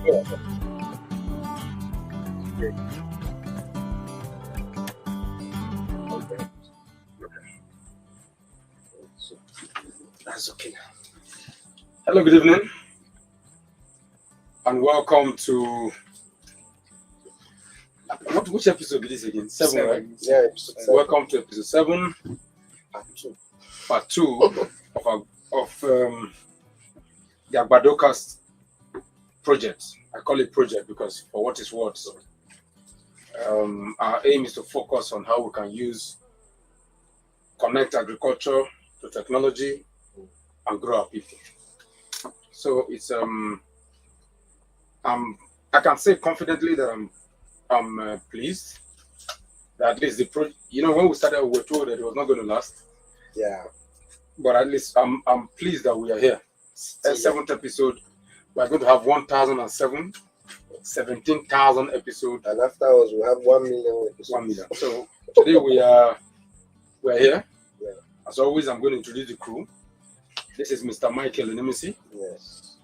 Yeah. Okay. So, that's okay. Hello, good evening, and welcome to which episode is this again? Seven, right? Yeah, episode 7. Welcome to episode 7, part 2 of the Agbadocast project. I call it project because for what it's worth. Our aim is to focus on how we can connect agriculture to technology and grow our people. So it's I can say confidently that I'm pleased that at least the project. When we started, we were told that it was not going to last. Yeah. But at least I'm pleased that we are here. 7th episode. We're going to have 1,007, 17,000 episodes. And afterwards, we have 1 million episodes. 1 million. So today we're here. Yeah. As always, I'm going to introduce the crew. This is Mr. Michael Onemisi. Yes.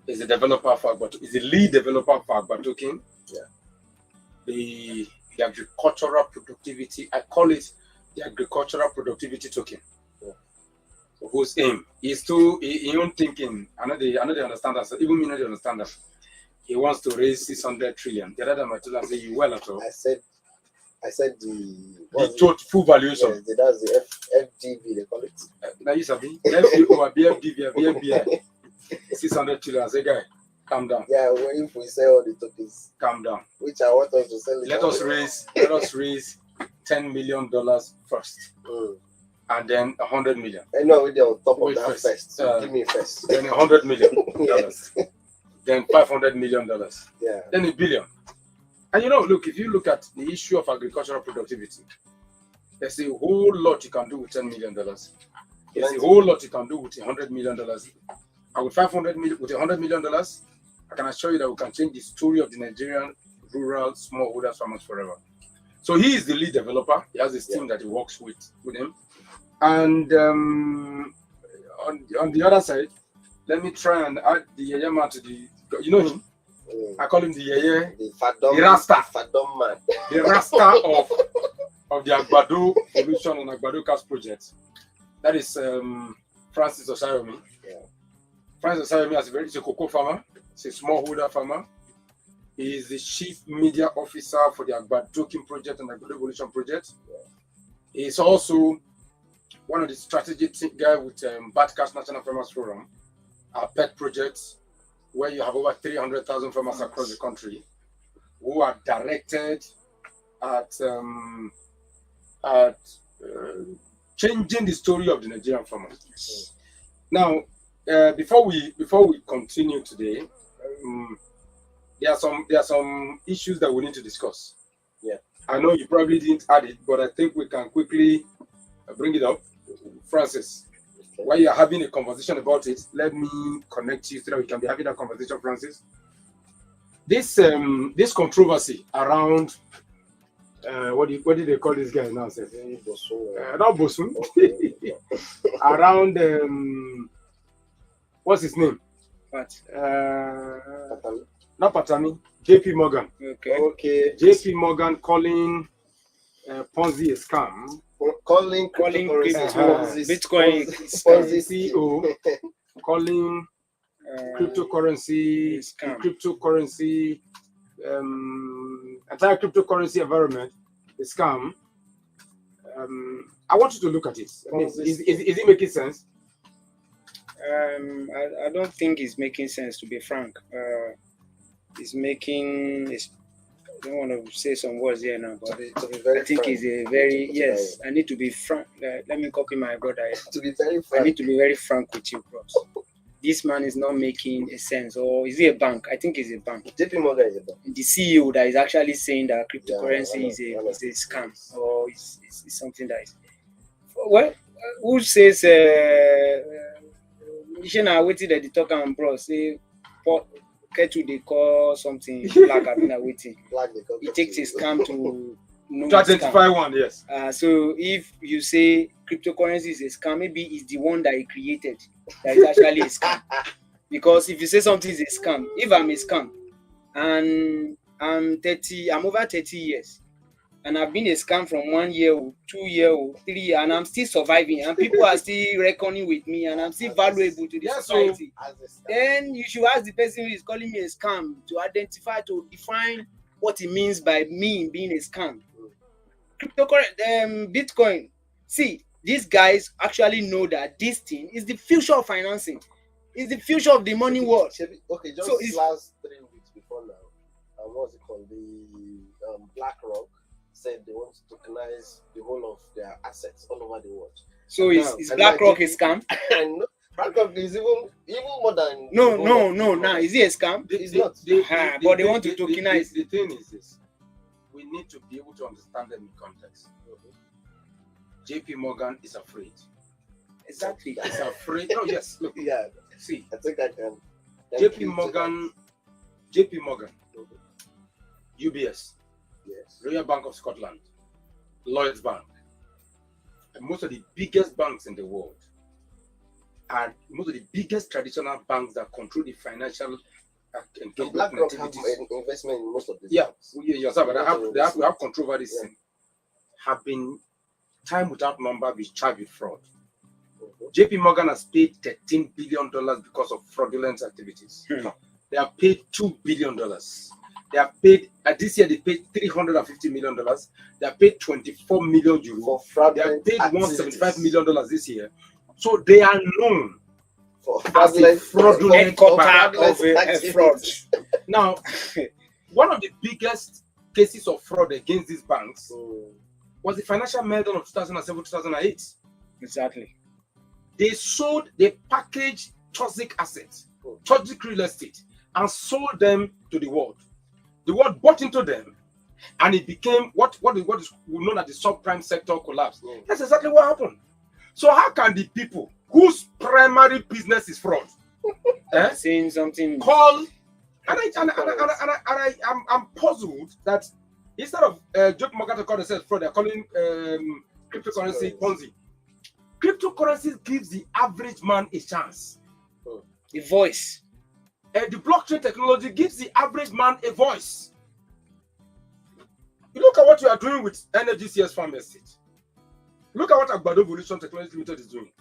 He's the developer for Agbato. He's the lead developer for Agbatoking. Yeah. The agricultural productivity. I call it the agricultural productivity token. Yeah. Whose aim is to he own thinking. I know they understand that. So even me not understand that. He wants to raise 600 trillion. The other time I told him, I said, you well at all. I said the full valuation. Yes, that's the FDB, they call it. Now you sabi FDB over BFDB, BFBI. 600 trillion. I say, guy, calm down. Yeah, if we sell all the tokens, Calm down. which I want us to sell it. Let us raise $10 million first. And then 100 million. I know we're on top of Wait that first. So give me first. Then $100 million. Yes. Then $500 million. Yeah. Then $1 billion. And look, if you look at the issue of agricultural productivity, there's a whole lot you can do with $10 million. There's a whole lot you can do with $100 million. And with $100 million, I can assure you that we can change the story of the Nigerian rural smallholders farmers forever. So he is the lead developer. He has his team that he works with him. And on the other side, let me try and add the Yeye man to the. You know him? I call him the Yeye, the Rasta, Fadom man. the Rasta of the Agbado Solution and Agbadocast project. That is Francis Osayomi. Yeah. Francis Osayomi is a cocoa farmer. He's a smallholder farmer. He is the chief media officer for the Agbadoking project and Agbado Evolution project. Yeah. He is also one of the strategic guys with Badcast National Farmers Forum, our pet projects, where you have over 300,000 farmers across the country who are directed at changing the story of the Nigerian farmers. Now, before we continue today, there are some issues that we need to discuss. Yeah, I know you probably didn't add it, but I think we can quickly bring it up. Francis, while you're having a conversation about it, let me connect you so that we can be having that conversation, Francis. This controversy around what did they call this guy now? Not Bosun. Around what's his name? What? Not Patami. JP Morgan. Okay. JP Morgan calling Ponzi a scam. Calling Bitcoin Ponzi CEO calling cryptocurrency entire cryptocurrency environment a scam. I want you to look at it. I mean, is it making sense? I don't think it's making sense, to be frank. I don't want to say some words here now, but I think it's a very I need to be frank. Let me copy my brother. To be very frank. I need to be very frank with you, bros. This man is not making a sense. Or is he a bank? I think he's a bank. JP Morgan is a bank. The CEO that is actually saying that cryptocurrency is a scam, or is something that is. Well, who says? You know, waiting at the talk and bros say. Ketu they call something black. I've been waiting. It takes a scam to identify one, yes. So if you say cryptocurrency is a scam, maybe it's the one that he created that is actually a scam. Because if you say something is a scam, if I'm a scam, and I'm over 30 years. And I've been a scam from 1 year old, 2 year old, 3 years, and I'm still surviving. And people are still reckoning with me, and I'm still valuable to the society. Then you should ask the person who is calling me a scam to identify, to define what he means by me being a scam. Cryptocurrency, Bitcoin. See, these guys actually know that this thing is the future of financing. It's the future of the money world. Okay, just So last 3 weeks before now, what's it called? The BlackRock said they want to tokenize the whole of their assets all over the world. So is BlackRock a scam? And BlackRock is even more than No. Now is it a scam? It's not. But they want to tokenize. The thing is this: we need to be able to understand them in context. JP Morgan is afraid. Exactly. It's afraid. No, yes. Look. Yeah. See, I think I can. JP Morgan, UBS, Yes. Royal Bank of Scotland, Lloyds Bank, and most of the biggest banks in the world, and most of the biggest traditional banks that control the financial engagement BlackRock have activities. an investment in most of these. Yeah, banks. yes, but they have control over this thing. Have been time without number be charged with fraud. JP Morgan has paid $13 billion because of fraudulent activities. They have paid $2 billion. They have paid, this year they paid $350 million. They have paid 24 million euros. For fraud. They have paid $175 million this year. So they are known for as a fraudulent fraud. Now, one of the biggest cases of fraud against these banks was the financial meltdown of 2007-2008. Exactly. They packaged toxic assets, toxic real estate, and sold them to the world. The world bought into them, and it became what is known as the subprime sector collapse. That's exactly what happened. So how can the people whose primary business is fraud saying something call? I'm puzzled that instead of JP Morgan to call themselves fraud, they're calling cryptocurrency Ponzi. Cryptocurrency gives the average man a chance, a voice. The blockchain technology gives the average man a voice. You look at what you are doing with Energy CS Farm Estate. Look at what Agbado Evolution Technology Limited is doing.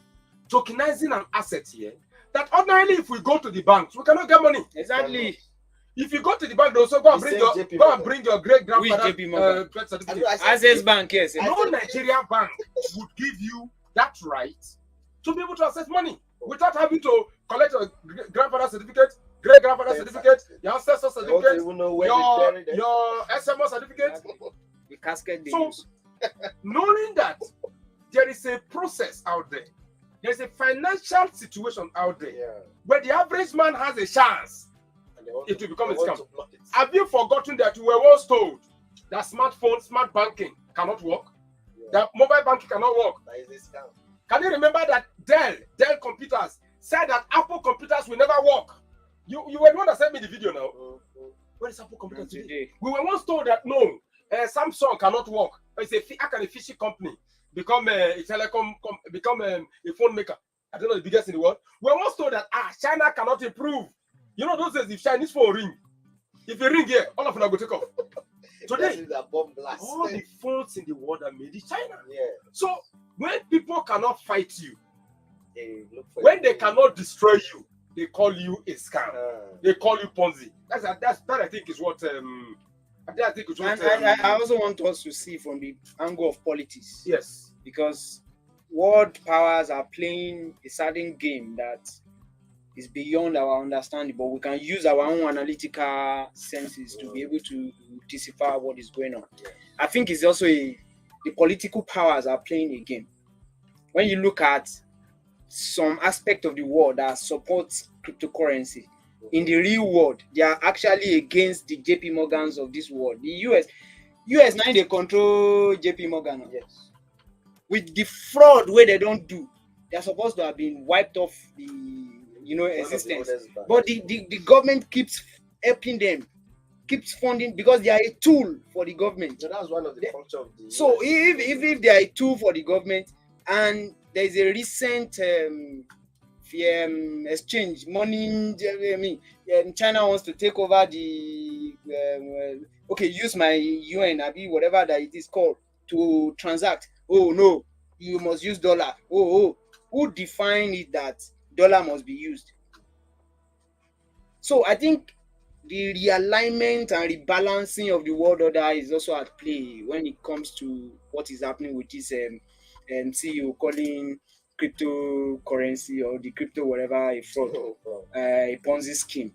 Tokenizing an asset here that ordinarily, if we go to the banks, we cannot get money. Exactly. If you go to the bank, they also go and bring your great grandfather birth certificate. Access Bank, yes. No Nigerian bank would give you that right to be able to access money without having to collect a grandfather certificate, great grandfather certificate, your ancestor certificate, your SMO certificate. The casket. So, knowing that there is a process out there, there's a financial situation out there where the average man has a chance it will become a scam. Have you forgotten that you were once told that smartphone, smart banking cannot work? That mobile banking cannot work? That is a scam. Can you remember that Dell computers said that Apple computers will never work? You were the one that sent me the video now. Where is Apple computers today? We were once told that no, Samsung cannot work. How can a fishy company become a telecom, become a phone maker? I don't know, the biggest in the world. We were once told that China cannot improve. You know those days, if Chinese phone ring, if you ring here, all of them are going to take off. Today, all the phones in the world are made in China. So when people cannot fight you, when they cannot destroy you, they call you a scam. They call you Ponzi. That I think is what. I also want us to see from the angle of politics. Yes, because world powers are playing a certain game that is beyond our understanding, but we can use our own analytical senses to be able to decipher what is going on. I think it's also the political powers are playing a game. When you look at some aspect of the world that supports cryptocurrency, in the real world, they are actually against the JP Morgans of this world. The US now they control JP Morgan. Yes. With the fraud where they don't do, they're supposed to have been wiped off the existence. But the government keeps helping them, keeps funding because they are a tool for the government. So that's one of the functions of the. So if they are a tool for the government, and there is a recent exchange money. I mean, China wants to take over the use my UN, whatever that it is called, to transact. Oh no, you must use dollar. Who defined it that dollar must be used? So I think the realignment and rebalancing of the world order is also at play when it comes to what is happening with this CEO calling cryptocurrency or the crypto whatever a fraud, a Ponzi scheme.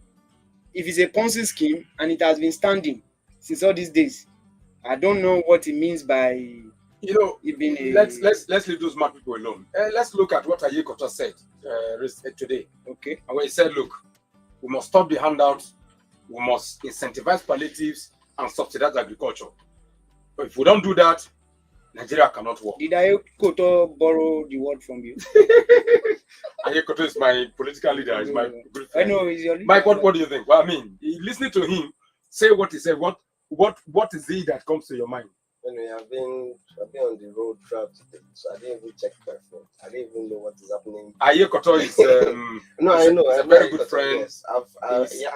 If it's a Ponzi scheme and it has been standing since all these days, I don't know what it means by let's leave those mad people alone. Let's look at what Ayekoto said today. Okay. And when he said, look, we must stop the handouts, we must incentivize palliatives and subsidize agriculture. But if we don't do that, Nigeria cannot work. Did Ayekoto borrow the word from you? Ayekoto is my political leader. He's my good friend. I know he's your leader. Mike, what do you think? Well, I mean, listening to him say what he said, what is it that comes to your mind? Anyway, I've been on the road throughout today, so I didn't even check my phone. I didn't even know what is happening. Ayekoto is no, I know. He's a very good friend. Yes. I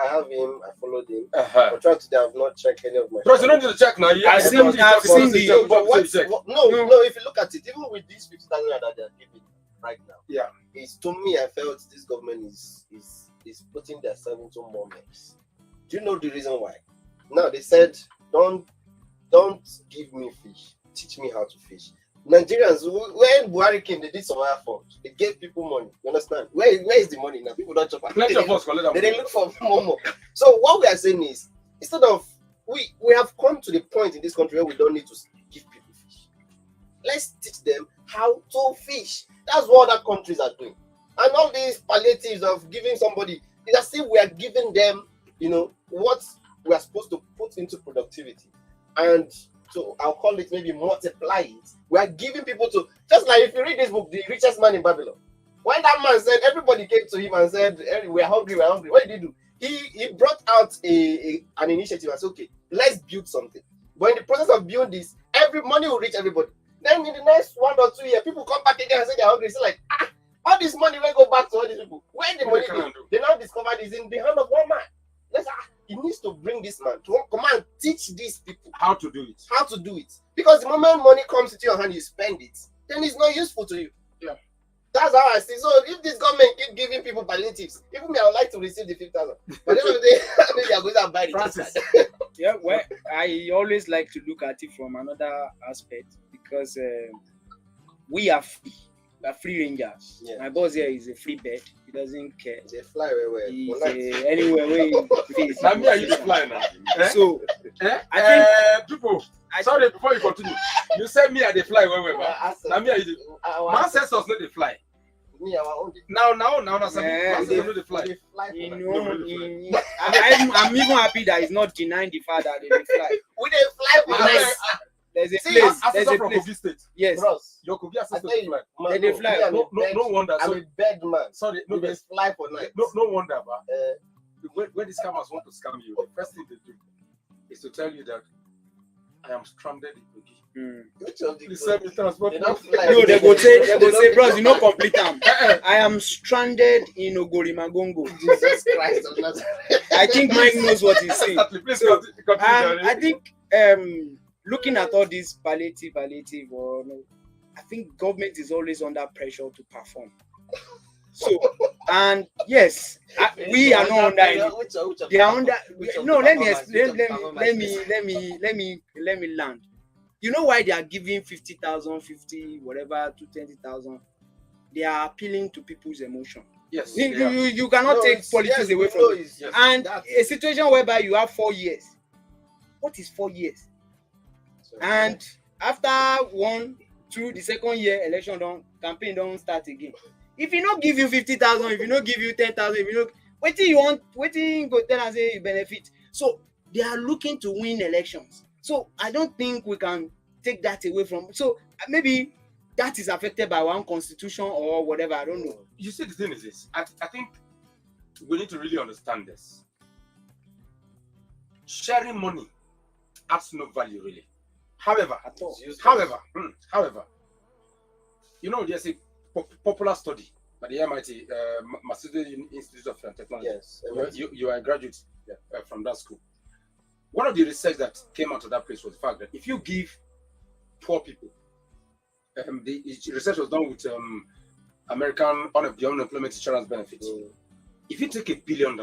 have him. I followed him. But throughout today, I've not checked any of my. Bro, you don't need to check now. I've seen the. No. If you look at it, even with these 50,000 that they are giving right now, yeah, it's to me. I felt this government is putting themselves into more mess. Do you know the reason why? Now they said don't give me fish. Teach me how to fish. Nigerians, when Buhari came, they did survival fund. They gave people money. You understand? Where is the money now? People don't chop. Plenty of us they look for more. So what we are saying is, instead of we have come to the point in this country where we don't need to give people fish. Let's teach them how to fish. That's what other countries are doing. And all these palliatives of giving somebody, it's as if we are giving them, what we are supposed to put into productivity. And so I'll call it maybe multiply it. We are giving people to, just like if you read this book, The Richest Man in Babylon. When that man said, everybody came to him and said, hey, we're hungry. What did he do? He brought out an initiative and said, okay, let's build something. But in the process of building this, every money will reach everybody. Then in the next 1 or 2 years, people come back again and say they're hungry. It's like, all this money will go back to all these people. Where the money go? They now discover it's in the hand of one man. He needs to bring this man to come and teach these people how to do it. Because the moment money comes into your hand, you spend it, then it's not useful to you. Yeah. That's how I see. So if this government keep giving people palliatives, even me, I would like to receive the 5,000. But at the end of the day, maybe I'm going to buy it. Yeah, well, I always like to look at it from another aspect because we are free. We are free rangers. Yeah. My boss here is a free bird. He doesn't care. They fly where anywhere where he Now me, are you fly now? So I think people. Sorry, before you continue, you said me, are they fly where? Now me, are you? My ancestors know they fly. Me, our own. Now, they know they fly. I'm even happy that he's not denying the fact that they fly. We they fly for nice. There's a place. There's a from place. Kogi State. Yes. Bros, your Kogi ancestors fly. They fly. No wonder. I'm a bad man. Sorry, no, they fly for night. No wonder, but when these scammers want to scam you, the first thing they do is to tell you that I am stranded in Kogi. Which of the transport? They don't fly. No, they go say, bros, you know, complete them. I am stranded in Ogorimagongo. Jesus Christ. I think Mike knows what he's saying. Please So, continue. I think looking at all this palliative, or no, I think government is always under pressure to perform. So, and yes, we are not under it. They are under. No, let me explain. Let me land. You know why they are giving 50,000, 50, whatever, to 20,000? They are appealing to people's emotion. Yes. You cannot take politics away from it. Yes, and a situation whereby you have 4 years. What is 4 years? And after 1, 2, the second year election campaign don't start again. If he not give you 50,000, if he not give you 10,000, if you not waiting you want, waiting go tell and say you benefit. So they are looking to win elections. So I don't think we can take that away from. So maybe that is affected by one constitution or whatever. I don't know. You see, the thing is this. I think we need to really understand this. Sharing money adds no value really. However, you know, there's a popular study at the MIT, Massachusetts Institute of Technology. Yes. You are a graduate from that school. One of the research that came out of that place was the fact that if you give poor people, the research was done with American unemployment insurance benefits. If you take $1 billion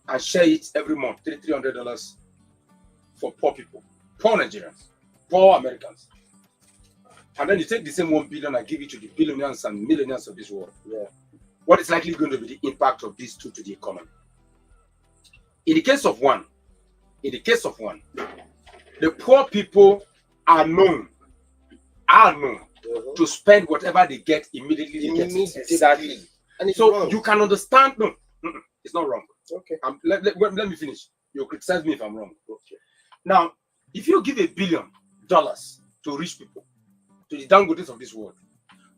and share it every month, $300 for poor people, poor Nigerians, poor Americans, and then you take the same 1 billion and give it to the billionaires and millionaires of this world, what is likely going to be the impact of these two to the economy? In the case of one, the poor people are known to spend whatever they get immediately. Exactly. And so wrong. you can understand. No, it's not wrong. Okay. Let me finish. You criticize me if I'm wrong. Okay. Now, if you give $1 billion to rich people, to the Dangotes of this world,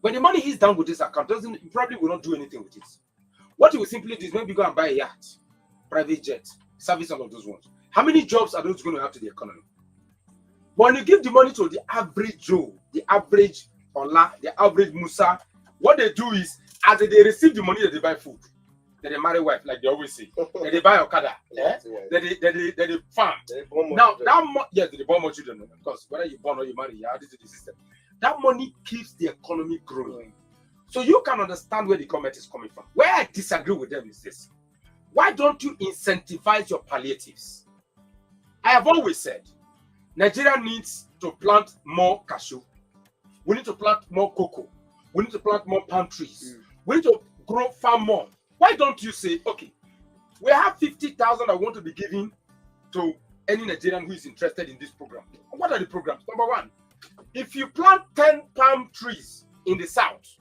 when the money hits Dangote's account, you probably will not do anything with it. What you will simply do is maybe go and buy a yacht, private jet, service all of those ones. How many jobs are those going to have to the economy? But when you give the money to the average Joe, the average Ola, the average Musa, what they do is, as they receive the money, that they buy food, that they marry wife, like they always say, that they buy Okada, that they farm. Now, they born more children, of course, whether you born or you marry, you add it to the system. That money keeps the economy growing. So you can understand where the comment is coming from. Where I disagree with them is this. Why don't you incentivize your palliatives? I have always said, Nigeria needs to plant more cashew. We need to plant more cocoa. We need to plant more palm trees. We need to farm more. Why don't you say, okay, we have 50,000 I want to be giving to any Nigerian who is interested in this program. What are the programs? Number one, if you plant 10 palm trees in the south,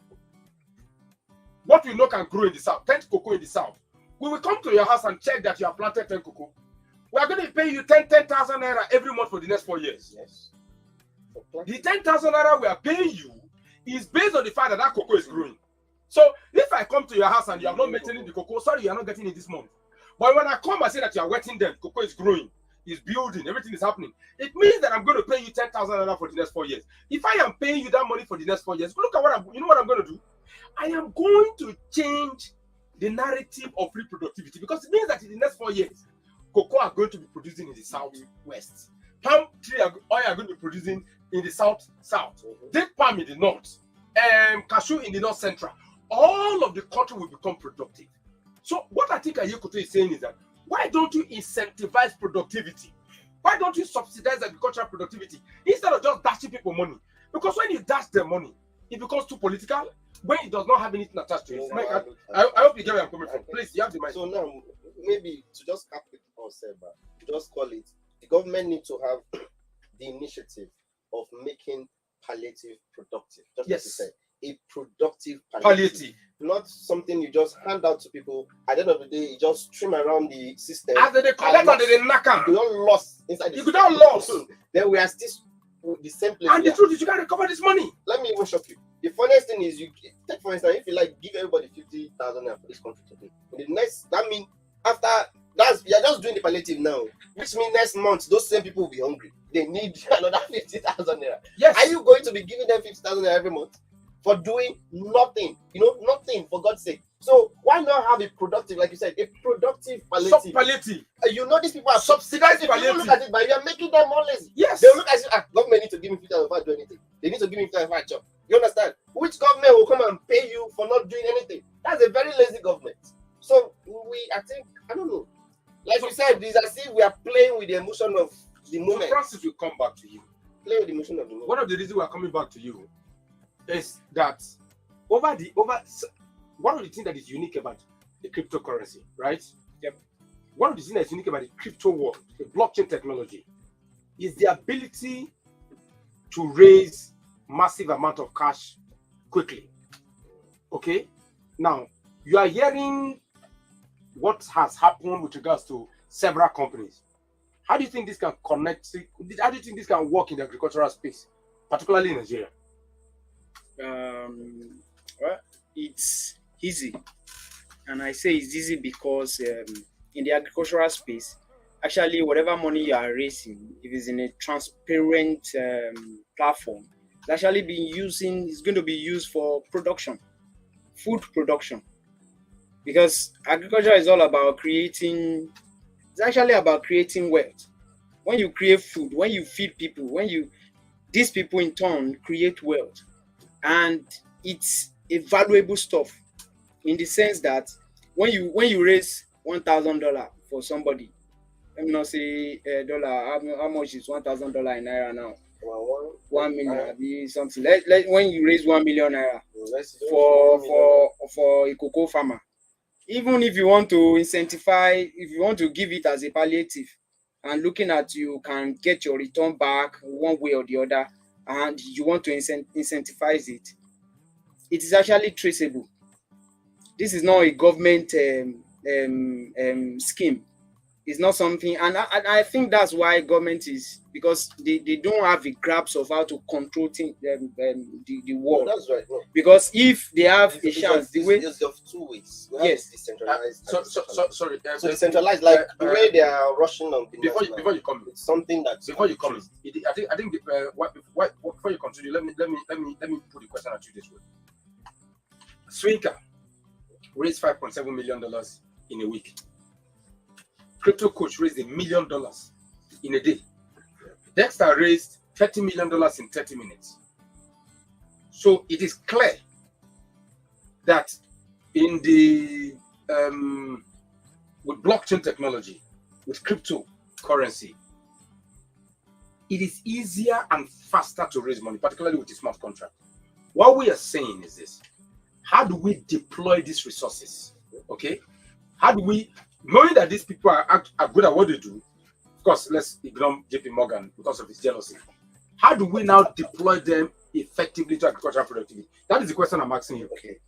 what we know can grow in the south, 10 cocoa in the south, we will come to your house and check that you have planted 10 cocoa. We are going to pay you 10,000 naira every month for the next 4 years. Yes. The 10,000 naira we are paying you is based on the fact that cocoa is growing. So if I come to your house and you are not maintaining the cocoa, sorry, you are not getting it this month. But when I come and say that you are wetting them, cocoa is growing, is building, everything is happening, it means that I'm going to pay you 10,000 naira for the next 4 years. If I am paying you that money for the next 4 years, look at you know what I'm going to do? I am going to change the narrative of reproductivity, because it means that in the next 4 years, cocoa are going to be producing in the southwest. Palm tree oil are going to be producing in the south. Date palm in the north. Cashew in the north central. All of the country will become productive. So what I think Ayekoto is saying is that, why don't you incentivize productivity? Why don't you subsidize agricultural productivity instead of just dashing people money? Because when you dash them money, it becomes too political. When it does not have anything attached to it. I hope you get where I'm coming from. Please, you have the mic. So now, maybe to just cap it on Seba, just call it, the government needs to have the initiative of making palliative productive. Just like you said, a productive palliative. Not something you just hand out to people. At the end of the day, you just stream around the system. After they collect and they knock out. You don't lost inside the system. You don't lost. Then we are still the same place. And the truth is, you can recover this money. Let me even shock you. The funniest thing is, you take for instance, if you like give everybody 50,000 naira for this country today, in the next, that means after that's you are just doing the palliative now, which means next month those same people will be hungry. They need another 50,000 naira. Yes. Are you going to be giving them 50,000 naira every month for doing nothing? Nothing, for God's sake. So why not have a productive, like you said, a productive palliative? Palliative. These people are subsidized palliative. Look at it, but you are making them more lazy. Yes. They'll look at you. Government need to give me 50,000 if I do anything. They need to give me 50,000 if I job. You understand? Which government will come and pay you for not doing anything? That's a very lazy government. So I don't know. Like we said, it's as if we are playing with the emotion of the moment. So Francis will come back to you. Play with the emotion of the moment. One of the reasons we are coming back to you is that one of the things that is unique about the cryptocurrency, right? Yep. One of the things that is unique about the crypto world, the blockchain technology, is the ability to raise massive amount of cash quickly. Okay? Now, you are hearing what has happened with regards to several companies. How do you think this can connect? How do you think this can work in the agricultural space, particularly in Nigeria? Well, it's easy. And I say it's easy because in the agricultural space, actually, whatever money you are raising, if it's in a transparent platform, it's actually it's going to be used for production, food production, because agriculture is all about creating. It's actually about creating wealth. When you create food, when you feed people, these people in turn create wealth, and it's a valuable stuff in the sense that when you raise $1,000 for somebody, let me not say dollar. How much is $1,000 in naira now? 1 million, be something. When you raise 1 million naira for a cocoa farmer, even if you want to incentivize, if you want to give it as a palliative, and looking at you can get your return back one way or the other, and you want to incentivize it, it is actually traceable. This is not a government scheme. It's not something, and I think that's why government is, because they don't have a grasp of how to control the world. That's right. No. Because if they have a chance, the way there's of two ways. We yes, decentralized. Sorry. So decentralized, like the way they are rushing on. Before you come, it's something that before you come, I think before you continue, let me put the question at you this way. Swinker raised $5.7 million in a week. Crypto Coach raised $1 million in a day. Dexter raised $30 million in 30 minutes. So it is clear that in the with blockchain technology, with cryptocurrency, it is easier and faster to raise money, particularly with the smart contract. What we are saying is this: how do we deploy these resources? Okay, how do we, knowing that these people are good at what they do? Of course, let's ignore JP Morgan because of his jealousy. How do we now deploy them effectively to agricultural productivity? That is the question I'm asking you. Okay.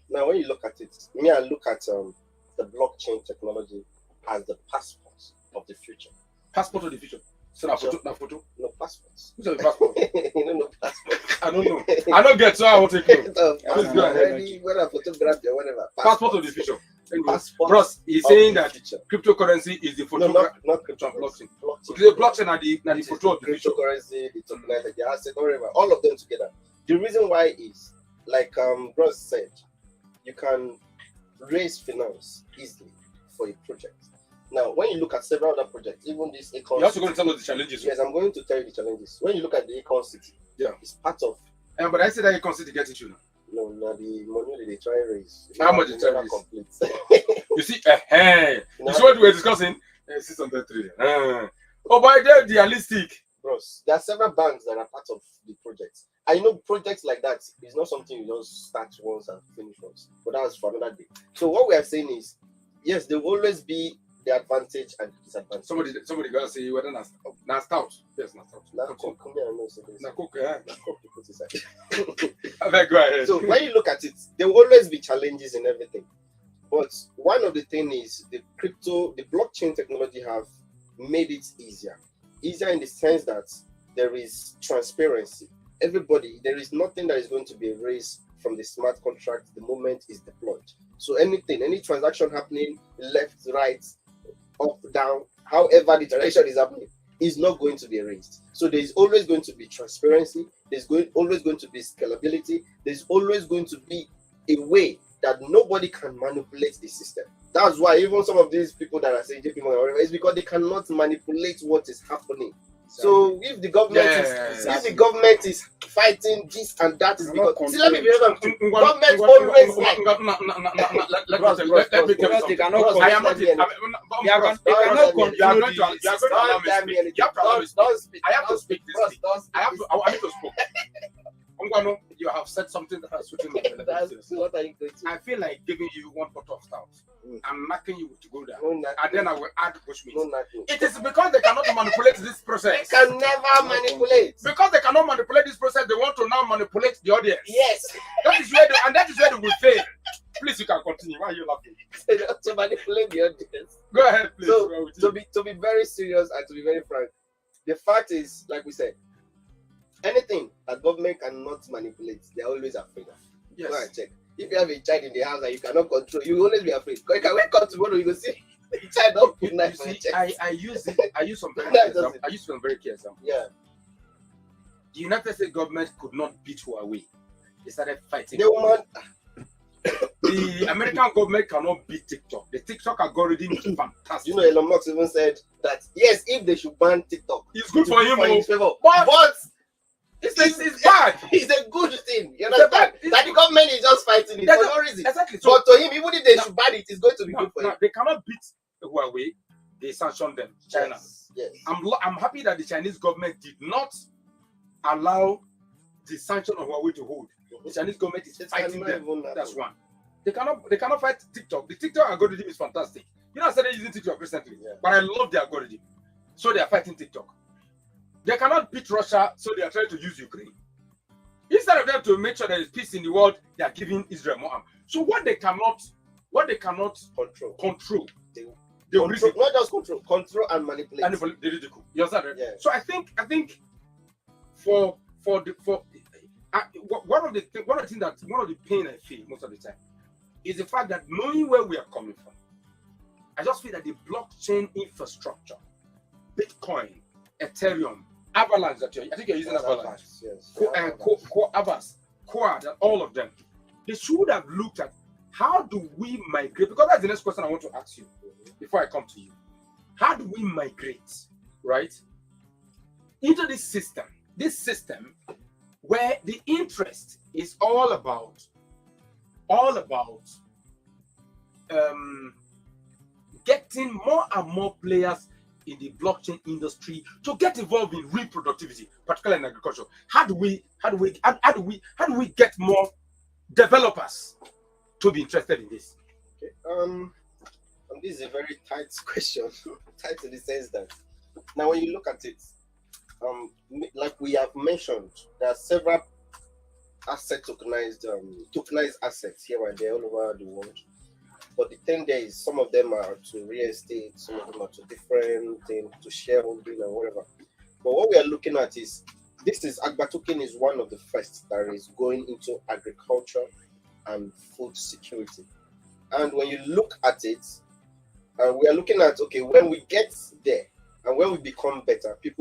Now, when you look at it, I look at the blockchain technology as the passport of the future. Passport of the future. So now photo. No passports. Who's the passport? You don't know passport. I don't know. I don't get, so I won't take it. Please go ahead. Whether photograph or whatever. Passport of the future. Passport. Bros, he's saying that future. Cryptocurrency is the photo. No, not cryptocurrency. Blockchain. The blockchain are the photo of the future. Cryptocurrency, the tokenized, the asset, whatever. All of them together. The reason why is, like Bros said, you can raise finance easily for a project. Now, when you look at several other projects, even this Econ, you're also going to tell us the challenges. Yes, I'm going to tell you the challenges. When you look at the Econ City, it's part of. But I said that Econ City gets issue now. No, the money they try to raise. How much they try to raise? Complete. You see, you see what we were discussing? 600 trillion. Oh, by then they are realistic. Bros, there are several banks that are part of the project. I know projects like that is not something you just start once and finish once, but that's for another day. So what we are saying is, yes, there will always be the advantage and disadvantage. Somebody gotta say whether na stout. Yes, na stout. Na coke. Come here, I know. Na coke, yeah. Na coke you put inside. Go ahead. So when you look at it, there will always be challenges in everything. But one of the things is the blockchain technology have made it easier. Easier in the sense that there is transparency. Everybody, there is nothing that is going to be erased from the smart contract the moment it's deployed. So any transaction happening left, right, up, down, however the transaction is happening, is not going to be erased. So there is always going to be transparency. There's always going to be scalability. There's always going to be a way that nobody can manipulate the system. That's why even some of these people that are saying JP Morgan or whatever, is because they cannot manipulate what is happening. So if the government is fighting this and that, is because let me be honest, government always like let me tell you something. They cannot control the I have to speak this thing. I need to speak. You have said something that has switched my belly. What are you going to? I feel like giving you one bottle of stout. I'm knocking you to go there. And then I will add bushmeat. No, it is because they cannot manipulate this process. They can never manipulate. Because they cannot manipulate this process, they want to now manipulate the audience. Yes. That is where they will fail. Please, you can continue. Why are you laughing? To manipulate the audience. Go ahead, please. So to be very serious and to be very frank, the fact is, like we said, anything that government cannot manipulate, they're always afraid of. Yes. Go and check. If you have a child in the house that you cannot control, you will always be afraid. Because you can wake up tomorrow, you will see the child up good night. You see, I use some very key example. Yeah. The United States government could not beat Huawei. They started fighting. They want the American government cannot beat TikTok. The TikTok algorithm is fantastic. You know, Elon Musk even said that yes, if they should ban TikTok, It's good for him, in his favor. but But it's bad. it's a good thing. You It's a bad- understand? That the government is just fighting it That's for no reason. Exactly. So But to him, even if they Now- should ban it, it's going to be good for him. they cannot beat Huawei. They sanctioned them. China. Yes. I'm happy that the Chinese government did not allow the sanction of Huawei to hold. The Chinese government is fighting them. That's one. They cannot fight TikTok. The TikTok algorithm is fantastic. You know, I started using TikTok recently, Yeah. but I love the algorithm. So they are fighting TikTok. They cannot beat Russia, so they are trying to use Ukraine. Instead of them to make sure there is peace in the world, they are giving Israel more arm. So what they cannot control, they will Control, not just control and manipulate. and they ridicule. You understand? Right? Yeah. So I think one of the pain I feel most of the time is the fact that knowing where we are coming from, I just feel that the blockchain infrastructure, Bitcoin, Ethereum, Avalanche I think you're using Avalanche, Yes. Avas, Quad, and all of them, they should have looked at how do we migrate, because that's the next question I want to ask you before I come to you. How do we migrate, right, into this system where the interest is all about getting more and more players in the blockchain industry to get involved in reproductivity, particularly in agriculture? How do we get more developers to be interested in this? Okay. This is a very tight question. Tight in the sense that now when you look at it, like we have mentioned, there are several tokenized assets here and there all over the world. But the thing there is, some of them are to real estate, some of them are to different things, to shareholding and whatever. But what we are looking at is, Agba token is one of the first that is going into agriculture and food security. And when you look at it, we are looking at, okay, when we get there and when we become better, we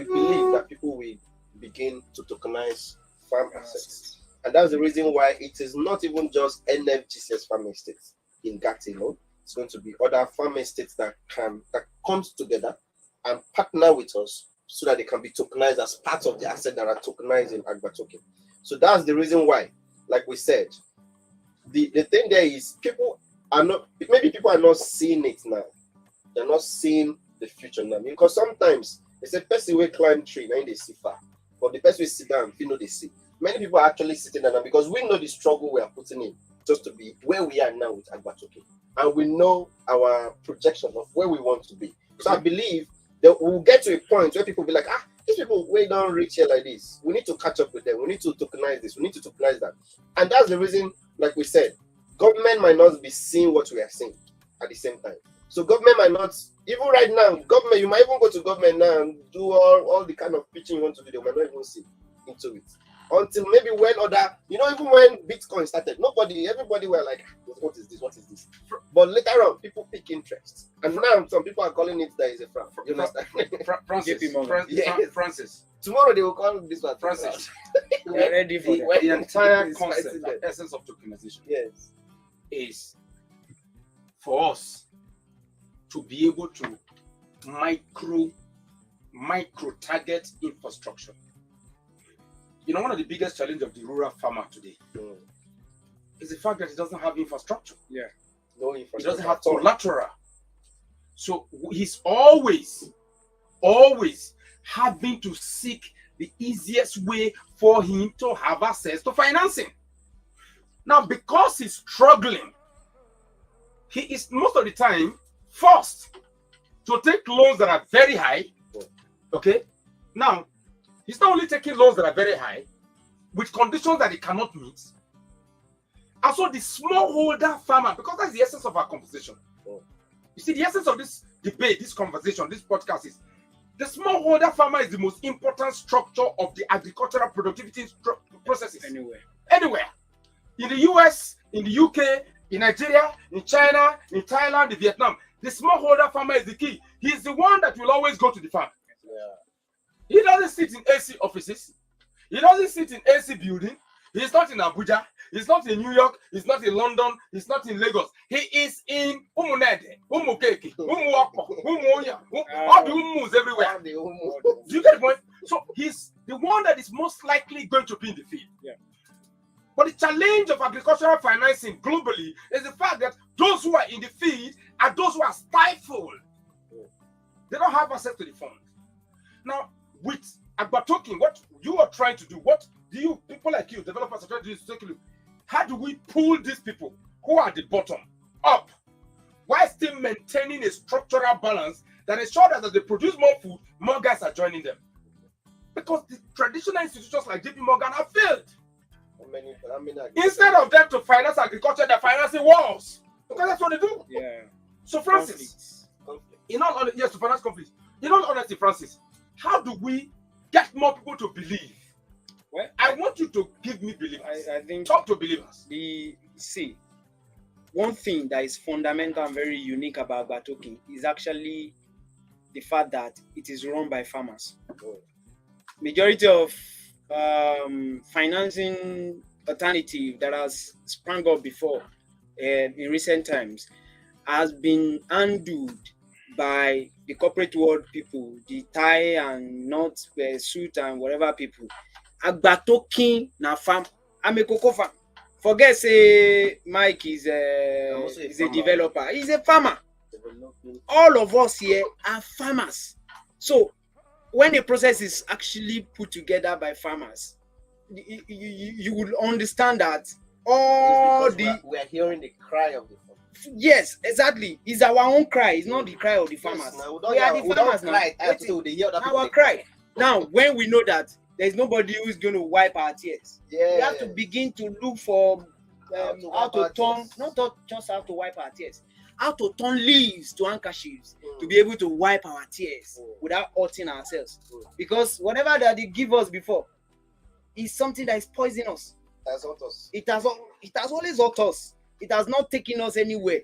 believe that people will begin to tokenize farm assets. And that's the reason why it is not even just NFGCS farm estates in GAT alone. It's going to be other farm estates that comes together and partner with us so that they can be tokenized as part of the asset that are tokenized in Agba token. So that's the reason why, like we said, the thing there is people are not seeing it now. They're not seeing the future now. Because sometimes it's a person will climb tree, now they see far. But the person will sit down, you know they see. Many people are actually sitting down because we know the struggle we are putting in just to be where we are now with Agba token. And we know our projection of where we want to be. So I believe that we'll get to a point where people will be like, these people way don't reach here like this. We need to catch up with them. We need to tokenize this. We need to tokenize that. And that's the reason, like we said, government might not be seeing what we are seeing at the same time. So government might not, even right now, government, you might even go to government now and do all the kind of pitching you want to do. They might not even see into it. Until maybe when even when Bitcoin started, everybody were like, what is this? What is this? But later on, people pick interest. And now some people are calling it that is a fraud. You understand? Francis. Tomorrow they will call this one Francis. We're ready for that. The entire concept, the essence of tokenization, yes, is for us to be able to micro target infrastructure. You know, one of the biggest challenges of the rural farmer today is the fact that he doesn't have infrastructure. Yeah. No He infrastructure. doesn't have collateral. So he's always having to seek the easiest way for him to have access to financing. Now, because he's struggling, he is most of the time forced to take loans that are very high. Okay? Now, he's not only taking loans that are very high with conditions that he cannot meet. And so the smallholder farmer, because that's the essence of our conversation. You see, the essence of this debate, this conversation, this podcast is the smallholder farmer is the most important structure of the agricultural productivity processes. Anywhere. In the US, in the UK, in Nigeria, in China, in Thailand, in Vietnam, the smallholder farmer is the key. He's the one that will always go to the farm. He doesn't sit in AC offices. He doesn't sit in AC building. He's not in Abuja. He's not in New York. He's not in London. He's not in Lagos. He is in Umunede, Umukeke, Umuwako, Umuoya, all the Umus everywhere. Do you get the point? So he's the one that is most likely going to be in the field. Yeah. But the challenge of agricultural financing globally is the fact that those who are in the field are those who are stifled. They don't have access to the fund. Now, with Agbatoking, what you are trying to do, what do you, people like you, developers are trying to do is take a look. How do we pull these people who are at the bottom up while still maintaining a structural balance that ensures that as they produce more food, more guys are joining them? Because the traditional institutions like JP Morgan have failed. Instead of them to finance agriculture, they're financing wars. Because that's what they do. Yeah. So, Francis, in all honesty, yes, to finance conflict. In all honesty, Francis, how do we get more people to believe? Well, I want you to give me believers. I think Talk to believers. One thing that is fundamental and very unique about Batoking is actually the fact that it is run by farmers. Majority of financing alternative that has sprung up before in recent times has been handled by the corporate world people, the tie and not suit and whatever people. Agbatoking na farm. I'm a cocoa farm. Forget say Mike is a developer. He's a farmer. All of us here are farmers. So when the process is actually put together by farmers, you will understand that all we are hearing the cry of the farmers. Yes, exactly. It's our own cry. It's not the cry of the farmers. Yes, we are the farmers now. Our cry. Now, when we know that there's nobody who is going to wipe our tears, we have to begin to look for how to turn, not just how to wipe our tears, how to turn leaves to handkerchiefs to be able to wipe our tears without hurting ourselves. Because whatever that they give us before is something that is poisonous. That's hurt us. It has always hurt us. It has not taken us anywhere.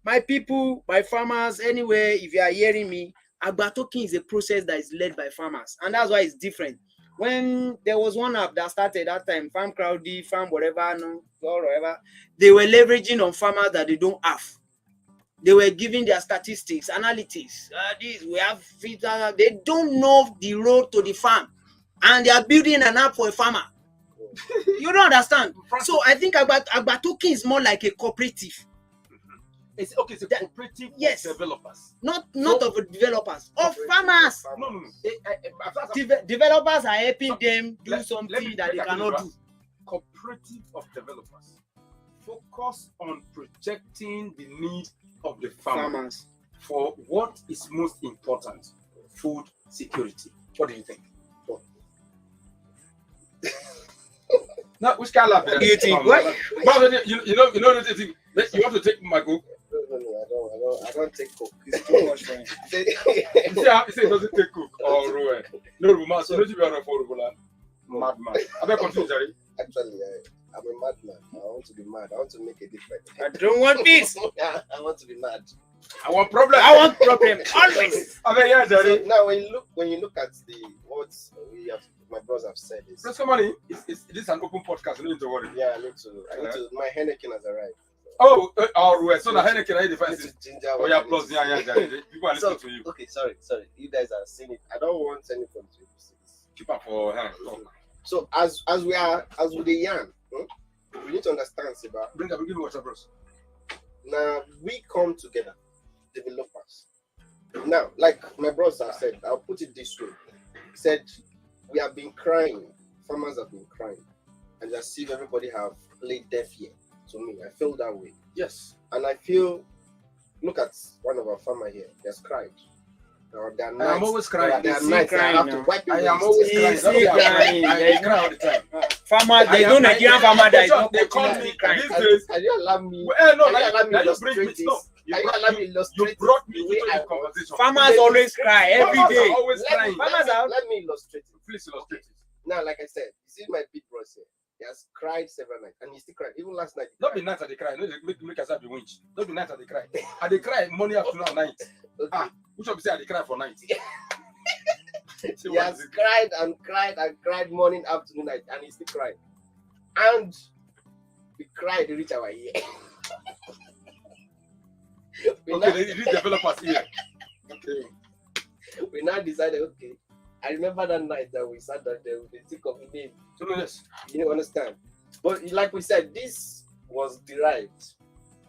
My people, my farmers, anywhere, if you are hearing me, Agbatoking is a process that is led by farmers. And that's why it's different. When there was one app that started that time, Farm Crowdy, Farm whatever, they were leveraging on farmers that they don't have. They were giving their statistics, analytics. We have, they don't know the road to the farm. And they are building an app for a farmer. You don't understand. So I think Agbatoking is more like a cooperative. It's a cooperative of developers. Not of developers, of farmers. No. Developers are helping them do something that they cannot do. Cooperative of developers focus on projecting the need of the farmers for what is most important: food security. What do you think? Now, which kind of do you think? You know the thing. You want to take my coke? No, I don't take coke. It's too much for him. You say he doesn't take coke. Oh, Rowan. No, man. So, you are a madman. I beg continue, Jerry. Actually, I'm a madman. I want to be mad. I want to make a difference. I don't want peace. I want to be mad. I want problem. Always. I mean, yeah, Jerry. So now, when you look at my brothers have said is. Let's come on. This is an open podcast. You don't need to worry. Yeah, I need to. My Henneken has arrived. Oh, so the Henneken is the first. Ginger. Oh yeah, plus yeah, Jerry. People are listening to you. Okay, sorry. You guys are seeing it. I don't want anybody to see this. Keep up for her. So as with the yarn, we need to understand, Seba. Bring up, give me water, bros. Now we come together, developers. Now, like my brothers have said, I'll put it this way. He said, we have been crying, farmers have been crying, and as if everybody have played deaf ear to me. I feel that way. Yes. And I feel, look at one of our farmers here, he has cried. I'm always crying. There are nights I have to wipe I am always crying. I cry all the time. Farmer, they don't Nigerian farmer that is not they call me crying. these days. Can you allow me? You bring me. No, you brought me into the conversation. Farmers always cry every day. Always crying. Let me illustrate it. Please illustrate it. Now, like I said, you see my big brother here. He has cried several nights, and he still cried. Even last night. Not be night at the cry. No, make us be winch. Not be night at the cry. At the cry, morning, afternoon, and night. Okay. Which of you say at the cry for night? He has cried and cried and cried morning, afternoon, night, and he still cried. And cry to reach our ear. Okay, they reach developers here. Okay. We now decided, okay. I remember that night that we sat down there with the think of the name. So yes. You don't understand. But like we said, this was derived.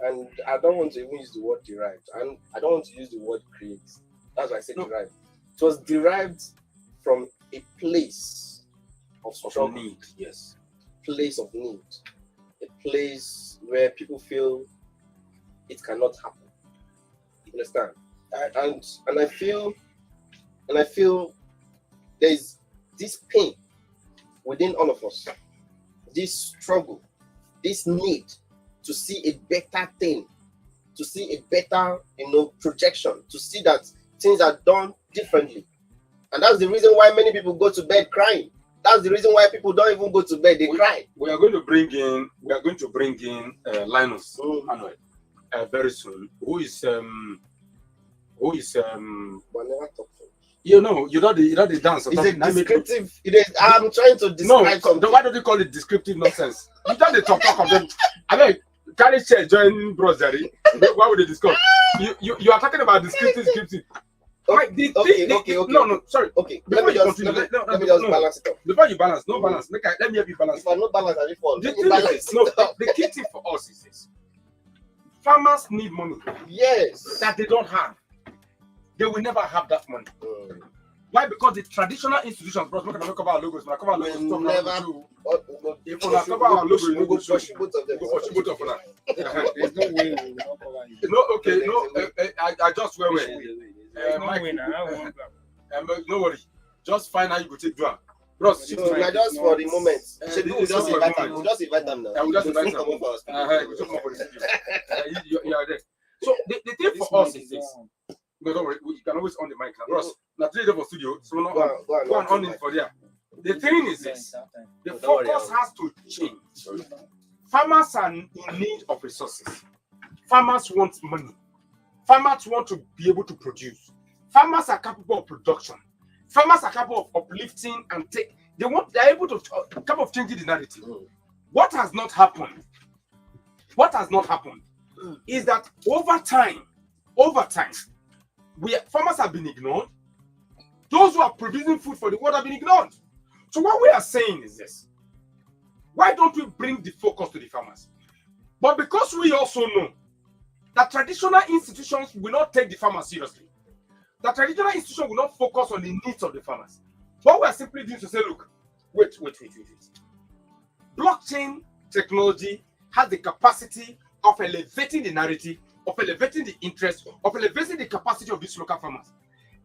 And I don't want to even use the word derived. And I don't want to use the word create. That's why I said derived. It was derived from a place of struggle. Need. Yes. Place of need. A place where people feel it cannot happen. You understand? And I feel there's this pain within all of us, this struggle, this need to see a better thing, to see a better, projection, to see that things are done differently. And that's the reason why many people go to bed crying. That's the reason why people don't even go to bed, they cry. We are going to bring in Linus Manuel very soon. Who is But never talk to him. you know the dance. It's a descriptive. I'm trying to describe something. Why don't you call it descriptive nonsense? You just the talk of them. I mean, carry chair join Bros Jerry. Why would they discuss? You are talking about descriptive. Okay. No, sorry. Okay, Before let me you just continue, balance it up. Before you balance, no balance. Let me help you balance. If I no balance, I will fall. The Let me thing balance is, it up. the key thing for us is this: farmers need money Yes. that they don't have. They will never have that money. Why? Because the traditional institutions, bros, we're gonna cover our logos. We're gonna cover our logos. We'll never. If we're cover our logo, We go push both of them. go for both of them. There's no way we will not cover you. No, okay, no. I just wait. There's no way now. No worry. Just find how you go take do am. Bros, So we are just for the moment. Should we this just is invite for them? the We'll just invite them now. we'll just invite them. Come over us. We'll talk more for the studio. You are there. So the thing for us is this. No, don't worry. You can always on the mic. Bros, not today for studio. So no, go on it for there. The thing is this. The focus has to change. Farmers are in need of resources. Farmers want money. Farmers want to be able to produce. Farmers are capable of production. Farmers are capable of uplifting and take. They're able to capable of changing the narrative. What has not happened? What has not happened is that over time, farmers have been ignored. Those who are producing food for the world have been ignored. So what we are saying is this: why don't we bring the focus to the farmers? But because we also know that traditional institutions will not take the farmers seriously, the traditional institution will not focus on the needs of the farmers. What we are simply doing to say, look, wait. Blockchain technology has the capacity of elevating the narrative, of elevating the interest, of elevating the capacity of these local farmers.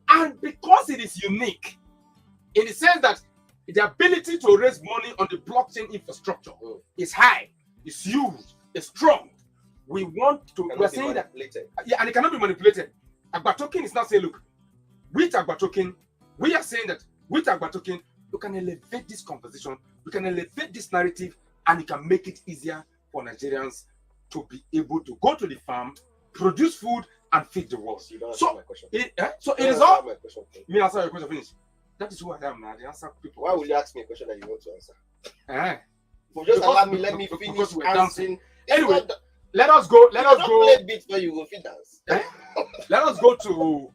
And because it is unique, in the sense that the ability to raise money on the blockchain infrastructure is high, is huge, is strong. We're saying that, and it cannot be manipulated. Agba token is not saying, look, with Agba token, we are saying that with Agba token, you can elevate this conversation, you can elevate this narrative, and you can make it easier for Nigerians to be able to go to the farm, produce food, and feed the world. So it is all. Me answer your question. Finish. That is who I am now. The answer people. Why will you ask me a question that you want to answer? But just allow me. Let me finish answering. Anyway, let us go. Let us go. Play beat where you go fit dance. Let us go to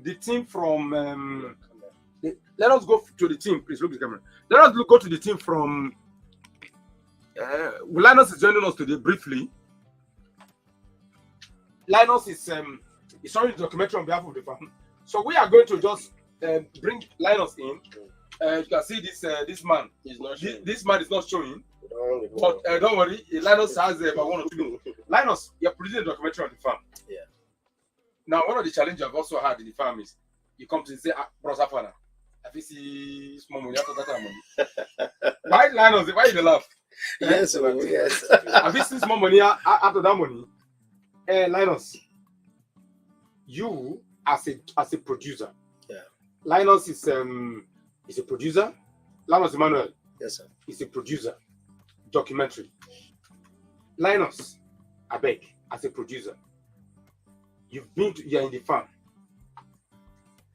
the team from. Let us go to the team. Please look at the camera. Let us go to the team from. Linus is joining us today briefly. Linus is showing the documentary on behalf of the farm. So we are going to just bring Linus in. You can see this man. This man is not showing. But don't worry, Linus has about 1 or 2 minutes. Linus, you're producing a documentary on the farm. Yeah. Now, one of the challenges I've also had in the farm is you come to say, Bros Afana, I see small money after that money. Why, Linus? Why you laugh? Yes, yes. Have you seen small money after that money? Linus, you as a producer. Yeah. Linus is a producer. Linus Emmanuel. Yes, sir. Is a producer. Documentary. Linus, I beg, as a producer, you're in the farm.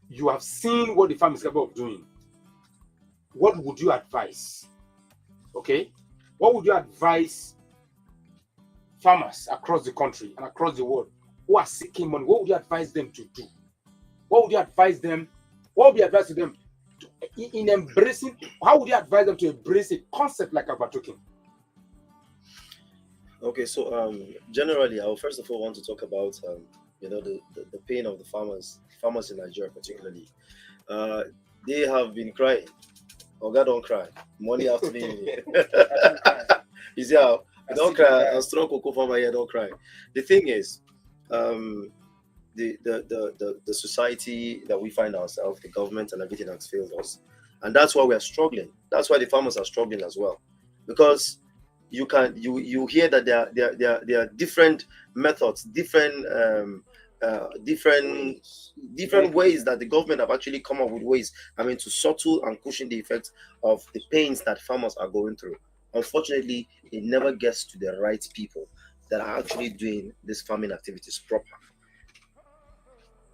You have seen what the farm is capable of doing. What would you advise? Okay? What would you advise farmers across the country and across the world who are seeking money, what would you advise them to do? What would you advise them? What would you advise to them in embracing? How would you advise them to embrace a concept like overtaking? Okay, so generally, I will first of all want to talk about the pain of the farmers in Nigeria particularly. They have been crying. Oh God, don't cry. Money have to be in here. You see how? Don't cry. A strong cocoa farmer here, don't cry. The thing is, the society that we find ourselves, the government and everything has failed us, and that's why we are struggling. That's why the farmers are struggling as well, because you hear that there are different methods, different ways that the government have actually come up with ways, to subtle and cushion the effects of the pains that farmers are going through. Unfortunately, it never gets to the right people that are actually doing these farming activities proper.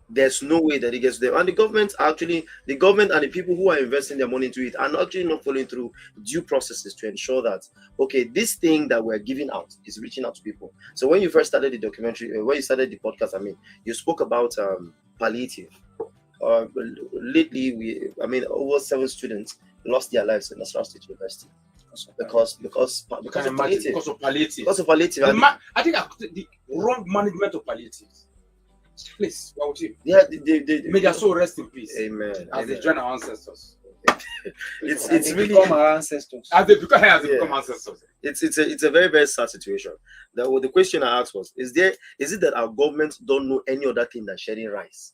There's no way that it gets to them. And the government and the people who are investing their money into it are actually not following through due processes to ensure that, okay, this thing that we're giving out is reaching out to people. So when you first started the documentary, when you started the podcast, you spoke about palliative. Lately, over 7 students lost their lives in Nasarawa State University. Because of palliative. Because of palliative. I think the wrong management of palliatives. Please, what would you? Yeah, may their soul rest in peace. Amen. As they join our ancestors. it's really become our ancestors. As they become ancestors. It's a very, very sad situation. The question I asked was, is it that our government don't know any other thing than sharing rice?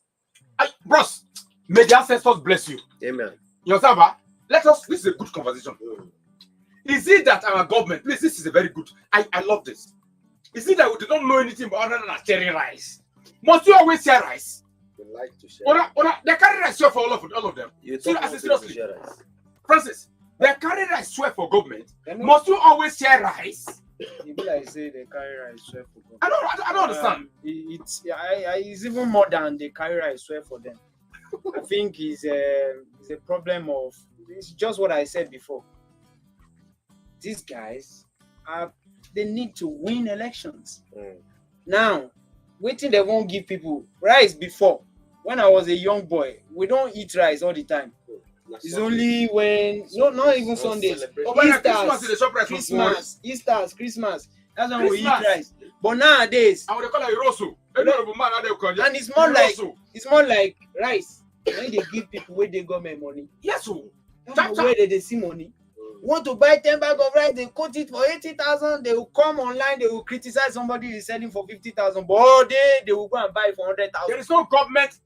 Bros, may the ancestors bless you. Amen. You understand? This is a good conversation. Is it that our government, please, this is a very good, I love this. Is it that we don't know anything other than sharing rice? Must you always share rice? They like to share. They carry rice for all of them. Seriously. Francis, they carry rice for government. Must you always share rice? You be like say they carry rice for government. I don't understand. It's even more than they carry rice for them. I think it's a problem of, it's just what I said before. These guys they need to win elections. Now, waiting they won't give people rice before. When I was a young boy, we don't eat rice all the time. It's only when not even Sundays. Christmas. That's when we eat rice. But nowadays, I would call it Rosso. And it's more like rice. When they give people where they government money. Yes, where they see money. Want to buy 10 bags of rice, they quote it for 80,000. They will come online, they will criticize somebody who is selling for 50,000. But all day they will go and buy for 100,000. There is no government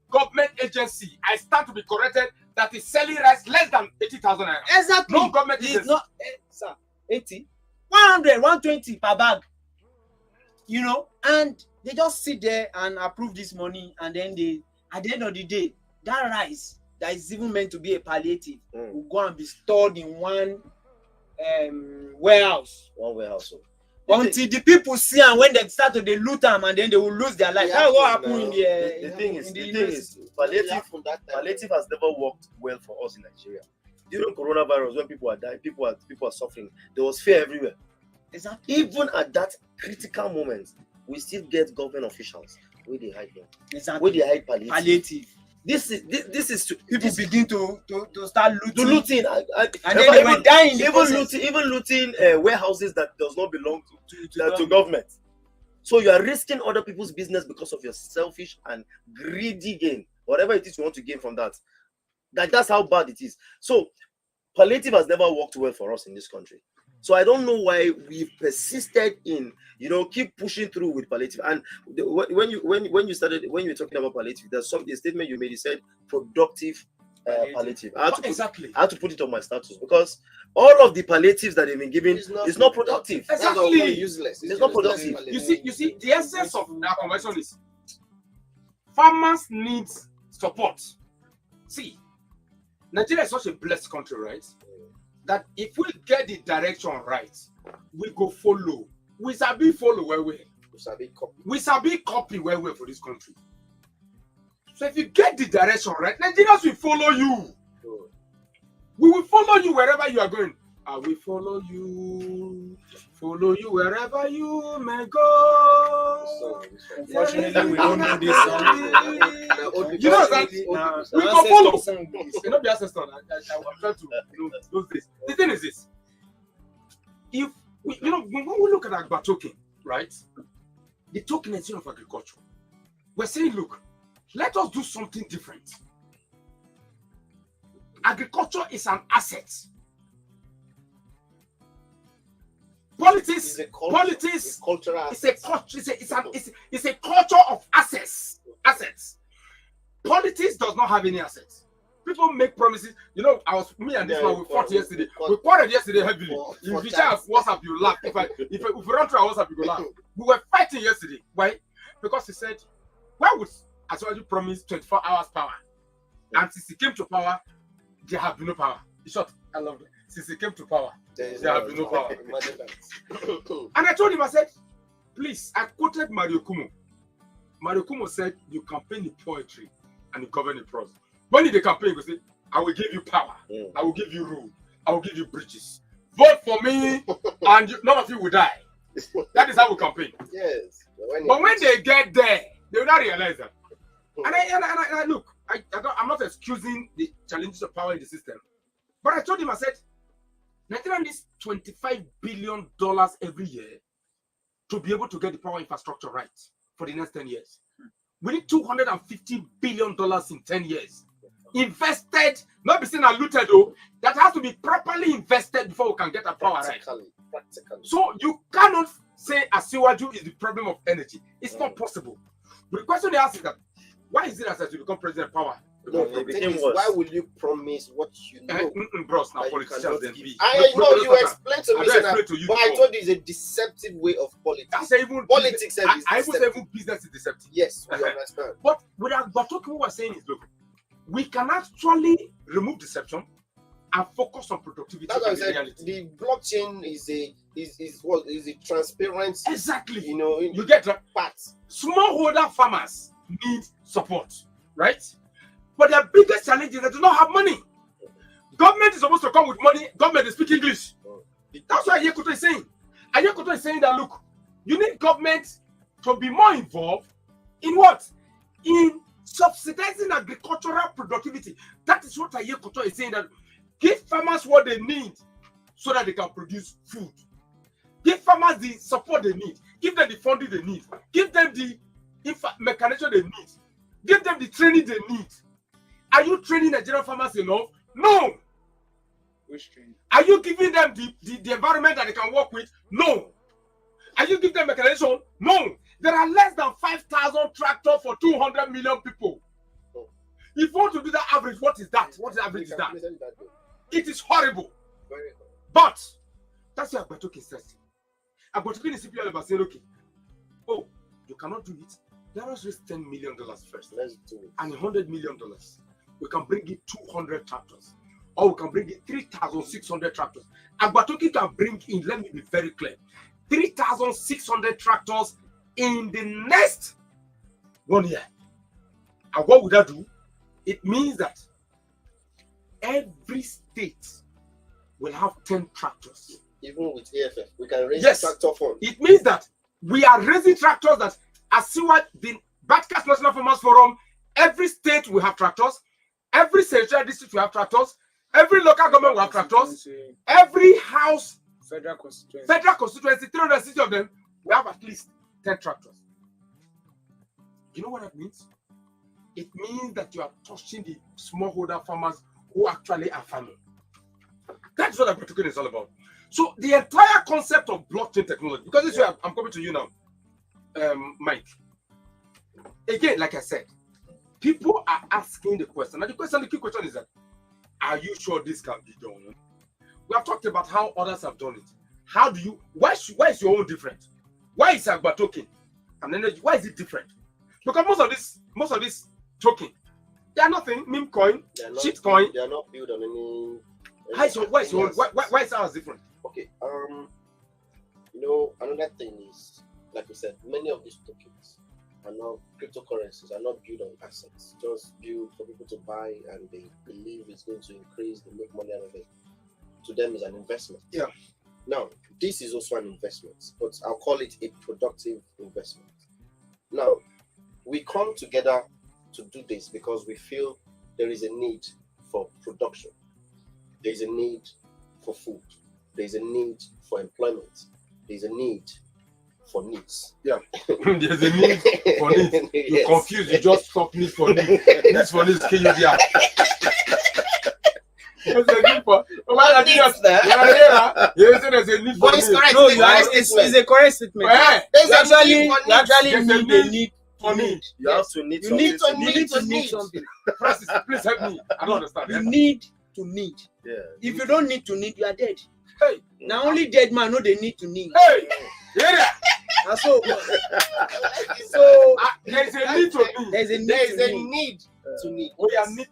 agency, I stand to be corrected, that is selling rice less than 80,000. Exactly. No government agency. Not, sir, 80, 100, 120 per bag. And they just sit there and approve this money, and then they, at the end of the day, that rice that is even meant to be a palliative will go and be stored in one warehouse. Until the people see, and when they start to loot them, and then they will lose their life. That's what happened in the thing is, palliative has never worked well for us in Nigeria. During coronavirus, when people are dying, people are suffering, there was fear everywhere. Exactly. Even at that critical moment, we still get government officials where they hide them. Exactly. Where they hide palliative. This is to people begin to start looting. And then they were dying. Even looting warehouses that does not belong to government. So you are risking other people's business because of your selfish and greedy gain. Whatever it is you want to gain from that. That's how bad it is. So palliative has never worked well for us in this country. So I don't know why we've persisted in, keep pushing through with palliative. And when you were talking about palliative, there's a statement you made. You said productive palliative. I had to put it on my status because all of the palliatives that they've been giving is not productive. Exactly. Useless. It's not productive. You see, the essence of our conversation is farmers need support. See, Nigeria is such a blessed country, right? That if we get the direction right, we go follow. We sabi follow where we. We sabi copy where we for this country. So if you get the direction right, Nigerians will follow you. We will follow you wherever you are going. I will follow you. Follow you wherever you may go. So, Unfortunately, we don't know this song. You know that we go follow. You know the ancestor. I'm trying to those days. The thing is this: if we, when we look at Agba token, right? The tokenization of agriculture, we're saying, look, let us do something different. Agriculture is an asset. Politics, politics, cultural. it's a culture. It's a culture of assets. Assets. Politics does not have any assets. People make promises. Me and this man we fought yesterday. We quarreled yesterday heavily. If you share WhatsApp, you laugh. If we run through our WhatsApp, you go laugh. We were fighting yesterday. Why? Because he said, why would Asuwaju promise 24 hours power? And since he came to power, there have been no power. In short, I love it. Since he came to power, there have been no power. And I told him, I said, please, I quoted Mario Kumo. Mario Kumo said, you campaign in poetry and you govern in prose. When in the campaign, you say, I will give you power, I will give you rule, I will give you bridges. Vote for me, and none of you will die. That is how we campaign. Yes. But when they get there, they will not realize that. And I look, I'm not excusing the challenges of power in the system. But I told him, I said, Nigeria needs $25 billion every year to be able to get the power infrastructure right for the next 10 years. We need $250 billion in 10 years. Invested, not be seen and looted though, that has to be properly invested before we can get our power right. Practically. So you cannot say Asiwaju is the problem of energy. It's not possible. But the question they ask is that, why is it as you become president of power? No, the thing is, why will you promise what you know? Bros, now politicians then be. I know you explained to me, but I told you it's a deceptive way of politics. That's even politics. I would say even business is deceptive. Yes, we understand. But what we were saying is, look, we can actually remove deception and focus on productivity. That's what I said. The blockchain is a transparent. Exactly. You get that part. Smallholder farmers need support, right? But their biggest challenge is they do not have money. Government is supposed to come with money. Government is speaking English. That's why Ayekoto is saying. Ayekoto is saying that, look, you need government to be more involved in what? In subsidizing agricultural productivity. That is what Ayekoto is saying, that give farmers what they need so that they can produce food. Give farmers the support they need. Give them the funding they need. Give them the mechanization they need. Give them the training they need. Are you training Nigerian farmers enough? No. Which training? Are you giving them the environment that they can work with? No. Are you giving them mechanization? No. There are less than 5,000 tractors for 200 million people. If you want to do that average, what is that? What average is that? It is horrible. But that's why Agbatokin says. Agbatokin is simply about saying, okay, oh, you cannot do it. Let us raise $10 million first. Let's do it. And $100 million. We can bring in 200 tractors. Or we can bring in 3,600 tractors. Agbatokin can bring in, let me be very clear, 3,600 tractors in the next 1 year. And what would that do? It means that every state will have 10 tractors. Even with AFF, we can raise tractor fund. It means that we are raising tractors that, as see what the Badcast National Farmers Forum, every state will have tractors, every central district will have tractors, every local government will have tractors, every house, federal constituency, 360 of them, we have at least 10 tractors. You know what that means? It means that you are touching the smallholder farmers who actually are farming. That's what Agbatokin is all about. So the entire concept of blockchain technology, because this way I'm coming to you now, Mike. Again, like I said, people are asking the question. And the key question is that, are you sure this can be done? We have talked about how others have done it. How do you, why is your own different? Why is Agbatokin and energy, why is it different? Because most of this token, they are nothing, meme coin, shit coin. They are not built on any why is ours different? Okay, another thing is, like we said, many of these tokens are not cryptocurrencies, are not built on assets, just built for people to buy, and they believe it's going to increase, they make money out of it. To them, is an investment. Yeah. Now, this is also an investment, but I'll call it a productive investment. Now, we come together to do this because we feel there is a need for production. There is a need for food. There is a need for employment. There is a need for needs. Yeah. There's a need for needs. You Yes. confuse, you just stop need for needs. Needs for needs, kill you there. There's a need for. What needs there? You say there's a need for But it's needs. correct. No, It's you are, correct it's statement. a correct statement. Eh, There's You a actually, need you for needs. actually There's a need need a need for need. You have to need You something. need to You need need to to need need. something. Francis, please help me. I don't understand. You need to need. Yeah. If you don't need to need, you are dead. Hey, Now only dead man know they need to need. hey, yeah. And so There's a need to need. there's a need There is to a need. need to need. We are need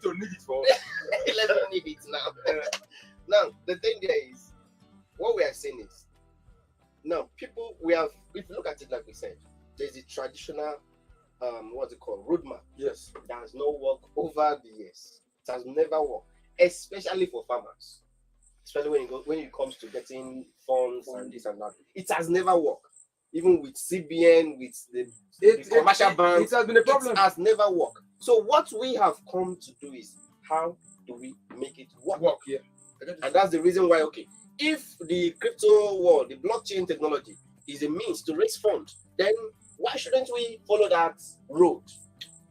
to need it for. Let me need it now. Now, the thing there is, what we are saying is, now people, we have, if you look at it like we said, there's a traditional, what's it called, roadmap Yes. that has not worked over the years. It has never worked, especially for farmers. Especially when it comes to getting funds and this and that. It has never worked. Even with CBN, with the commercial banks, It has been a problem. it has never worked. So what we have come to do is, how do we make it work? Work, yeah. And that's the reason why, okay, if the crypto world, the blockchain technology is a means to raise funds, then why shouldn't we follow that road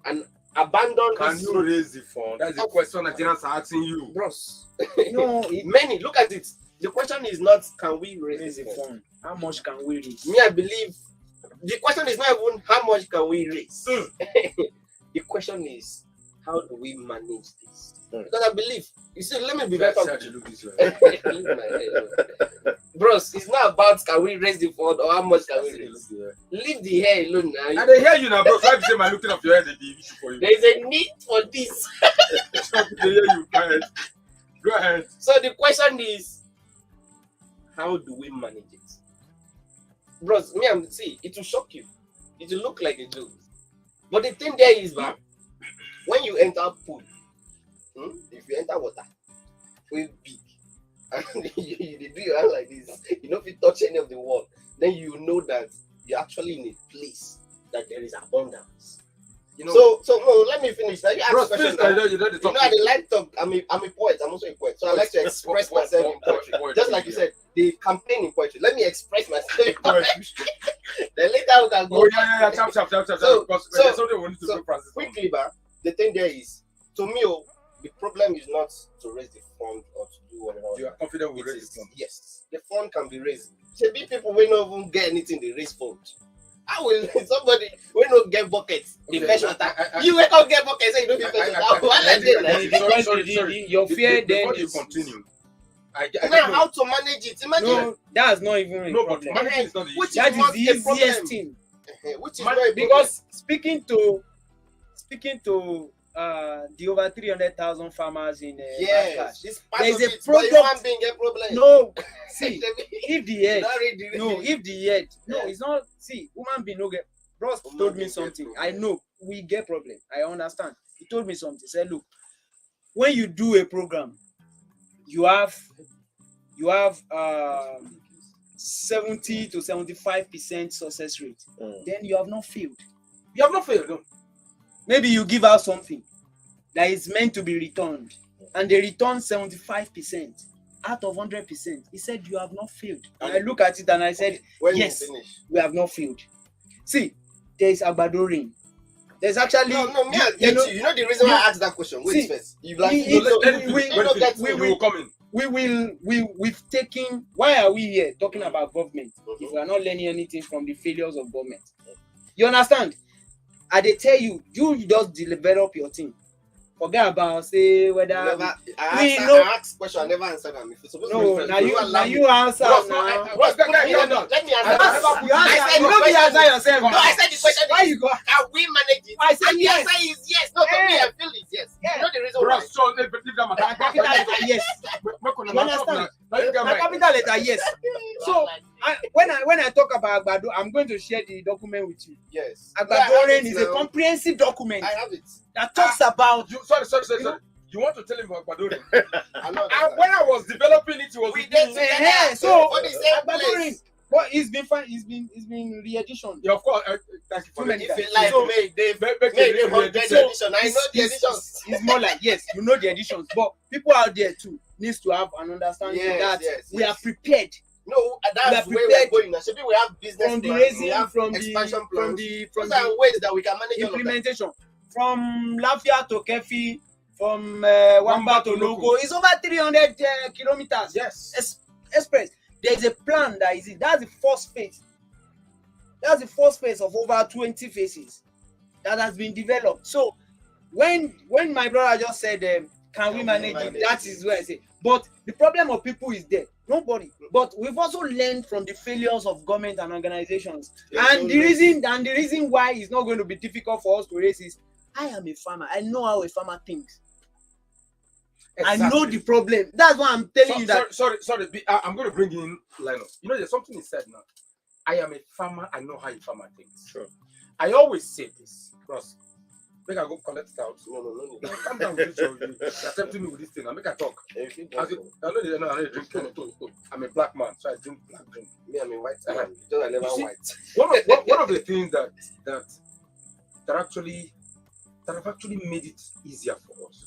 and abandon Can this you road? raise the fund? That's the question Nigerians are asking you. Bros, No, it many, look at it. The question is not, can we raise is the a fund? fun. How much can we raise? Me, I believe the question is not even how much can we raise. The question is, how do we manage this? Because I believe, you see, let me be very Let's frank. look this way. Leave my head. Bros, it's not about can we raise the fund or how much can we raise. Leave the hair alone now. And they hear you now, bro. Why say my looking up your head? They be issue for you. There is a need for this. They hear you. Go ahead. Go ahead. So the question is, how do we manage it? Bros, me, see, it will shock you. It will look like a joke. But the thing there is, man, when you enter pool, if you enter water, way big, and you do your hand like this, you know, if you touch any of the wall, then you know that you're actually in a place that there is abundance. You know, So no, let me finish. Now you ask bro, a question. please, Now. you know the You know, topic. I like to. I'm a poet. I'm also a poet, so I like to express myself in poetry. Just like you said, the campaign in poetry. Let me express myself in poetry. Then later we can go. Oh, yeah. Chap. So- Because so- there's something we need to so do, Francis. Quickly, but the thing there is, to me, the problem is not to raise the fund or to do whatever. You are confident we'll It raise is- the fund. Yes, the fund can be raised. Maybe people will not even get anything. They raise fund. How will somebody will not get buckets? The Okay, fetch I- water. I- You will not get buckets. Say you don't be fetch water. Why like this? Sorry. Your fear then Before you is continue, I Now, know. how to manage it? Imagine. no, that's not even a No, but problem. managing is not the Which issue. That is not the a problem. easiest thing. Which is Man- very Because speaking to the over 300,000 farmers in yes, this part There of is a it. But product- human being get problem. no, see, if the head, Not ready. no, if the head, no, Yeah. it's not. See, woman being no get. Bros Woman told me being get something. problem. I know we get problem. I understand. He told me something. He said, look, when you do a program, you have 70 to 75% success rate. Then you have not failed. You have not failed. No. Maybe you give out something that is meant to be returned, and they return 75% out of 100%. He said, you have not failed. And I look at it and I said, When yes. you finish. we have not failed. See, there is Agbado rain. There's actually No, me, I get you. You know the reason why I asked that question. Wait See, first. You like we- you know, Let him we- finish. we- When he get- finish, we- he will come in. we've taken. Why are we here talking about government Mhm. if we are not learning anything from the failures of government? You understand? I they tell you, you just develop your thing. Forget about say whether never, we know- I asked question. I never answered them. If you're supposed to no. respect, Now you allow me. answer Bros, no, now. Bros, Let let me me answer. answer. Let me I answer. asked You I answer. said You the know the question. answer yourself. No, I said the question. Why you go? Can we manage it? I said And the yes. answer is yes. No, to me, I feel it yes. Yeah. You know the reason why? Bros, so leave that matter. Capital letter yes. You understand? My capital letter yes. So when I talk about Agbado, I'm going to share the document with you. Yes. Agbado rain is a comprehensive document I have it. that talks about. Sorry. You want to tell him about Badorin? I know And when I was developing it, he was we with did me. together. So, For the same Badorin, place. but it's been fine. It's been re-edition. Yeah, of course. Thank you for Too many that. If you like, So- make the Make make it the 100 So, edition. I know the editions. It's more like, yes, you know the editions, but people out there too needs to have an understanding Yes, that yes, we are yes. prepared No, that's We are where we're prepared going now. Maybe we have business from the plans, we raising, have from the expansion plans. from Those are the ways that we can manage all of that. implementation, from Lafia to Kefi, from Wamba to Loco. It's over 300 kilometers. Yes. Express. There's a plan that is it. That's the first phase. That's the first phase of over 20 phases that has been developed. So when my brother just said, can we manage it? That is where I say. But the problem of people is there. Nobody. But we've also learned from the failures of government and organizations. And the reason why it's not going to be difficult for us to raise is, I am a farmer. I know how a farmer thinks. I know the problem. That's why I'm telling you that. Sorry. I'm going to bring in Linus. You know, there's something he said now. I am a farmer. I know how a farmer thinks. Sure. I always say this. Because make I go collect it out. No. Calm down with you. You're tempting me with this thing. I make I talk. I know they drink. I'm a black man, so I drink black drink. Me, I'm a white man. Just I never You see, white. one of the things that have actually made it easier for us.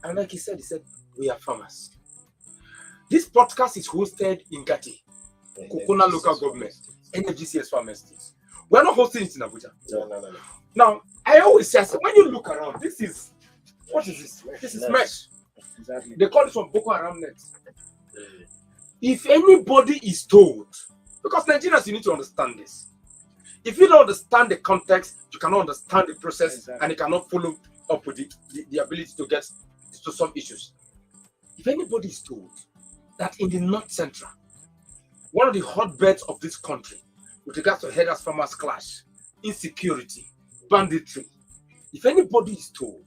And like he said, we are farmers. This podcast is hosted in Gati, Kokona local government, NFGCS Farmers State. We're not hosting it in Abuja. No. Now, I always say, when you look around, what is this? This is mesh. Exactly. They call it from Boko Haram net. If anybody is told, because Nigerians, you need to understand this. If you don't understand the context, you cannot understand the process, Exactly. and you cannot follow up with the ability to get to some issues. If anybody is told that in the North Central, one of the hotbeds of this country, with regards to herders farmers clash, insecurity, banditry, if anybody is told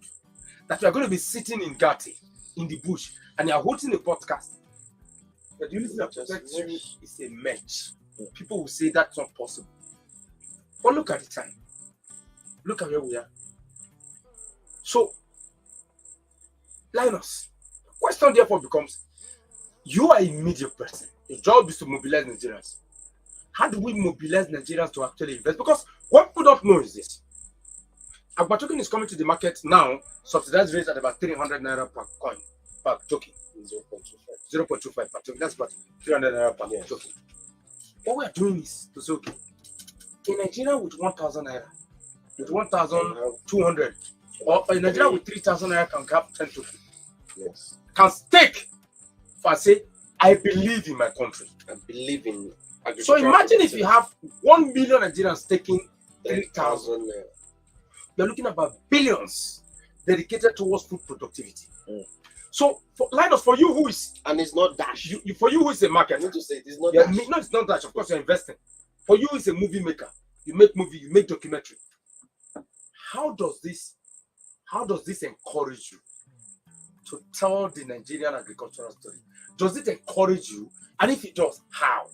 that you are going to be sitting in Gati, in the bush, and you are holding a podcast, that the only thing that protects you is a match, people will say that's not possible. But look at the time. Look at where we are. So, Linus, question therefore becomes, you are a media person. Your job is to mobilize Nigerians. How do we mobilize Nigerians to actually invest? Because what people don't know is this. Agba token is coming to the market now, subsidized rates at about 300 naira per coin, per token. 0.25 per token. That's about 300 naira per token. What we are doing is to say, okay, in Nigeria with 1,000 naira, with 1,200, or in Nigeria with 3,000 naira can have 10 tokens. Yes. Can stake for say, I believe in my country. I believe in agriculture. So imagine if you have 1 million Nigerians taking 3,000. 3,000. You're looking at about billions dedicated towards food productivity. Mm. So, Linus, for you who is, And it's not dash. for you who is a I marketer, need to say it is not no, dash. it's not that. Of course, you're investing. For you, is a movie maker. You make movie. You make documentary. How does this encourage you to tell the Nigerian agricultural story? Does it encourage you? And if it does, how?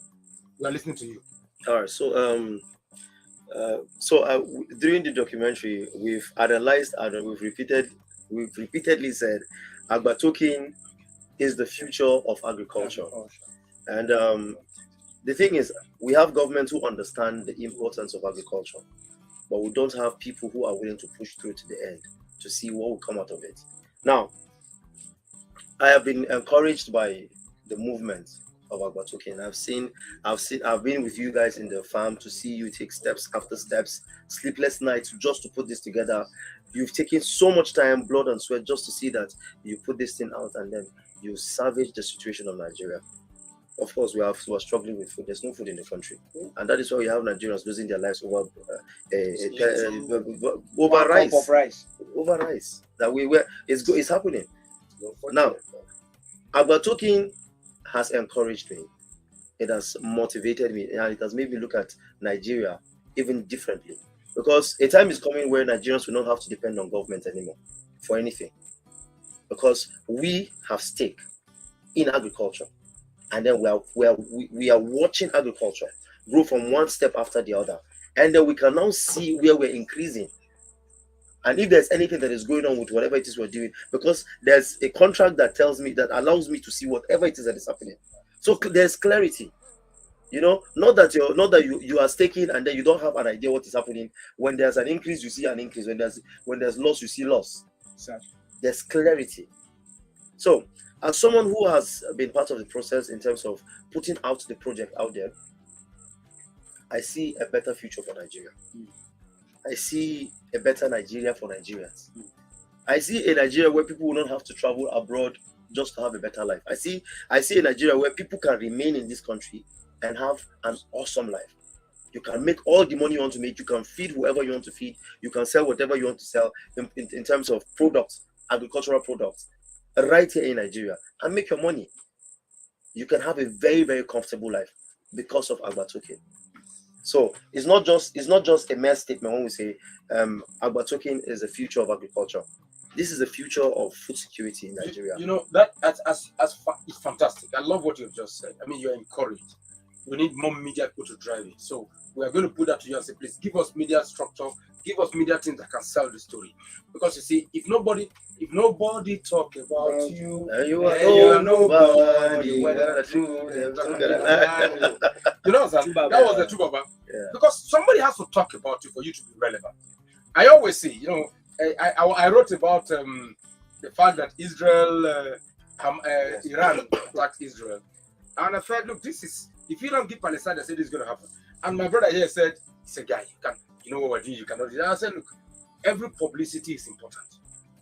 We are listening to you. All right. So during the documentary, we've analyzed and we've repeatedly said, Agba token is the future of agriculture. And the thing is, we have governments who understand the importance of agriculture, but we don't have people who are willing to push through to the end to see what will come out of it. Now, I have been encouraged by the movement of Agba token. I've been with you guys in the farm to see you take steps after steps, sleepless nights just to put this together. You've taken so much time, blood and sweat just to see that you put this thing out and then you salvage the situation of Nigeria. Of course, we are struggling with food. There's no food in the country, and that is why we have Nigerians losing their lives over rice. Over rice. It's happening now. Agba token has encouraged me. It has motivated me, and it has made me look at Nigeria even differently. Because a time is coming where Nigerians will not have to depend on government anymore for anything, because we have stake in agriculture. And then we are watching agriculture grow from one step after the other. And then we can now see where we're increasing. And if there's anything that is going on with whatever it is we're doing, because there's a contract that tells me, that allows me to see whatever it is that is happening. So there's clarity. Not that you are staking and then you don't have an idea what is happening. When there's an increase, you see an increase. When there's loss, you see loss. Exactly. There's clarity. So, as someone who has been part of the process in terms of putting out the project out there, I see a better future for Nigeria. I see a better Nigeria for Nigerians. I see a Nigeria where people will not have to travel abroad just to have a better life. I see a Nigeria where people can remain in this country and have an awesome life. You can make all the money you want to make. You can feed whoever you want to feed. You can sell whatever you want to sell in terms of products, agricultural products, right here in Nigeria, and make your money. You can have a very, very comfortable life because of Agbatoke. So it's not just a mere statement when we say Agbatoke is the future of agriculture. This is the future of food security in Nigeria. It's fantastic. I love what you've just said. I mean, you're encouraged. We need more media people to drive it. So we are going to put that to you and say, please give us media structure, give us media teams that can sell the story. Because you see, if nobody talk about you, you are nobody. You know, that was the truth of it. Yeah. Because somebody has to talk about you for you to be relevant. I always say, I wrote about the fact that Iran attacked Israel. And I felt, look, if you don't give Palestine, I said this is going to happen. And my brother here said, he's a guy, you know what we're doing, you cannot do that. I said, look, every publicity is important.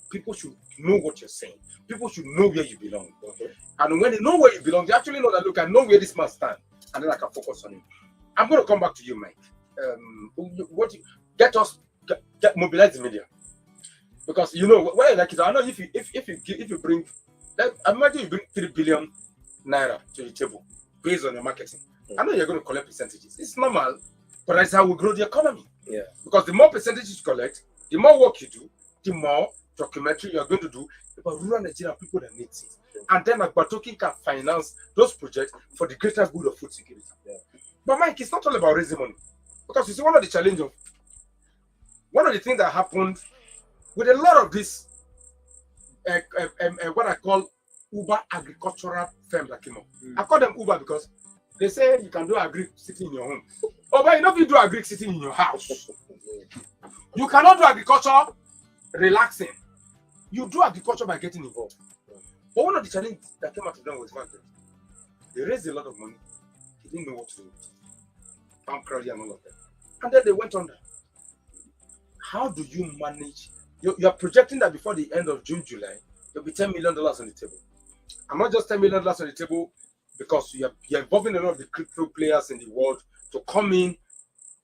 People should know what you're saying. People should know where you belong. Okay? And when they know where you belong, they actually know that, look, I know where this man stands. And then I can focus on him. I'm going to come back to you, Mike. Mobilize the media. Because, when like it, I know if you bring, imagine you bring 3 billion naira to the table based on your marketing. I know you're going to collect percentages. It's normal, but that's how we grow the economy. Yeah. Because the more percentages you collect, the more work you do, the more documentary you're going to do about rural Nigeria people that need it. And then Agbatoke can finance those projects for the greater good of food security. Yeah. But Mike, it's not all about raising money. Because you see, one of the things that happened with a lot of this, what I call Uber agricultural firms that came up. I call them Uber because they say you can do agri sitting in your home. Oh, but if you do agri sitting in your house, you cannot do agriculture relaxing. You do agriculture by getting involved. But one of the challenges that came out of them was the fact that they raised a lot of money. They didn't know what to do with it. Farm crowd and all of them. And then they went under. How do you manage? You're projecting that before the end of June, July, there'll be $10 million on the table. And not just $10 million on the table because you're involving a lot of the crypto players in the world to come in,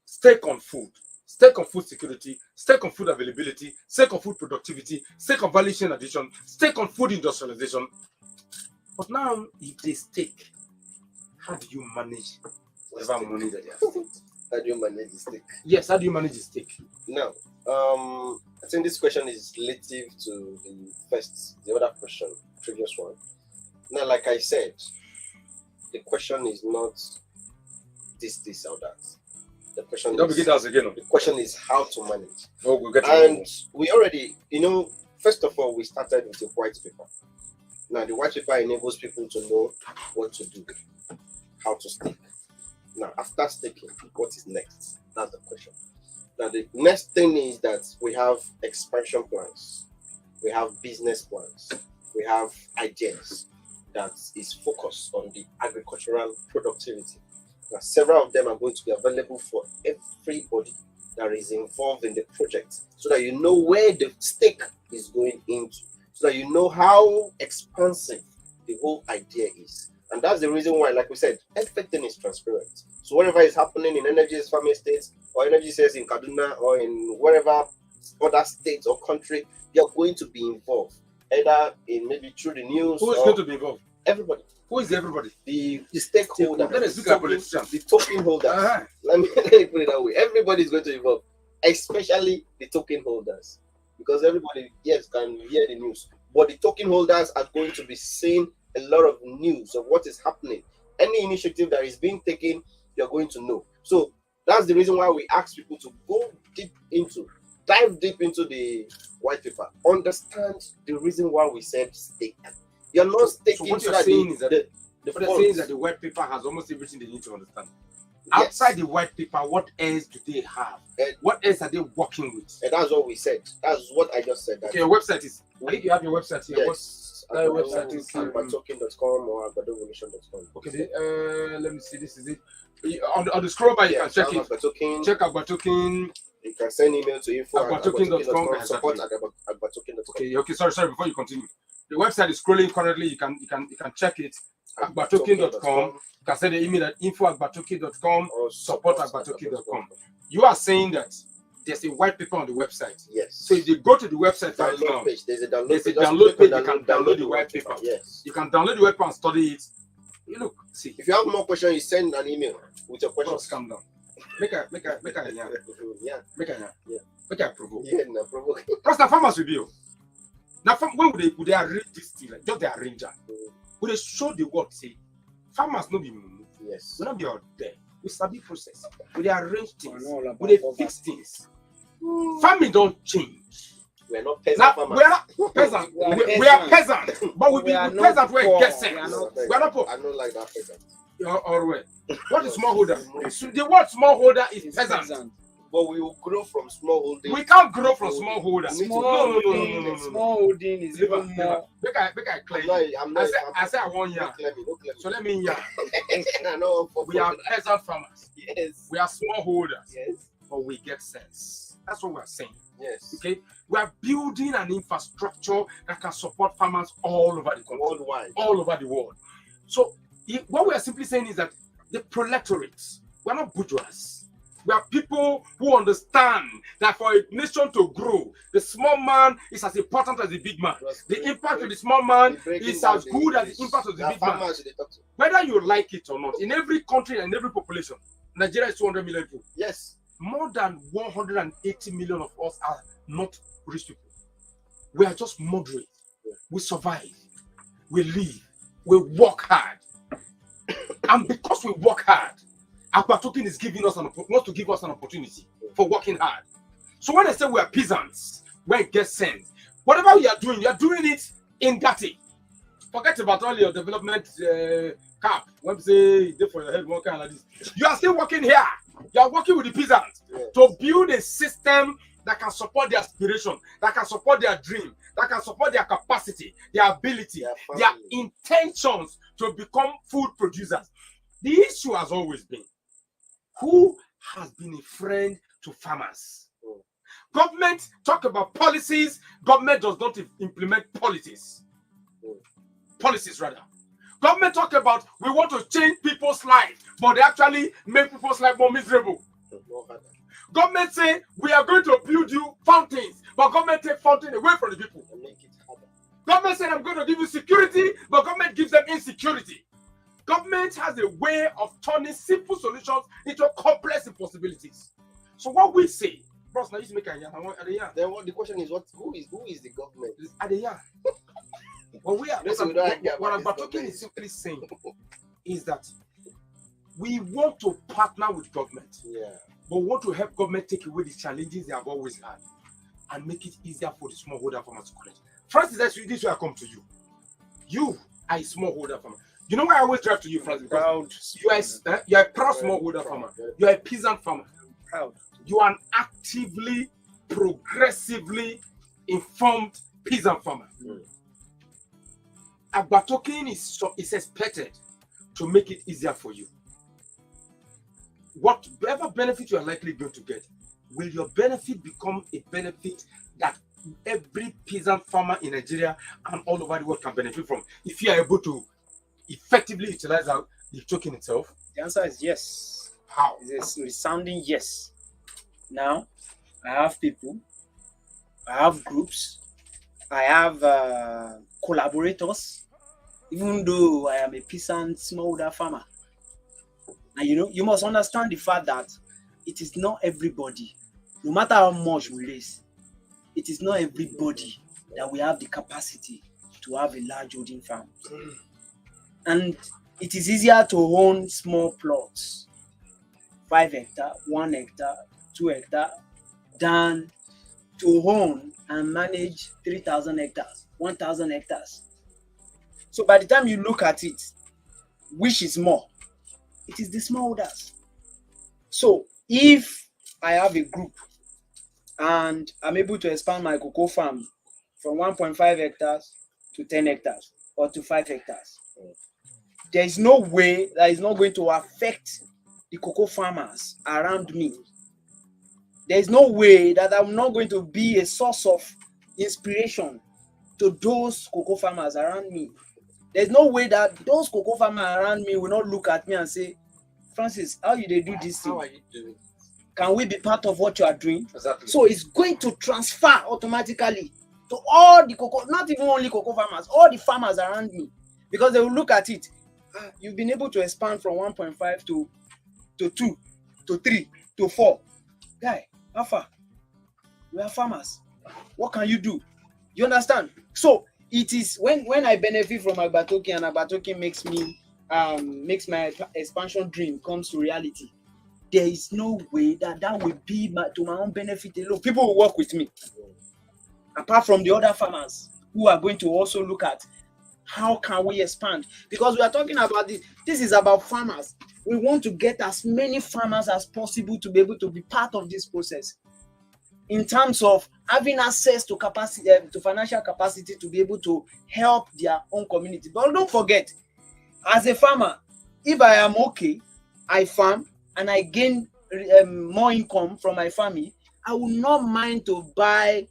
stake on food security, stake on food availability, stake on food productivity, stake on value chain addition, stake on food industrialization. But now, if they stake, how do you manage whatever money that they have staked? How do you manage the stake? Yes, how do you manage the stake? Now, I think this question is relative to the other question, previous one. Now, like I said, the question is not this or that. The question Don't begin us again. The question is how to manage. Oh, we'll get to and we already, first of all, we started with a white paper. Now, the white paper enables people to know what to do, how to stake. Now, after staking, what is next? That's the question. Now, the next thing is that we have expansion plans, we have business plans, we have ideas that is focused on the agricultural productivity. Now, several of them are going to be available for everybody that is involved in the project so that you know where the stake is going into, so that you know how expansive the whole idea is. And that's the reason why, like we said, everything is transparent. So whatever is happening in Energy's farming states or Energy says in Kaduna or in whatever other states or country, you're going to be involved. Either in maybe through the news. Who is going to be involved? Everybody. Who is everybody? The stakeholder. Let us look at politicians. The token holders. Uh-huh. Let me put it that way. Everybody is going to involve, especially the token holders. Because everybody, yes, can hear the news. But the token holders are going to be seeing a lot of news of what is happening. Any initiative that is being taken, you're going to know. So that's the reason why we ask people to go deep into dive deep into the white paper. Understand the reason why we said stake. You're not staking. So what so you're that saying is that the what they're saying is that the white paper has almost everything they need to understand. Yes. Outside the white paper, what else do they have? What else are they working with? And that's what we said. That's what I just said. That Okay, your website is. I think you have your website here. yes. That website is agbatoken.com or agbadovolution.com. Okay, let me see. This is it. On the scroll bar, you can check it. Agbatoken. Check Agbatoken. You can send email to agbatoken.com. support at agbatoken.com. Okay. Sorry. Before you continue, the website is scrolling currently. You can check it. Agbatoken.com. You can send the email at info@agbatoken.com or support@agbatoken.com. You are saying that there's a white paper on the website. Yes. So if you go to the website right now, page. There's a download there's a page. download page. You can download the white paper. Yes. You can download the white paper and study it. You look, see. If you have more questions, you send an email with your questions. Just calm down. Make a yeah. Yeah. Make a Yeah. Make a provoke. Yeah, no problem. Because the farmers will be. Now, when would they arrange this thing? Like, just the arranger. Would they show the world, say, farmers no be moved. Yes. We not be out there. We study process. Would they arrange things? Would They they fix things? Farming don't change. We're not peasant Now, farmers. we are not peasants. We are peasants. But we are be not peasants where poor. it gets sense. We are not poor. I don't like that peasant. Or what? What is smallholder? So the word smallholder is peasant. But we will grow from small holding. We can't grow from smallholder. No. Small holding is even more. Make I claim. I say I want ya. So let me ya. We are peasant farmers. Yes. We are smallholders. Yes. But we get sense. That's what we're saying. Yes. Okay. We are building an infrastructure that can support farmers all over the country, Worldwide. all over the world. So what we are simply saying is that the proletariats, we're not bourgeois. We are people who understand that for a nation to grow, the small man is as important as the big man. The impact of the small man is as good as the impact of the big man. Whether you like it or not, in every country and every population, Nigeria is 200 million people. Yes. More than 180 million of us are not rich people. We are just moderate. We survive. We live. We work hard. And because we work hard, Agbatoken is giving us wants to give us an opportunity for working hard. So when I say we are peasants, when it gets sent, whatever you are doing it in Gatti. Forget about all your development cap. When we say they for your head working like this, you are still working here. You are working with the peasants to build a system that can support their aspiration, that can support their dream, that can support their capacity, their ability, their intentions to become food producers. The issue has always been, who has been a friend to farmers? Government talk about policies, government does not implement policies. Policies rather. Government talk about we want to change people's lives, but they actually make people's life more miserable. Government say we are going to build you fountains, but government take fountain away from the people. Government say I'm going to give you security, but government gives them insecurity. Government has a way of turning simple solutions into complex impossibilities. So what we say, bros, now you make a yarn. Then what the question is, who is the government? At the yarn. What Agbatoken is simply saying is that we want to partner with government, but we want to help government take away the challenges they have always had and make it easier for the smallholder farmers to collect. Francis, this way I come to you. You are a smallholder farmer. You know why I always drive to you, Francis? Because you are a proud smallholder farmer. You are a peasant farmer. Proud. You are an actively, progressively informed peasant farmer. Agbatoken is expected to make it easier for you. Whatever benefit you are likely going to get, will your benefit become a benefit that every peasant farmer in Nigeria and all over the world can benefit from if you are able to effectively utilize the token itself? The answer is yes. How? It's a resounding yes. Now, I have people, I have groups, I have collaborators, even though I am a peasant smallholder farmer. And you must understand the fact that it is not everybody, no matter how much we raise, it is not everybody that we have the capacity to have a large holding farm. And it is easier to own small plots, 5 hectares, 1 hectare, 2 hectares, than to own and manage 3,000 hectares, 1,000 hectares. So by the time you look at it, which is more? It is the smallholders. So if I have a group and I'm able to expand my cocoa farm from 1.5 hectares to 10 hectares or to 5 hectares, there is no way that is not going to affect the cocoa farmers around me. There is no way that I'm not going to be a source of inspiration to those cocoa farmers around me. There's no way that those cocoa farmers around me will not look at me and say, Francis, how you they do this thing? How are you doing? Can we be part of what you are doing? Exactly. So it's going to transfer automatically to all the cocoa, not even only cocoa farmers, all the farmers around me. Because they will look at it. You've been able to expand from 1.5 to 2 to 3 to 4. Guy, how far? We are farmers. What can you do? You understand? So it is when I benefit from Agbatoki and Agbatoki makes me makes my expansion dream comes to reality. There is no way that will be to my own benefit alone. People will work with me. Apart from the other farmers who are going to also look at how can we expand, because we are talking about this. This is about farmers. We want to get as many farmers as possible to be able to be part of this process in terms of having access to capacity, to financial capacity to be able to help their own community. But don't forget, as a farmer, if I am okay, I farm and I gain more income from my family, I will not mind to buy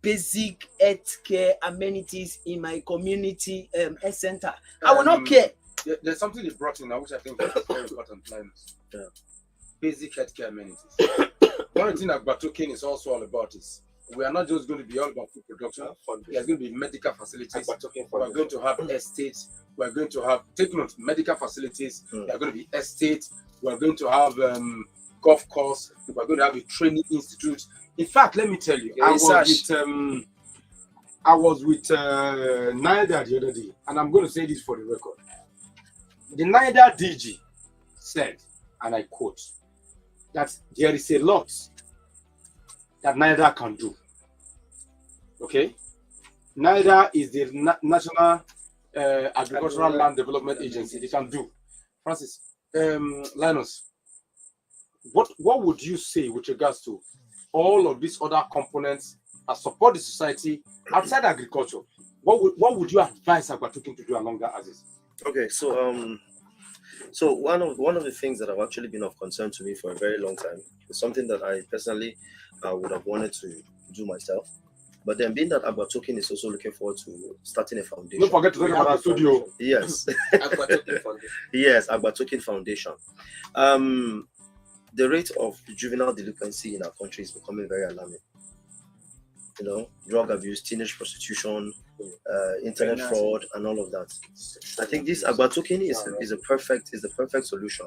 basic healthcare amenities in my community health center. I will not care. There's something they brought in now, which I think is very important. Yeah. Basic healthcare amenities. One thing that Agbatoki is also all about is we are not just going to be all about food production. There's going to be medical facilities. We're going to have estates. We're going to have, take note, medical facilities. There are going to be estates. We're going to have golf course. We're going to have a training institute. In fact, let me tell you, I was with NIDA the other day, and I'm going to say this for the record. The NIDA DG said, and I quote, that there is a lot that NIDA can do. Okay? NIDA is the National Agricultural Land Development Agency. They can do. Francis, Linus, what would you say with regards to all of these other components that support the society outside agriculture? What would you advise Agbatoki to do along that axis? Okay, so one of the things that have actually been of concern to me for a very long time is something that I personally would have wanted to do myself. But then, being that Agbatoki is also looking forward to starting a foundation. Don't forget to talk about our studio. Yes. Agbatoki Foundation. Yes, Agbatoki Foundation. The rate of juvenile delinquency in our country is becoming very alarming. You know, drug abuse, teenage prostitution, internet fraud, and all of that. I think this Agbatoki is the perfect solution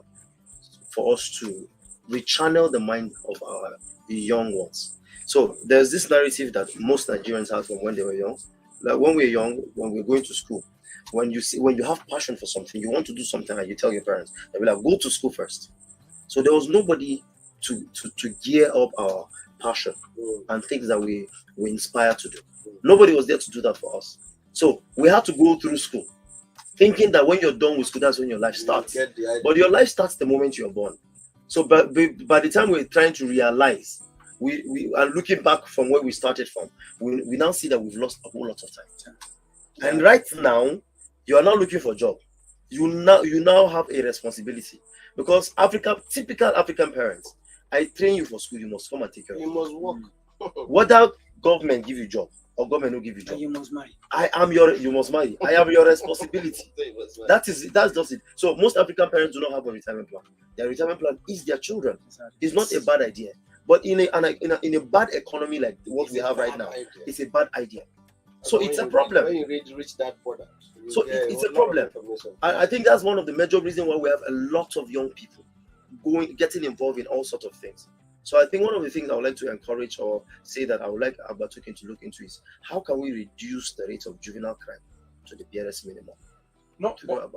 for us to rechannel the mind of our young ones. So there's this narrative that most Nigerians have from when they were young. Like when we're young, when we're going to school, when you have passion for something, you want to do something, and you tell your parents, they will like, go to school first. So there was nobody to gear up our passion and things that we were inspired to do. Nobody was there to do that for us. So we had to go through school, thinking that when you're done with school, that's when your life starts. But your life starts the moment you're born. So by the time we're trying to realize, we are looking back from where we started from, we now see that we've lost a whole lot of time. And right now, you are now looking for a job. You now have a responsibility. Because typical African parents, I train you for school, you must come and take care of it. You must work. Whether government give you job or government don't give you job, You must marry. you must marry. I am your responsibility. That's just it. So most African parents do not have a retirement plan. Their retirement plan is their children. It's not a bad idea. But in a bad economy like what we have right now, it's a bad idea. So it's a problem. When you reach that border, so it's a problem. I think that's one of the major reasons why we have a lot of young people getting involved in all sorts of things. So I think one of the things I would like to encourage or say that I would like Agbatoki to look into is how can we reduce the rate of juvenile crime to the barest minimum? But you know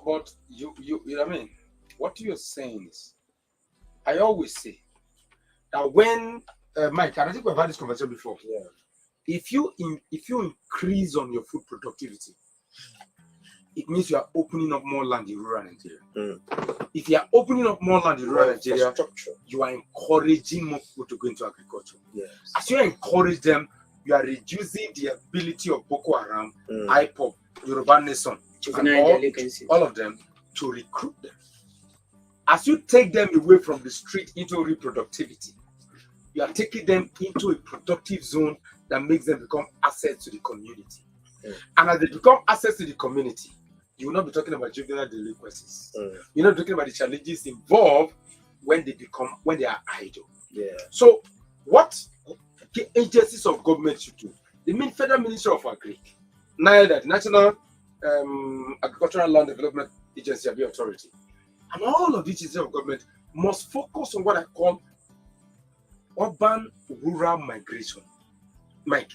what I mean? What you're saying is, I always say that when Mike, and I think we've had this conversation before. Yeah. If you increase on your food productivity, it means you are opening up more land in rural Nigeria. If you are opening up more land in rural Nigeria, you are encouraging more people to go into agriculture. Yes. As you encourage them, you are reducing the ability of Boko Haram, IPOB, Yoruba Nation, and all of them to recruit them. As you take them away from the street into reproductivity, you are taking them into a productive zone that makes them become assets to the community. And as they become assets to the community, you will not be talking about juvenile delinquencies. You're not talking about the challenges involved when they are idle. Yeah. So what the agencies of government should do? The Federal Ministry of Agri, NIDA, the National Agricultural Land Development Agency, Authority, and all of these agencies of government must focus on what I call urban-rural migration. Mike,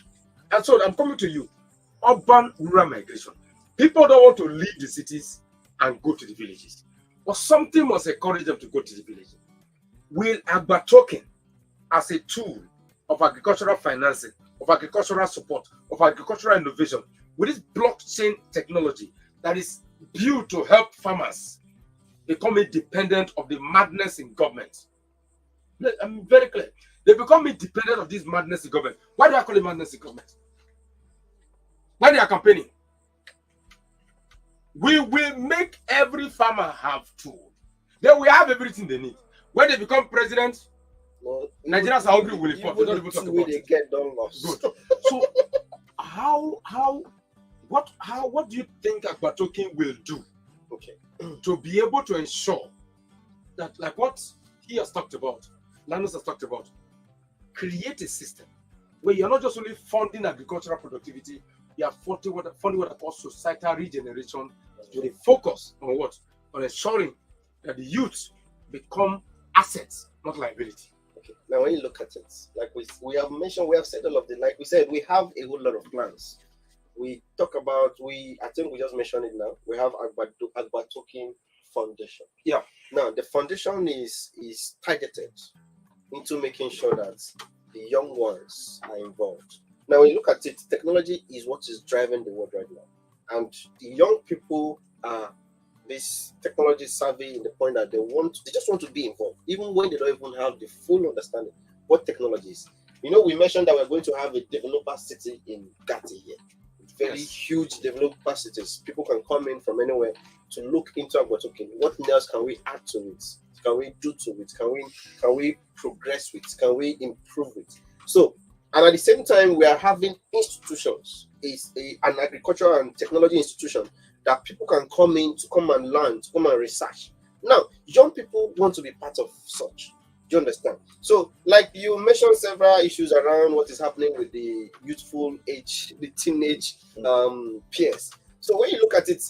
and so I'm coming to you. Urban-rural migration. People don't want to leave the cities and go to the villages, but something must encourage them to go to the villages. Will Agba token as a tool of agricultural financing, of agricultural support, of agricultural innovation, with this blockchain technology that is built to help farmers become independent of the madness in government? I'm very clear. They become independent of this madness in government. Why do I call it madness in government? When they are campaigning, we will make every farmer have tool. Then we have everything they need. When they become president, Nigerians are hungry will report. They don't even talk about they it. get done lost. Good. So, what do you think Agbatokin will do to be able to ensure that, like what he has talked about, Linus has talked about, create a system where you're not just only funding agricultural productivity, you are funding what I call societal regeneration, with a focus on what? On ensuring that the youth become assets, not liability. Okay. Now, when you look at it, like we have mentioned, we have said all of the, like we said, we have a whole lot of plans. We talk about, I think we just mentioned it now. We have Agbatokin Foundation. Yeah. Now, the foundation is targeted into making sure that the young ones are involved. Now, when you look at it, technology is what is driving the world right now. And the young people are this technology savvy in the point that they just want to be involved, even when they don't even have the full understanding what technology is. You know, we mentioned that we're going to have a developer city in Gati here. Very huge developer cities. People can come in from anywhere to look into Agbatokin. What else can we add to it? Can we do to it? Can we progress with? Can we improve it? So, and at the same time, we are having institutions. It's an agricultural and technology institution that people can come in to come and learn, to come and research. Now, young people want to be part of such. Do you understand? So, like you mentioned several issues around what is happening with the youthful age, the teenage peers. So when you look at it,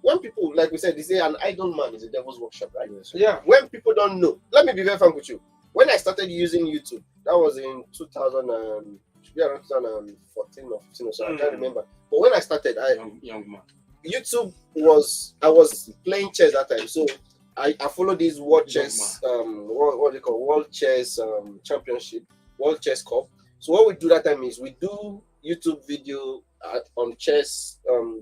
when people, like we said, they say an idle man is a devil's workshop, right? Yeah. When people don't know, let me be very frank with you. When I started using YouTube, that was in 2014 or 15 or so, I can't remember. But when I started, young man. YouTube I was playing chess that time, so I followed this World Chess, what they call World Chess Championship, World Chess Cup. So what we do that time is we do YouTube video on chess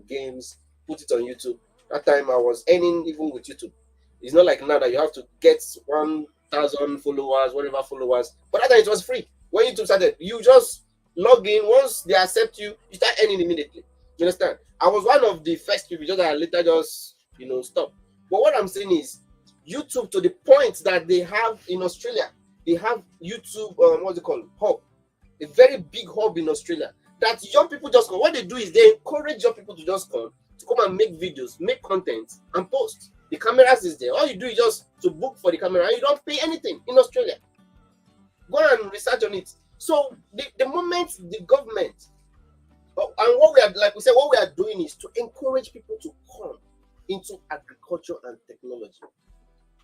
games, put it on YouTube. That time I was earning even with YouTube. It's not like now that you have to get 1,000 followers, whatever followers. But that time it was free. When YouTube started, you just log in. Once they accept you, you start earning immediately. You understand? I was one of the first people, just that I later just stopped. But what I'm saying is, YouTube, to the point that they have in Australia, they have YouTube, what's it called? Hub. A very big hub in Australia. That young people just come. What they do is they encourage young people to just come and make videos, make content, and post. The cameras is there. All you do is just to book for the camera, and you don't pay anything in Australia. Go and research on it. So the moment the government, and what we are doing is to encourage people to come into agriculture and technology,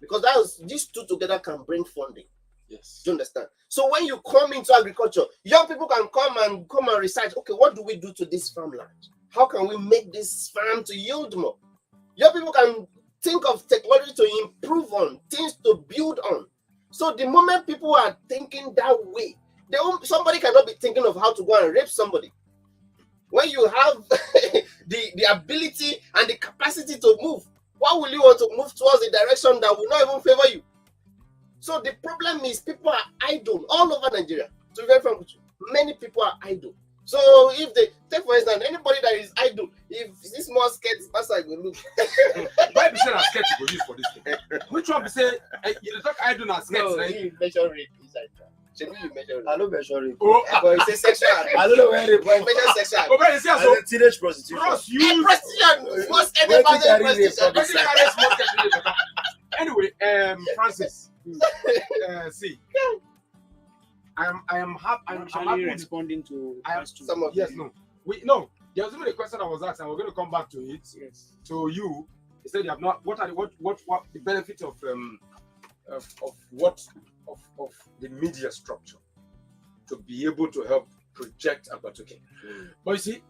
because these two together can bring funding. Yes. Do you understand? So when you come into agriculture, young people can come and research. Okay, what do we do to this farmland? How can we make this farm to yield more? Young people can think of technology to improve on, things to build on. So the moment people are thinking that way, somebody cannot be thinking of how to go and rape somebody. When you have the ability and the capacity to move, why will you want to move towards a direction that will not even favor you? So the problem is people are idle all over Nigeria. To be very frank with you, many people are idle. So if they take for instance anybody that is idle, if this small skirt pastor go look. Why be say na skirt you go use for this thing? Which one be say you dey talk idle na skirt? No, Right? you measure rape inside that. Should you measure I rape? don't measure it. Oh, But it's a sexual. I don't know where it But measure sexual. oh, but you see, as so a teenage prostitution. cross Hey, use. prostitution. Most Where any did you carry rape prostitution. from? Wetin carry small skirt really better? Anyway, Francis, see, I am I'm happy. actually responding to I am- questions. Some of Yes, no. No. There was even a question I was asked, and we're going to come back to it. Yes. To you, he said you have not. What the benefit of the media structure to be able to help project Agbatoke? But you see,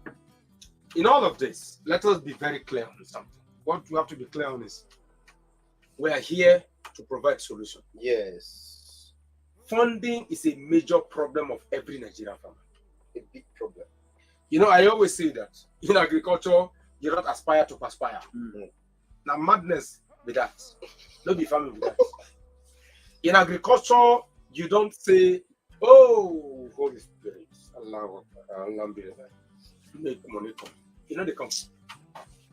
in all of this, let us be very clear on something. What we have to be clear on is we are here to provide solution. Yes. Funding is a major problem of every Nigerian farmer. A big problem. You know, I always say that in agriculture, you don't aspire to perspire. Now, madness with that. Don't be farming with that. In agriculture, you don't say, oh, Holy Spirit, Allah, make money come. You know, they come.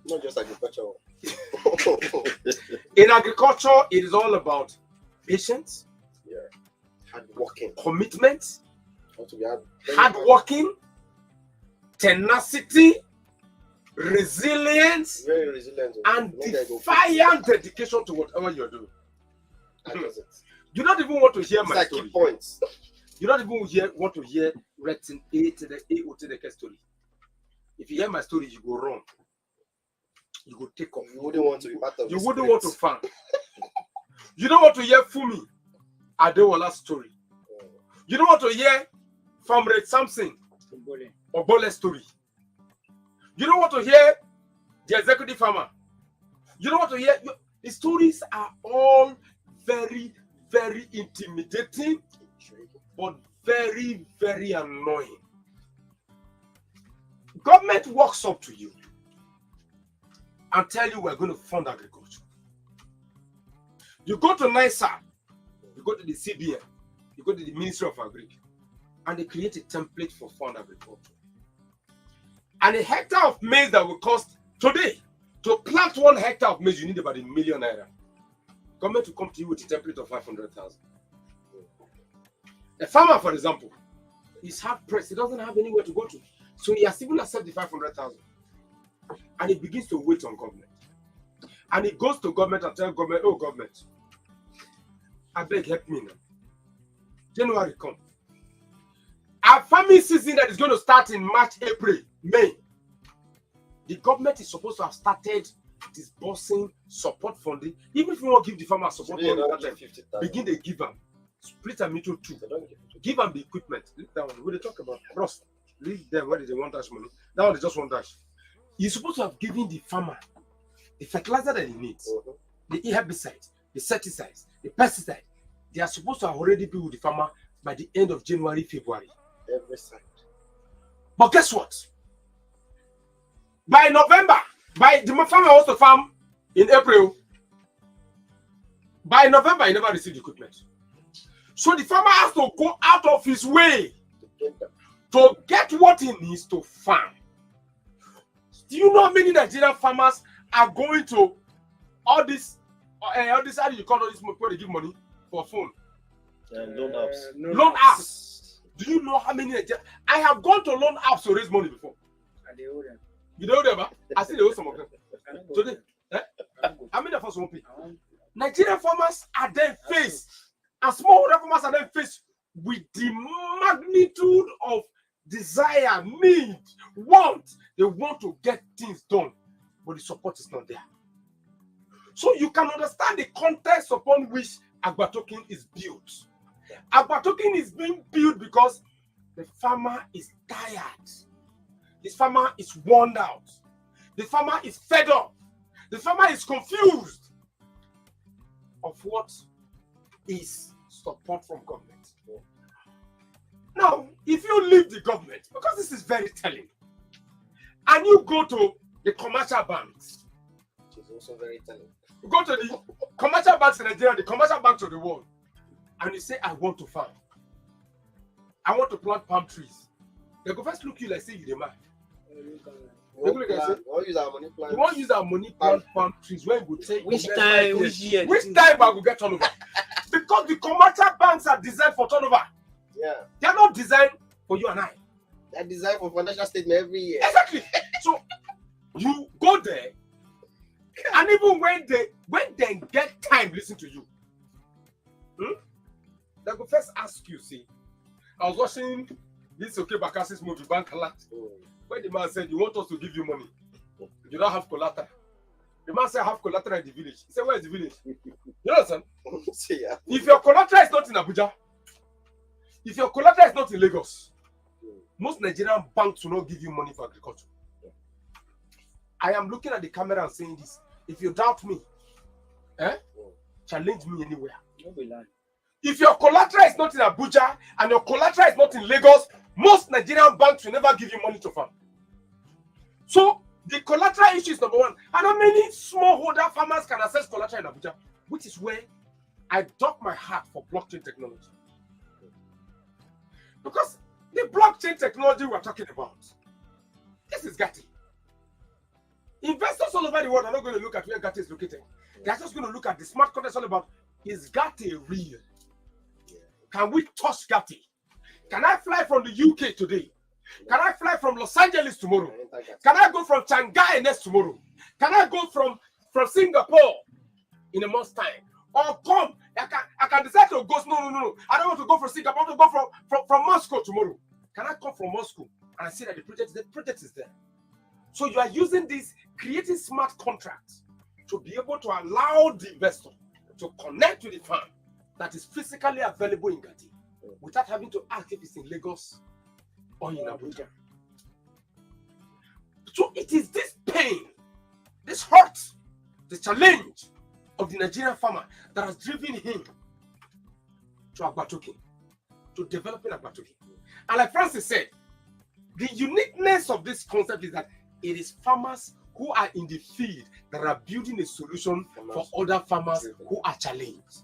Not just agriculture. In agriculture, it is all about patience, Hard working. commitment, How to be hard working, tenacity, resilience, Very resilient. and Make that go. defiant dedication to whatever you're doing. That does it. You don't even want to hear It's my like story. key points. You don't even want to hear written A to the A O to the K story. If you hear my story, you go wrong. You go take off. You wouldn't want to be part of You the wouldn't script. want to fan. You don't want to hear Fumi Adewala's story. You don't want to hear Famred Samson Obole's story. You don't want to hear the executive farmer. You don't want to hear. The stories are all very, very intimidating, but very, very annoying. Government walks up to you and tell you we're going to fund agriculture. You go to NISA, you go to the CBN, you go to the Ministry of Agri, and they create a template for fund agriculture. And a hectare of maize that will cost today, to plant 1 hectare of maize, you need about ₦1 million. Government will come to you with a template of 500,000. A farmer, for example, is hard pressed. He doesn't have anywhere to go to. So he has even accepted the 500,000. And he begins to wait on government. And he goes to government and tells government, oh, government, I beg, help me now. January come. Our farming season that is going to start in March, April, May. The government is supposed to have started disbursing support funding. Even if you want to give the farmer support Today, funding, don't that give time, 50,000. begin to give them. Split them into two. They don't give it. Give them the equipment. Leave that one. What they talk about? Ross. Leave them where they want dash money. That one they just want dash. You're supposed to have given the farmer the fertilizer that he needs, the herbicide, the insecticides, the pesticide. They are supposed to have already be with the farmer by the end of January, February. Every side. But guess what? By November, by the farmer wants to farm in April. By November, he never received equipment. So the farmer has to go out of his way to get what he needs to farm. Do you know how many Nigerian farmers are going to all this, how do you call all this where they give money for phone? Loan apps. Loan apps. Do you know how many Nigerian? I have gone to loan apps to raise money before. And they owe them. You know them, I see they owe some of them. I don't go Today, there. how many of us won't pay? I want- Nigerian farmers are then faced, and smallholder farmers are then faced with the magnitude of desire, need, want. They want to get things done, but the support is not there. So you can understand the context upon which Agbatoke is built. Agbatoke is being built because the farmer is tired. This farmer is worn out. The farmer is fed up. The farmer is confused of what is support from government. Now, if you leave the government, because this is very telling, and you go to the commercial banks, Which is also very telling. you go to the commercial banks in Nigeria, the commercial banks of the world, and you say, I want to farm. I want to plant palm trees. They go first look you like say you the man. We won't use our money plan. You won't use our money plant palm trees when you go take Which the time? next Which 5 years. year? Which time I will get turnover? Because the commercial banks are designed for turnover. Yeah. They are not designed for you and I. They're designed for financial statement every year. Exactly. So you go there, and even when they get time, listen to you. They go first ask you. See, I was watching this Bakasi's movie Bank Alert, where the man said, "You want us to give you money? You don't have collateral." The man said, "I have collateral in the village." He said, "Where is the village?" You know what I'm saying? Yeah. If your collateral is not in Abuja, if your collateral is not in Lagos, most Nigerian banks will not give you money for agriculture. I am looking at the camera and saying this. If you doubt me, challenge me anywhere. If your collateral is not in Abuja and your collateral is not in Lagos, most Nigerian banks will never give you money to farm. So the collateral issue is number one. And how many smallholder farmers can access collateral in Abuja? Which is where I dock my heart for blockchain technology. Because the blockchain technology we're talking about, this is Gatti. Investors all over the world are not going to look at where Gatti is located. They're just going to look at the smart contracts all about, is Gatti real? Can we touch Gatti? Can I fly from the UK today? Can I fly from Los Angeles tomorrow? Can I go from Shanghai next tomorrow? Can I go from Singapore in a month's time? Or come, I can decide to go. No. I don't want to go from Singapore. I want to go from Moscow tomorrow. Can I come from Moscow and I see that the project is there? So you are using this, creating smart contracts to be able to allow the investor to connect to the farm that is physically available in Gatti without having to ask if it's in Lagos or in Abuja. So it is this pain, this hurt, the challenge of the Nigerian farmer that has driven him to agbatoking, to developing agbatoking. And like Francis said, the uniqueness of this concept is that it is farmers who are in the field that are building a solution for other farmers who are challenged.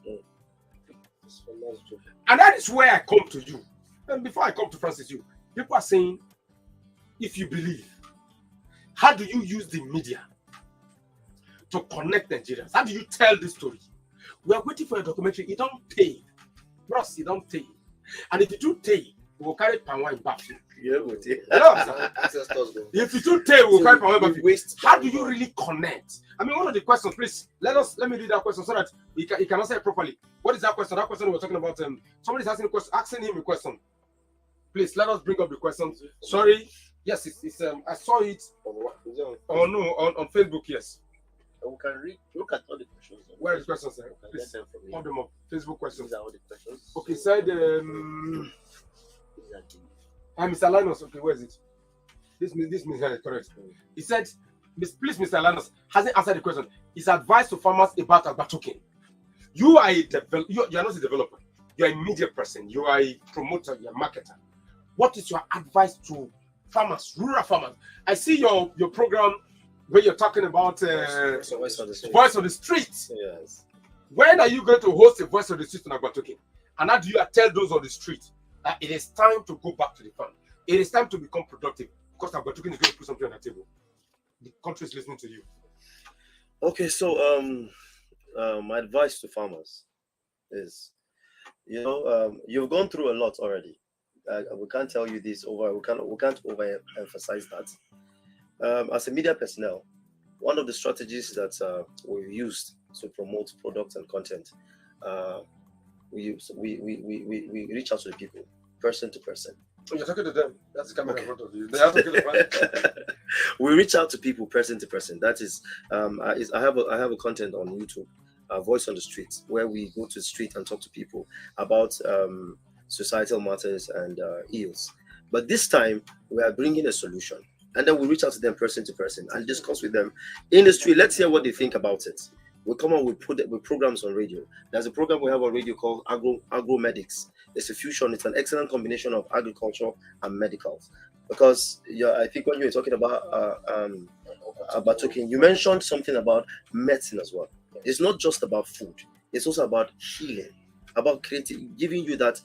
And that is where I come to you. And before I come to Francis, people are saying, if you believe, how do you use the media to connect Nigerians? How do you tell this story? We are waiting for a documentary. It don't pay. Bros, it don't pay. And if you do pay, we will carry palm wine back. Yeah, with it. If you do pay, we will carry palm wine back. How do you really connect? I mean, one of the questions, please, let me read that question so that you can answer it properly. What is that question? That question we were talking about. Somebody's asking him a question. Please, let us bring up the question. Sorry. Yes, it's I saw it. On Facebook, yes. We can look at all the questions. Where is the questions, sir? Please, hold them up. Facebook questions. These are all the questions. Okay, said Mr. Linus, okay, where is it? This means correct. He said, please, Mr. Linus hasn't answered the question. His advice to farmers about agbatoking. You are you are not a developer. You are a media person. You are a promoter. You are a marketer. What is your advice to farmers, rural farmers? I see your program where you're talking about Voice of the Street. Voice of the Street. Yes. When are you going to host a Voice of the Street on agbatoking? And how do you tell those on the street that it is time to go back to the farm? It is time to become productive because agbatoking is going to put something on the table. The country is listening to you. Okay, so my advice to farmers is, you've gone through a lot already. We can't tell you this over. We can't overemphasize that. As a media personnel, one of the strategies that we've used to promote products and content, we reach out to the people, person to person. Oh, you're talking to them. That's the camera in front of you. They are talking to We reach out to people, person to person. That is, I have a content on YouTube, Voice on the Street, where we go to the street and talk to people about societal matters and ills. But this time, we are bringing a solution. And then we reach out to them person to person and discuss with them in the street. Let's hear what they think about it. We come up with programs on radio. There's a program we have on radio called Agro Medics. It's a fusion. It's an excellent combination of agriculture and medicals. Because I think when you were talking about talking, you mentioned something about medicine as well. It's not just about food. It's also about healing, about giving you that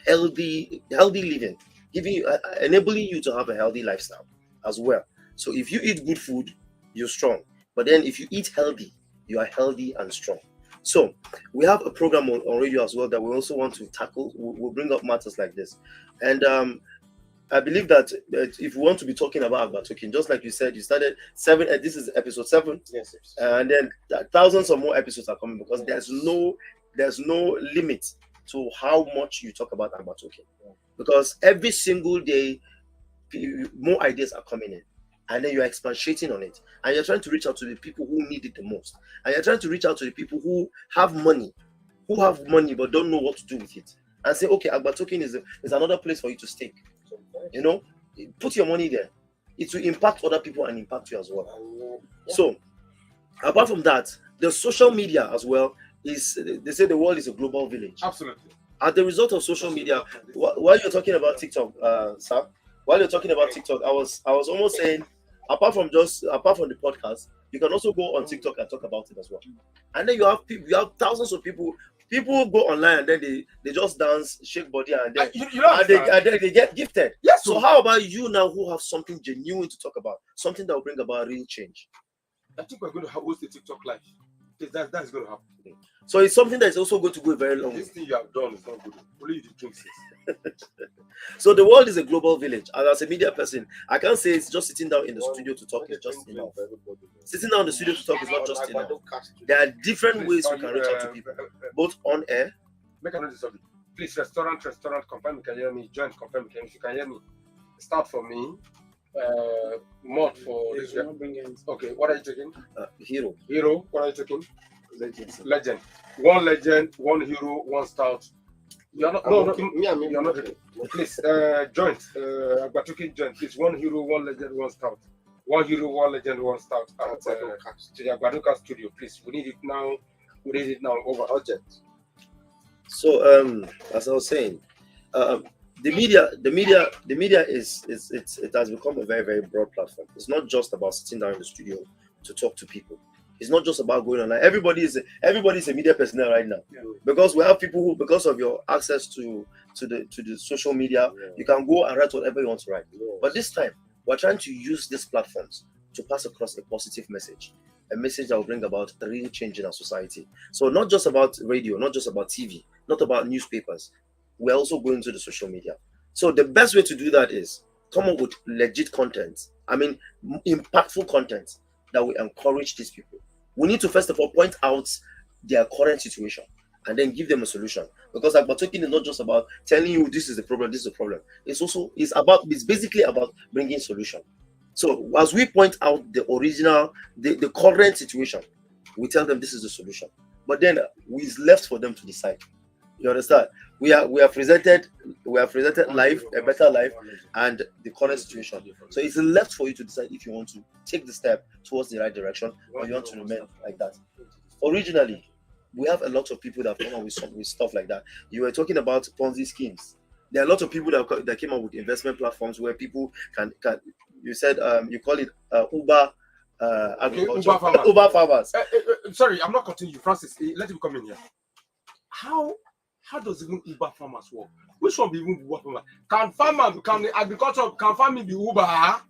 healthy living, enabling you to have a healthy lifestyle as well. So if you eat good food, you're strong. But then if you eat healthy, you are healthy and strong. So we have a program on radio as well that we also want to tackle. We'll bring up matters like this. And I believe that if we want to be talking about talking, just like you said, you started 7. This is episode 7. Yes. And then thousands of more episodes are coming because there's no limit to how much you talk about talking. Because every single day, more ideas are coming in. And then you're expatiating on it. And you're trying to reach out to the people who need it the most. And you're trying to reach out to the people who have money but don't know what to do with it. And say, okay, talking is another place for you to stake. You know, put your money there. It will impact other people and impact you as well. So, apart from that, the social media as well is. They say the world is a global village. Absolutely. As the result of social media, while you're talking about TikTok, sir, while you're talking about TikTok, I was almost saying, apart from the podcast, you can also go on TikTok and talk about it as well. And then you have thousands of people. People go online and then they just dance, shake body, and then, they get gifted. Yes. So how about you now who have something genuine to talk about, something that will bring about real change? I think we're going to host a TikTok live. That's going to happen. So it's something that's also going to go very long. This thing you have done is not good. Only you drink this. So the world is a global village. And as a media person, I can't say it's just sitting down in the studio to talk is just enough. Sitting down in the studio to talk is not just enough. There are different ways we can reach out to people, both on air. Make another subject. Please, restaurant, confirm you can hear me. Join, confirm you can. If you can hear me, start for me. Mod for this. Okay, what are you taking? Hero. What are you taking? Legend. One legend, one hero, one stout. You're not. No, you're not. Please, joint. Agbatokin joint. Please, one hero, one legend, one stout. One hero, one legend, one stout. At to the Agbadoka studio, please. We need it now. Over urgent. So, as I was saying, the media it has become a very, very broad platform. It's not just about sitting down in the studio to talk to people. It's not just about going online. Everybody is a media personnel right now, because we have people who, because of your access to the social media, you can go and write whatever you want to write. But this time, we're trying to use these platforms to pass across a positive message, a message that will bring about a real change in our society. So not just about radio, not just about TV, not about newspapers. We're also going to the social media. So the best way to do that is come up with legit content. I mean, impactful content that will encourage these people. We need to first of all point out their current situation and then give them a solution. Because talking is not just about telling you this is the problem, this is the problem. It's basically about bringing solution. So as we point out the current situation, we tell them this is the solution. But then it's left for them to decide. You understand? We have presented life, a better life, and the current situation. So it's left for you to decide if you want to take the step towards the right direction or you want to remain like that. Originally, we have a lot of people that have come up with stuff like that. You were talking about Ponzi schemes. There are a lot of people that came up with investment platforms where people can you said you call it Uber agriculture. Uber farmers. Sorry, I'm not continuing you, Francis. Let him come in here. How does even Uber farmers work? Which one be even Uber farmer? Can farming be Uber?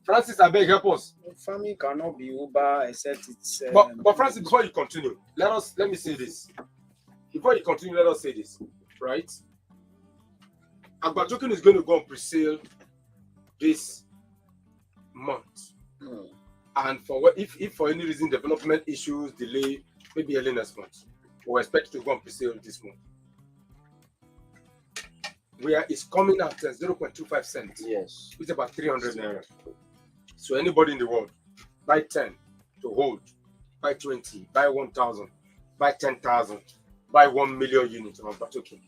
Francis, I beg, help us. Farming cannot be Uber except it's. But Francis, before you continue, let me say this. Before you continue, let us say this, right? Agbatokin is going to go on pre-sale this month, and if for any reason development issues delay, maybe early next month, we expect to go on pre-sale this month. Where it's coming at 0.25 cents. Yes. It's about 300 naira. So anybody in the world, buy 10 to hold, buy 20, buy 1,000, buy 10,000, buy 1 million units of Agbatokin.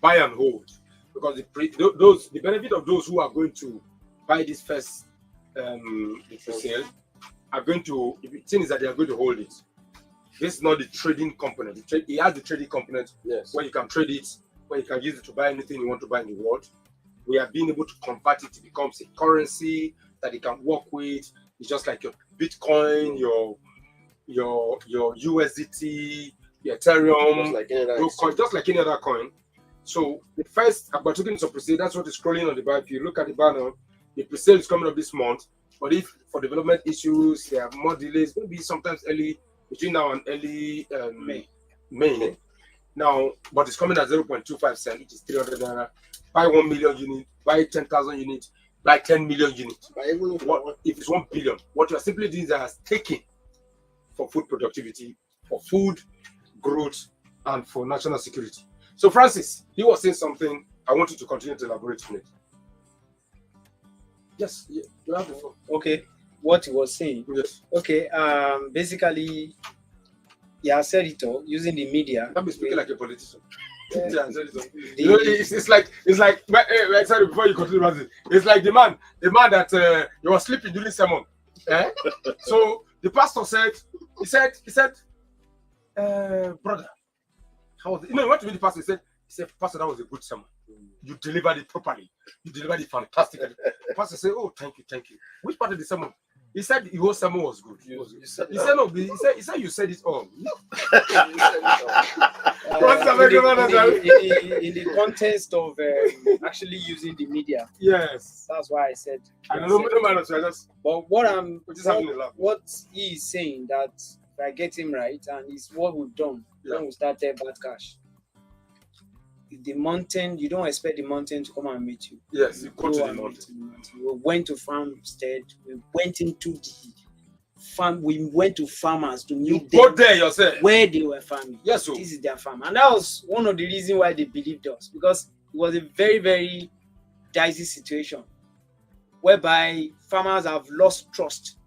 Buy and hold. Because the benefit of those who are going to buy this first sale are going to, the thing is that they are going to hold it. This is not the trading component. It has the trading component Yes. where you can trade it, where you can use it to buy anything you want to buy in the world. We are being able to convert it to become a currency that you can work with. It's just like your Bitcoin, your USDT, your Ethereum, Just like any other Dogecoin, just like any other coin. So the first about taking to pre-sale, that's what is scrolling on the bar. If you look at the banner, the pre-sale is coming up this month. But if for development issues there are more delays, maybe sometimes early between now and early May. Now, but it's coming at 0.25 cents, which is 300 naira. Buy 1 million units, buy 10,000 units, buy 10 million units. But even If it's 1 billion, what you are simply doing is taking for food productivity, for food growth, and for national security. So, Francis, he was saying something. I want you to continue to elaborate on it. Yes, you have the floor. Okay, what he was saying. Yes. Okay, basically, yeah, I said it all using the media. Don't be speaking like a politician. Yeah. Yeah, you know, it's like sorry, before you continue, Francis, it's like the man that you were sleeping during sermon. So the pastor said, brother, how was it? You know, he went to meet the pastor. He said, pastor, that was a good sermon. You delivered it properly. You delivered it fantastically. The pastor said, oh, thank you. Which part of the sermon? He said your sermon was good. He said no. He said you said it all. In the context of actually using the media. Yes. That's why I said. I don't know. But what he is saying that if I get him right, and it's what we've done when we started Bad Cash. The mountain, you don't expect the mountain to come and meet you. Yes, you go to the mountain. We went to farmstead. We went into the farm. We went to farmers to meet them. Go there yourself. Where they were farming. Yes, sir. This is their farm, and that was one of the reasons why they believed us, because it was a very, very dicey situation, whereby farmers have lost trust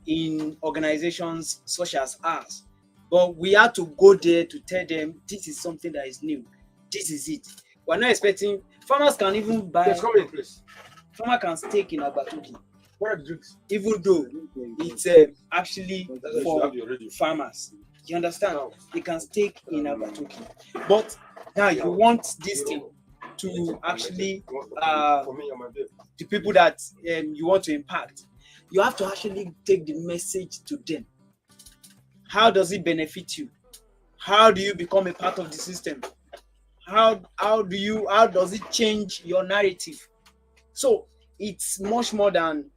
in organizations such as ours. But we had to go there to tell them this is something that is new. This is it. We're not expecting farmers can even buy. Yes, come in, please. Farmer can stake in Abatuki. What are the drinks? Even though it's actually for farmers. You understand? They can stake in Abatuki. But now you want this thing to actually the people that you want to impact. You have to actually take the message to them. How does it benefit you? How do you become a part of the system? How does it change your narrative? So it's much more than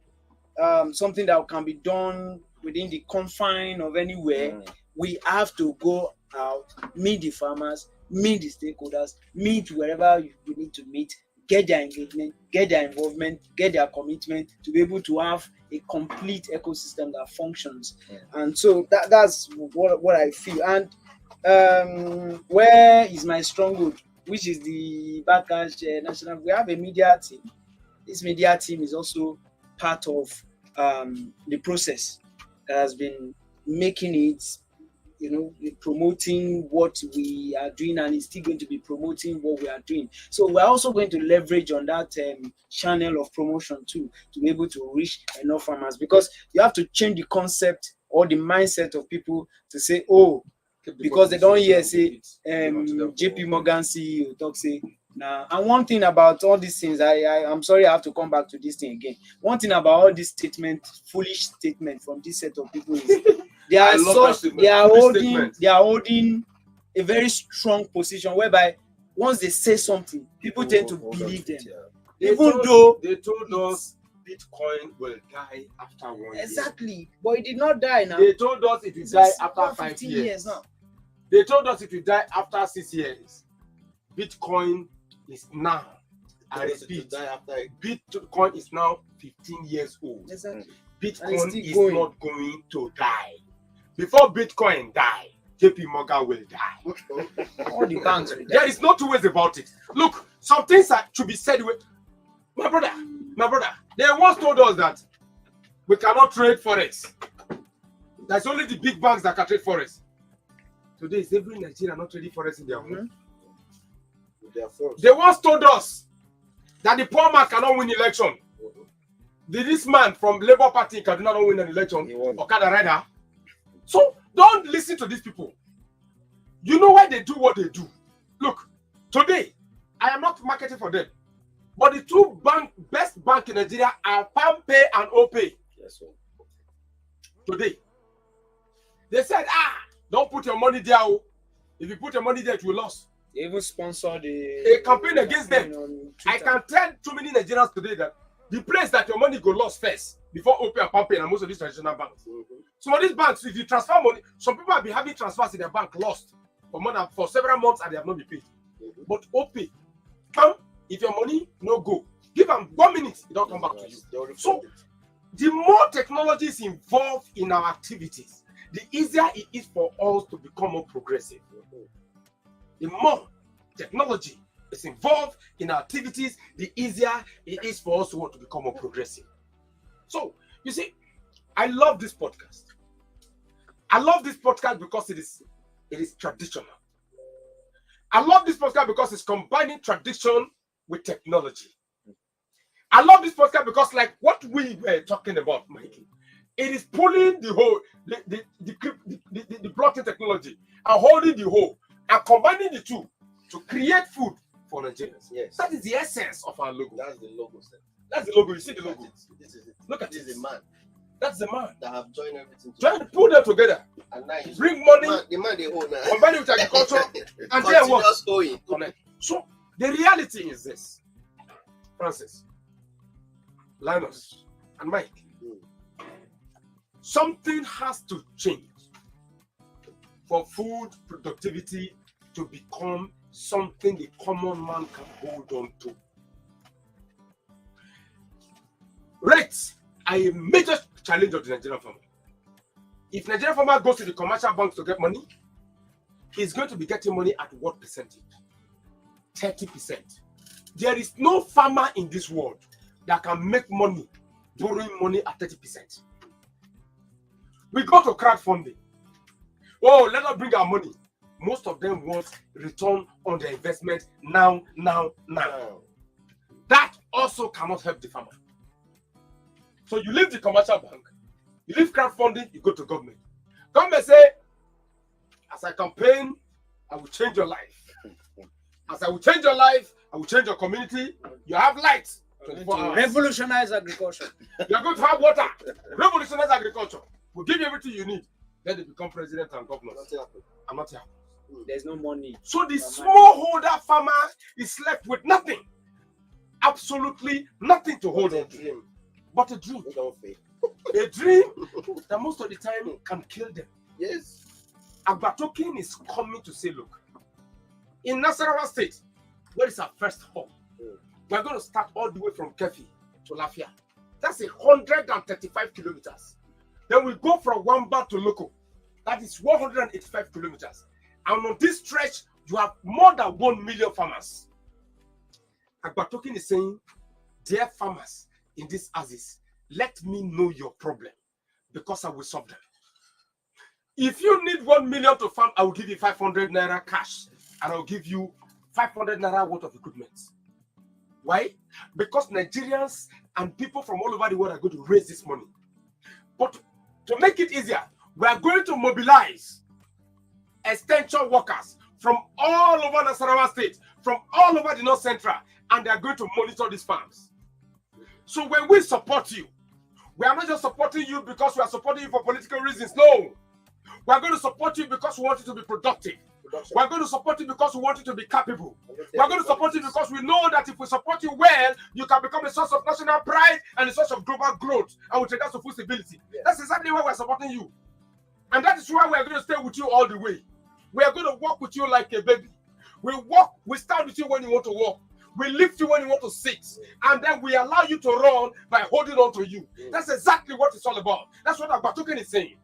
something that can be done within the confine of anywhere. We have to go out, meet the farmers, meet the stakeholders, meet wherever we need to meet, get their engagement, get their involvement, get their commitment to be able to have a complete ecosystem that functions. And so that's what I feel. And where is my stronghold, which is the Bad Cash National? We have a media team. This media team is also part of the process that has been making it, promoting what we are doing, and it's still going to be promoting what we are doing. So we're also going to leverage on that channel of promotion too, to be able to reach enough farmers, because you have to change the concept or the mindset of people to say, oh, because they don't hear say JP Morgan CEO talk say nah. And one thing about all these things, I'm sorry I have to come back to this thing again. One thing about all this foolish statement from this set of people is they are holding a very strong position whereby once they say something, people tend to believe them. Even though they told us Bitcoin will die after 1 year. Exactly, but it did not die now. They told us it will die after 5 years. Now. They told us it will die after 6 years. Bitcoin is now, I repeat, Bitcoin is now 15 years old. Exactly. Bitcoin is not going to die. Before Bitcoin die, JP Morgan will die. All the banks will die. There is no two ways about it. Look, some things should be said with my brother. They once told us that we cannot trade forex. There's only the big banks that can trade forex. Today is every Nigerian not trading forex in their home. They once told us that the poor man cannot win election. Did this man from Labour Party Kaduna not win an election? Okada rider. So Don't listen to these people. You know why they do what they do. Look, today, I am not marketing for them. But the two best bank in Nigeria are PalmPay and OPay. Yes, sir. Today. They said, don't put your money there. If you put your money there, it will lose. They even sponsored a campaign against them. I can tell too many Nigerians today that the place that your money go lost first before OPay and PalmPay and most of these traditional banks. Some of these banks, if you transfer money, some people have been having transfers in their bank lost for several months and they have not been paid. But OPay, if your money no go, give them 1 minute, it don't come back to you. So the more technology is involved in our activities, the easier it is for us to become more progressive. The more technology is involved in our activities, the easier it is for us to want to become more progressive. So, you see, I love this podcast. I love this podcast because it is traditional. I love this podcast because it's combining tradition with technology. I love this podcast because, like what we were talking about, Mikey, it is pulling the whole, the blockchain technology and holding the whole and combining the two to create food for Nigerians. Yes. That is the essence of our logo. That's the logo, sir. That's the logo. You see the logo? This is it. Look at this this. is a man That's the man. that have joined everything. Trying to put them together. And now he's Bring money, the man they hold now. combine it with agriculture, and then what? Continuous owing. Connect. So the reality is this, Francis, Linus, and Mike. Something has to change for food productivity to become something the common man can hold on to. Rates are a major challenge of the Nigerian farmer. If Nigerian farmer goes to the commercial banks to get money, he's going to be getting money at what percentage? 30%. There is no farmer in this world that can make money borrowing money at 30%. We go to crowdfunding. Oh, let us bring our money. Most of them want return on their investment now. That also cannot help the farmer. So you leave the commercial bank, you leave crowdfunding, you go to government. Government say, as I campaign, I will change your life. As I will change your life, I will change your community. You have light. 24 hours. Revolutionize agriculture. You are going to have water. Revolutionize agriculture. We'll give you everything you need. Then they become president and governors. I'm not here. There's no money. So the smallholder farmer is left with nothing. Absolutely nothing to hold on to. But a dream. A dream that most of the time can kill them. Yes. Agbatokin is coming to say, look, in Nasarawa State, where is our first hub? We're going to start all the way from Kefi to Lafia. That's 135 kilometers. Then we go from Wamba to Loko. That is 185 kilometers. And on this stretch, you have more than 1 million farmers. Agbatokin is saying, dear farmers in this axis, let me know your problem because I will solve them. If you need 1 million to farm, I will give you 500 naira cash and I'll give you 500 naira worth of equipment. Why? Because Nigerians and people from all over the world are going to raise this money. But to make it easier, we are going to mobilize extension workers from all over Nasarawa State, from all over the North Central, and they are going to monitor these farms. So when we support you, we are not just supporting you because we are supporting you for political reasons. No. We are going to support you because we want you to be productive. We are going to support you because we want you to be capable. We are going to support you because we know that if we support you well, you can become a source of national pride and a source of global growth and with regards to food stability. Yeah. That's exactly why we are supporting you. And that is why we are going to stay with you all the way. We are going to walk with you like a baby. We stand with you when you want to walk. We lift you when you want to sit. And then we allow you to run by holding on to you. That's exactly what it's all about. That's what Agbatokin is saying.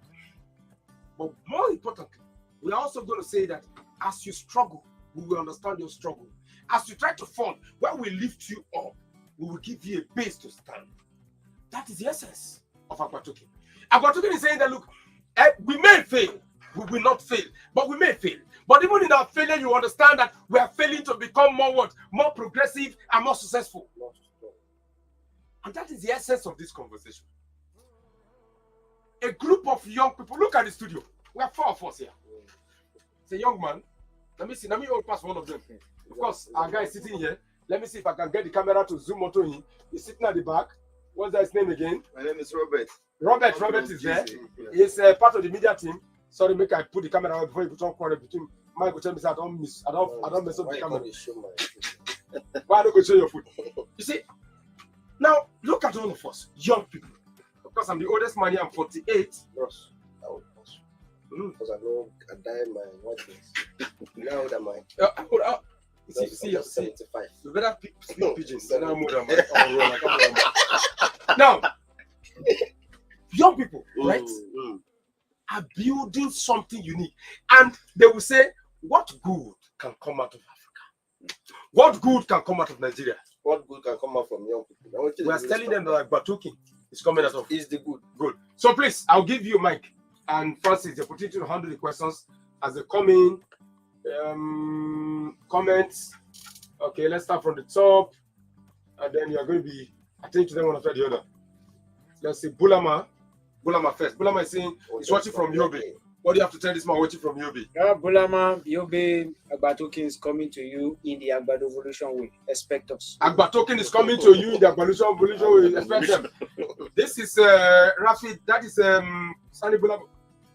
But more importantly, we are also going to say that as you struggle, we will understand your struggle. As you try to fall, when we lift you up, we will give you a base to stand. That is the essence of Agbatokin. Agbatokin is saying that, look, we may fail. We will not fail, but we may fail. But even in our failure, you understand that we are failing to become more progressive and more successful. And that is the essence of this conversation. A group of young people, look at the studio. We have 4 of us here. It's a young man. Let me see. Let me all pass one of them. Of course, our guy is sitting here. Let me see if I can get the camera to zoom onto him. He's sitting at the back. What's that his name again? My name is Robert. Robert is there. He's part of the media team. Sorry, make I put the camera on before you put on quarrel between Mike. Tell me, I don't mess up the camera. Why don't you show your foot? You see, now look at all of us, young people. Of course, I'm the oldest man here. I'm 48. Bros, I would pass. Because I know I died my watches. You know how old am I? See, 75. you better speak pigeons. Now, young people, right, are building something unique, and they will say, "What good can come out of Africa? What good can come out of Nigeria? What good can come out from young people?" We are telling them that Batuki is coming out of. Is the good. Good. So please, I'll give you Mike and Francis the opportunity to handle the questions as they come in. Comments. Okay, let's start from the top, and then you're going to be attending to them one after the other. Let's see, Bulama first. Bulama is saying he's watching from Yobe. What do you have to tell this man watching from Yobe? Bulama, Yobe, Agbatokin is coming to you in the Agbado Evolution way. Expect us. Agbatokin is coming to you in the Evolution way. Expect them. This is Rafi. That is Sani Bulama.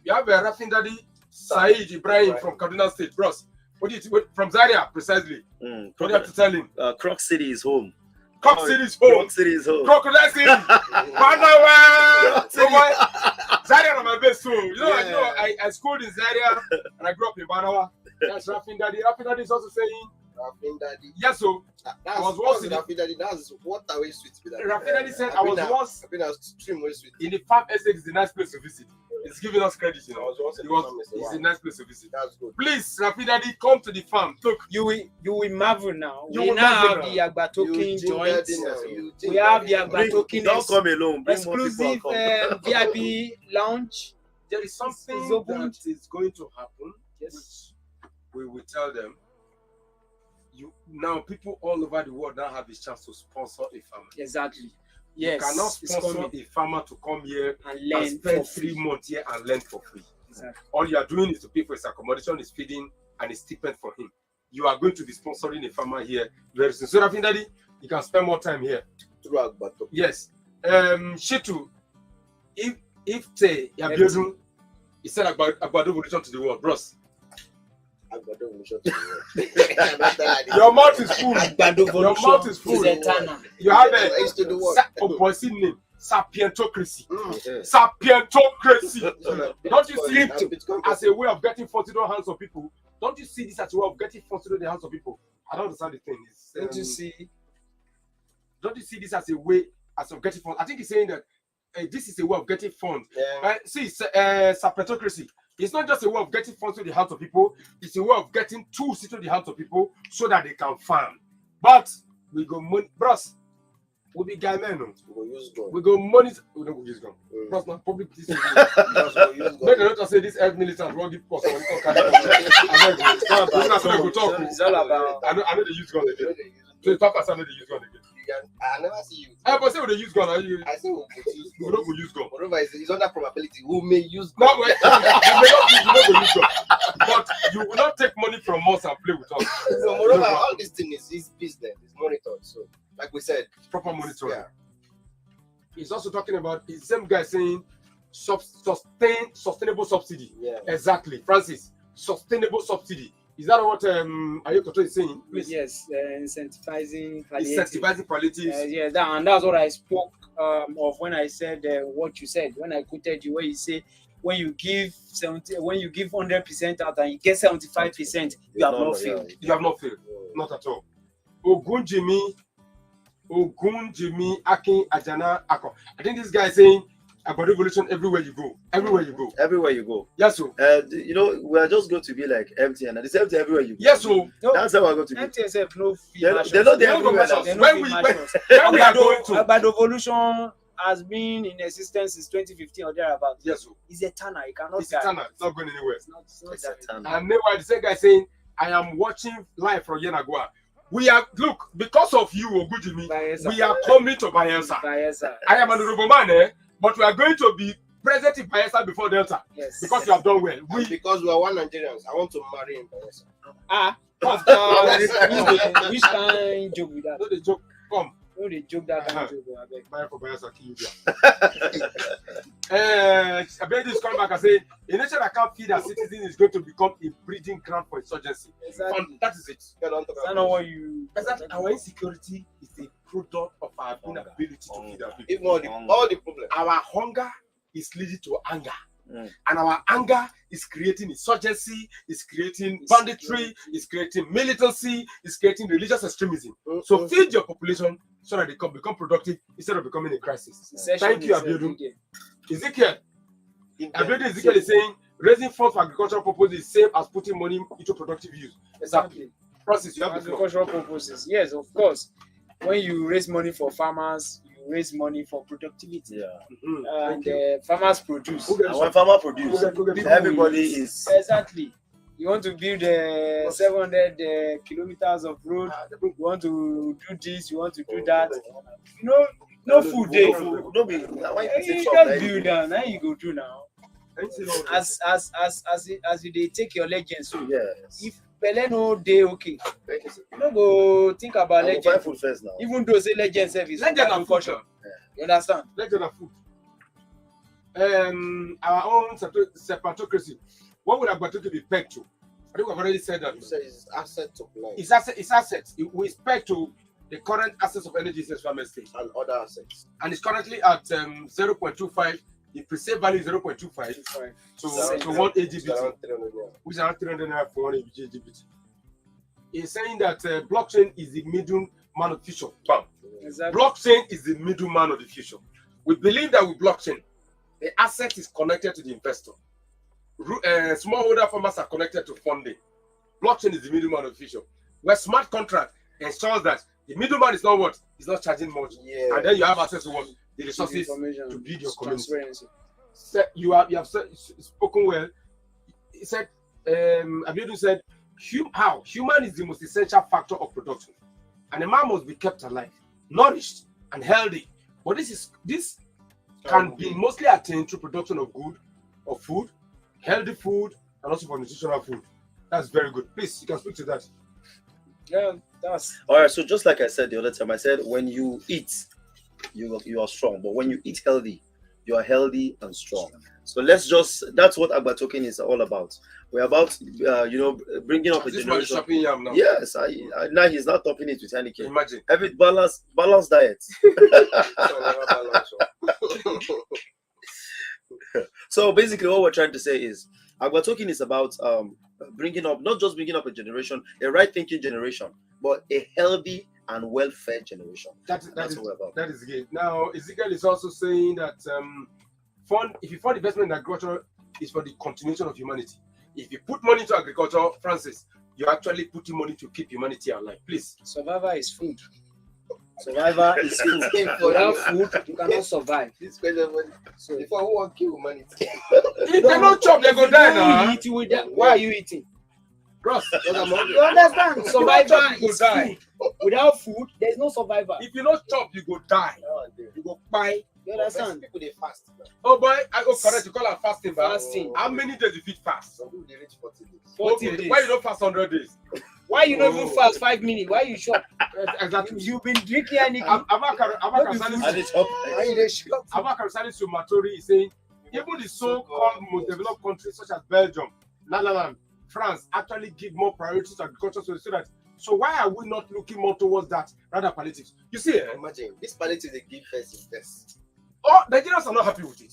You have Rafi Daddy Saeed Ibrahim from Kaduna State, bros. What do you from Zaria precisely? What do you have to tell him? Croc City is home. Croc City is home. Croc City is home. Crocodile City. Zaria is my best school. You know, I schooled in Zaria and I grew up in Banawa. That's Rafi Daddy. Rafi Daddy is also saying. Rafi Daddy. Yes, so I was once in Rafi Daddy. That's what I was sweet with. Rafi Daddy said I was once extremely sweet. in the farm estate. Is a nice place to visit. It's giving us credit, you know. It's a nice place to visit. That's good. Please, Rafi Daddy, come to the farm. Look, You will marvel now. You We will now have marvel the Agbatokin joint. joint. We have the Agbatokin Don't come alone. Bring more exclusive people and come. VIP lounge. there is something It's opened. that is going to happen, Yes. which we will tell them. Now, people all over the world now have the chance to sponsor a farmer. Exactly. You Yes. cannot it's sponsor coming. a farmer to come here And and learn for spend free. 3 months here and learn for free. Exactly. All you are doing is to pay for his accommodation, his feeding, and his stipend for him. You are going to be sponsoring a farmer here very soon. So, Rafi Daddy, you can spend more time here. Through Agbato. Yes. Shitu, if say Yabiodun, he said about evolution to the world, bros. Agbato Evolution to the world. Your mouth is full. Agbado Your mouth is full. eternal. You have It's to the world. a policy name, sapientocracy. Yeah. Sapientocracy. Don't you see It's it as a way of getting funds into the hands of people? Don't you see this as a way of getting funds into the hands of people? I don't understand the thing. Don't you see? Don't you see this as a way of getting funds? I think he's saying that this is a way of getting funds. Yeah. See, sapientocracy. It's not just a way of getting funds to the hands of people. It's a way of getting tools into the hands of people so that they can farm. But we go money, bros. We be guy men. No? We will use gun. We go money. We don't go use gun. Bros, not public. This is make the not say this earth militant won't give us money. It's all about. I know they use gun again. So the papa said they use gun again. I never see you. I but say they use gun. I say We don't go use gun. moreover, it's under probability. We may use No, gun. wait. You may not use gun, but you will not take money from us and play with us. So moreover, all this thing is business. It's monitored. So, like we said, Proper monitoring. yeah. He's also talking about the same guy saying sustainable subsidy. Yeah. Exactly, Francis. Sustainable subsidy. Is that what Ayokoto is saying? Please. Yes, incentivizing palliative. Incentivizing palliatives. Yeah, and that's what I spoke of when I said what you said. When I quoted you, where you say when you give 100% out and you get 75%, you have not failed. You have not failed. Not at all. Ogunjimi Akin Ajana Ako. I think this guy is saying about revolution everywhere you go. Everywhere you go. Everywhere you go. Yes, so. You know, we are just going to be like empty, and it's empty everywhere you go. Yes, so. That's how we're going to be. MTSF no fee. They're not there everywhere now. When we are going to. Agbado Evolution has been in existence since 2015 or thereabout. Yes, so. It's eternal. It cannot It's die. eternal. It's not going anywhere. It's not It's that. eternal. And meanwhile, the same guy saying, I am watching live from Yenagua. We are, look, because of you, Ogujimi, Bayelsa. we are coming to Bayelsa. Bayelsa. I am an honorable man, but we are going to be present in Bayelsa before Delta Yes. because you have done well. And because we are one Nigerians, I want to marry in Bayelsa. Of course. Which kind joke with that? No, the joke. Come. No, they joke that kind of joke. I beg. Buy for Bayelsa, kill you there. I bet this come back and say, a nation that can't feed our citizens is going to become a breeding ground for insurgency. Exactly. And that is it. That's not what you. Exactly. Our insecurity is a product of our inability to feed our people. Even all the problems. Our hunger is leading to anger. Mm. And our anger is creating insurgency, is creating banditry, is creating militancy, is creating religious extremism. So feed your population so that they can become productive instead of becoming a crisis. Thank you, Abiodun. Ezekiel. Ezekiel is saying raising funds for agricultural purposes is same as putting money into productive use. Exactly. Francis, you have the floor. Agricultural purposes. Yes, of course. When you raise money for farmers, you raise money for productivity. Yeah. And farmers produce. And when farmer produce, everybody is Exactly. You want to build 700 kilometers of road. You want to do this. You want to do that. You know, no food there. no be. Why you You say just shop, build down. Now you go do now. As you they take your legends. So yes. if Pele no dey okay, you no go think about I go buy legends. food first now. Even though say legend service. Legend and culture. You understand? Legend and food. Our own separatocracy. What would Agbatoke be pegged to? I think we've already said that. You say it's asset to life It's assets. We expect to the current assets of energy is farm estate. and other assets. And it's currently at 0.25. The pre-sale value is 0.25 Fine. to So 1 it's AGBT, around 300 naira. which is around 300 naira for 1 AGBT. It's saying that blockchain is the middleman of the future. Bam. Exactly. Blockchain is the middleman of the future. We believe that with blockchain, the asset is connected to the investor. Smallholder farmers are connected to funding. Blockchain is the middleman of the future. Where smart contract ensures that the middleman is not what? Is not charging much. Yeah. And then you have access to what? The resources Information, to build your community. transparency. You have spoken well. He said, Abiodun said, how human is the most essential factor of production, and a man must be kept alive, nourished, and healthy. But this can be mostly attained through production of food, healthy food, and also for nutritional food. That's very good. Please, you can speak to that. Yeah, that's All right. So just like I said the other time, I said when you eat, you are strong. But when you eat healthy, you are healthy and strong. So that's what Agbatoken is all about. We're about, bringing up a This man is generation. shopping yam now. Yes, now he's not topping it with Heineken. Imagine. Every balanced diet. So basically, what we're trying to say is, Agbatoken is about not just bringing up a generation, a right-thinking generation, but a healthy and well-fed generation. That's what we're about. That is good. Now, Ezekiel is also saying that if you fund investment in agriculture, is for the continuation of humanity. If you put money into agriculture, Francis, you're actually putting money to keep humanity alive. Please. survivor is food. Survivor is food. Without food, you cannot survive. This question was So before who want kill humanity? If they don't chop, they go die now. eat with that. Why are you eating? Bros, You understand? Survivor chop, you go is die. food. Without food, there is no survivor. If you don't chop, you go die. You go buy. You understand? People they fast. Oh boy, correct. You call it fasting, but Fasting. how many days you fit fast? Some people they reach 40 days. 40 Okay, days. why you don't fast 100 days? Why you not even fast 5 minutes? Why you shop? Exactly. You've been drinking anything. And it's up. Why you dey shop? Abakar Sumatori is saying even the so-called most developed countries such as Belgium, Netherlands, France actually give more priority to agriculture. So why are we not looking more towards that rather politics? You see, Imagine this politics they give first is best. oh, Nigerians are not happy with it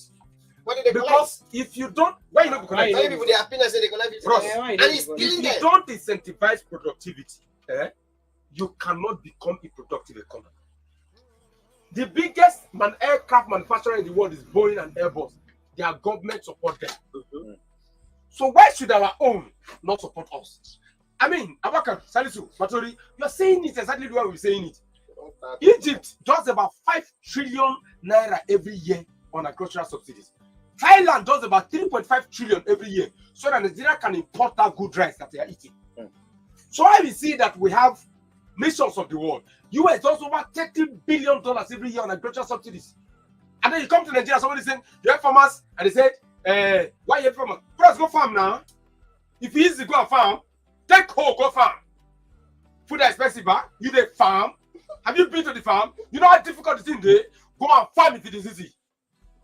What did they collect? because if you don't, why you not Why you collect? Many people they happy say they collect it. Bros, why And you it's don't killing If you them. don't incentivize productivity, you cannot become a productive economy. The biggest aircraft manufacturer in the world is Boeing and Airbus. Their government support them. So why should our own not support us? I mean, Abakar, Salisu, Matori, you're saying it exactly the way we're saying it. Egypt does about 5 trillion naira every year on agricultural subsidies. Thailand does about 3.5 trillion every year so that Nigeria can import that good rice that they are eating. So I will see that we have nations of the world. US does over $30 billion every year on agricultural subsidies. And then you come to Nigeria, somebody saying, you have farmers, and they said, why you have farmers? Bros, go farm now. If it's easy, go and farm. Take hoe, go farm. Food is expensive, huh? You dey farm. Have you been to the farm? You know how difficult the thing is? Go and farm if it is easy.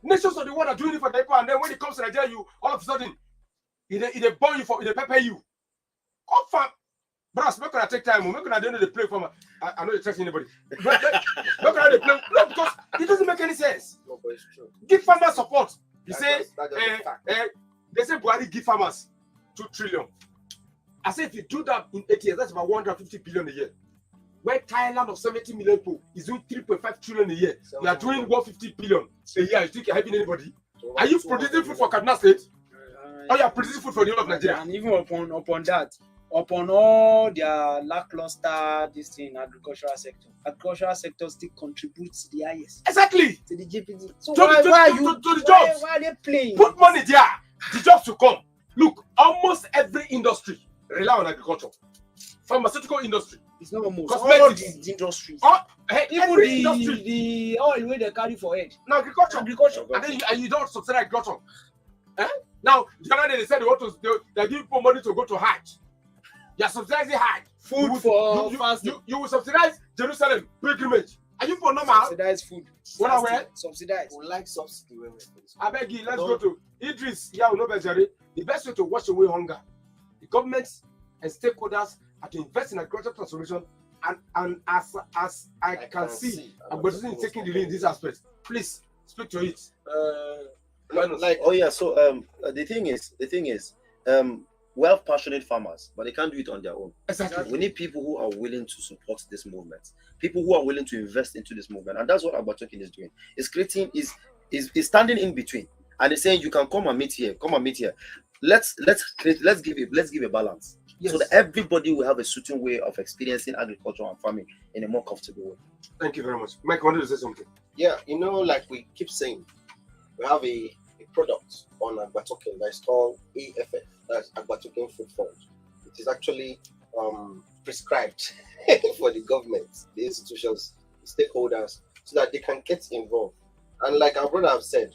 Nations of the world are doing it for people, and then when it comes to Nigeria, you all of a sudden, they burn you for, they pepper you. Go farm. Bros, make gonna take time. Make gonna do the play for I know you're trusting anybody. Make gonna the play. No, because it doesn't make any sense. No, but it's true. Give farmers support. You That's say, just a fact. they say Buhari give farmers 2 trillion. I say if you do that in 8 years, that's about 150 billion a year. Where Thailand of 70 million people is doing 3.5 trillion a year, you are doing 150 billion a year. You think you're helping anybody? Are you producing food for Kaduna State? Or you are producing food for the whole of Nigeria? And even upon that, upon all their lackluster this thing, agricultural sector still contributes the highest Exactly. to the GPD. So To why the jobs. why are they playing? Put money there. The jobs will come. Look, almost every industry rely on agriculture. Pharmaceutical industry. It's not almost all Cosmetics. the industries. Even Even industry. the oil where they carry for head. Now agriculture. Agriculture. And you don't subsidize agriculture. Now, the other day they said they give people money to go to Hajj. You are subsidizing Hajj. Food for fasting. You will subsidize Jerusalem pilgrimage. Are you for normal? Subsidized food. What are we? Subsidized. We like subsidy when we're for this. I beg you, let's go to Idris. Yeah, no better. The best way to wash away hunger, the governments and stakeholders are to invest in agricultural transformation. And as I can see, I'm taking the lead in this aspect. Please speak to it. So the thing is, we have passionate farmers, but they can't do it on their own. Exactly. We need people who are willing to support this movement, people who are willing to invest into this movement, and that's what Agbatokin is doing. It's creating, is standing in between, and it's saying you can come and meet here, Let's give a balance, so that everybody will have a certain way of experiencing agriculture and farming in a more comfortable way. Thank you very much. Mike, I wanted to say something. Yeah, like we keep saying, we have a product on Agbatokin that is called AFF, that's Agbatokin Food Fund. It is actually prescribed for the government, the institutions, the stakeholders, so that they can get involved. And like our brother have said,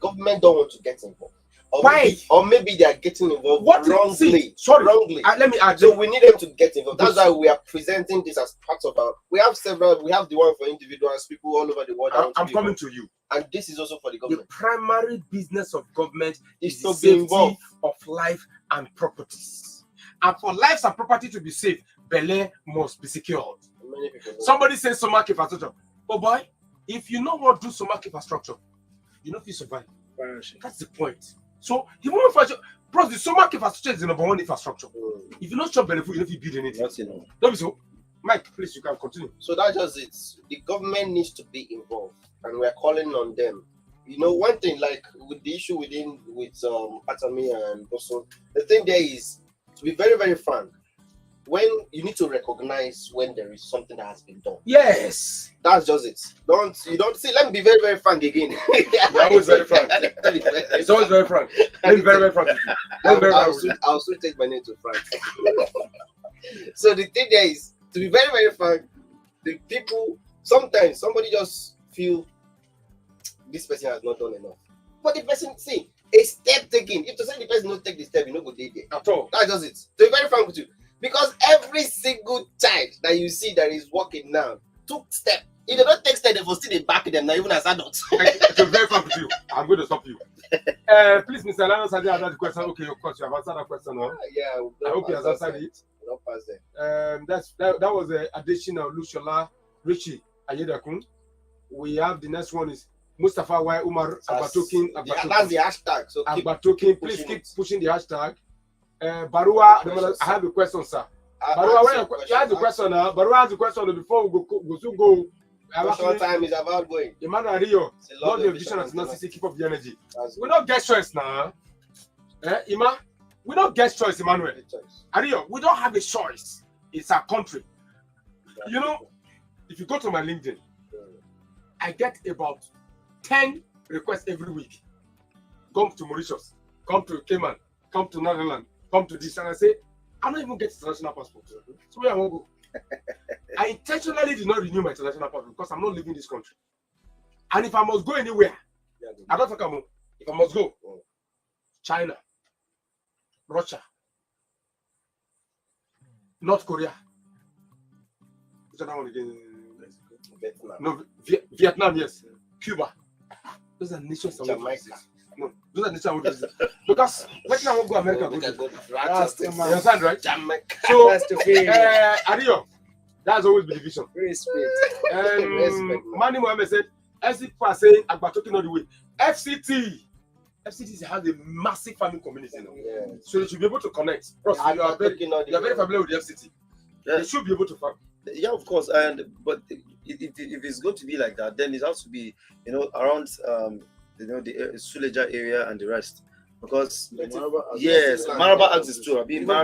government don't want to get involved. Why? Maybe they are getting involved wrongly. Wrongly. Let me add. So we need them to get involved. That's why we are presenting this as part of our. We have the one for individuals, people all over the world. I'm coming to you. And this is also for the government. The primary business of government is to the be safety involved of life and properties. And for lives and property to be safe, Bele must be secured. Many people know. Somebody says Somak infrastructure. Oh boy, if you know what do Somak infrastructure, you know if you survive. That's the point. So the moment infrastructure, bro, the Somak infrastructure is the number one infrastructure. If you not shop benefit, you know if you build anything. That's enough. Don't be so. Mike, please, you can continue. So that's just it. The government needs to be involved, and we are calling on them. One thing, like with the issue with Atami and Boso, the thing there is to be very, very frank. When you need to recognize when there is something that has been done. Yes, that's just it. You don't see. Let me be very, very frank again. Always very frank. It's always very frank. Let me very, very frank. I'll soon take my name to Frank. So the thing there is to be very, very frank. The people sometimes somebody just feel this person has not done enough, but the person see a step taken. If to say the person not take the step, you know go there at all. That's just it. To be very frank with you. Because every single child that you see that is working now took step. If they don't take step, they will still back them now, even as adults. To be very frank with you, I'm going to stop you. Please, Mr. Lanos, I did answer the question. Okay, of course, you have answered that question. Huh? Yeah, I hope you have answered it. Not pass there. That was an addition of Lushola Richie Ayedakun. We have the next one is Mustafa Y. Umar Agbatokin. That's the hashtag. So Agbatokin, please keep pushing the hashtag. Barua, I have a question, sir. Barua, you have the question now. Barua has the question before we go. Short time is about going. Emmanuel Rio, not the vision and tenacity, keep up the energy. We don't get choice now. Ima, we don't get choice, Emmanuel. Ario, we don't have a choice. It's our country. If you go to my LinkedIn, I get about 10 requests every week. Come to Mauritius, come to Cayman, come to Netherlands. Come to this, and I say, I'm not even getting international passport. So where I won't go. I intentionally did not renew my international passport because I'm not leaving this country. And if I must go anywhere, I don't talk about if I must go, China, Russia, North Korea. What's that one again? Vietnam. No, Vietnam, yes. Cuba. Those are nations I want to Jamaica. visit. No, those are nations I want to visit. Because right now I won't go America. We Go can to. go to That's the You man. understand, right? Jamaica. So, That's the thing. Adio, that's always been the vision. Respect. Respect, man. Mani Mohammed said, FCT are saying, Agbatokin all the way. FCT has a massive farming community now. Yeah. So they should be able to connect. Bros, you are very familiar with the FCT. Yeah. They should be able to farm. Yeah, of course. But if it's going to be like that, then it has to be, around the Suleja area and the rest. Because yes, Maraba axis too. I mean, Even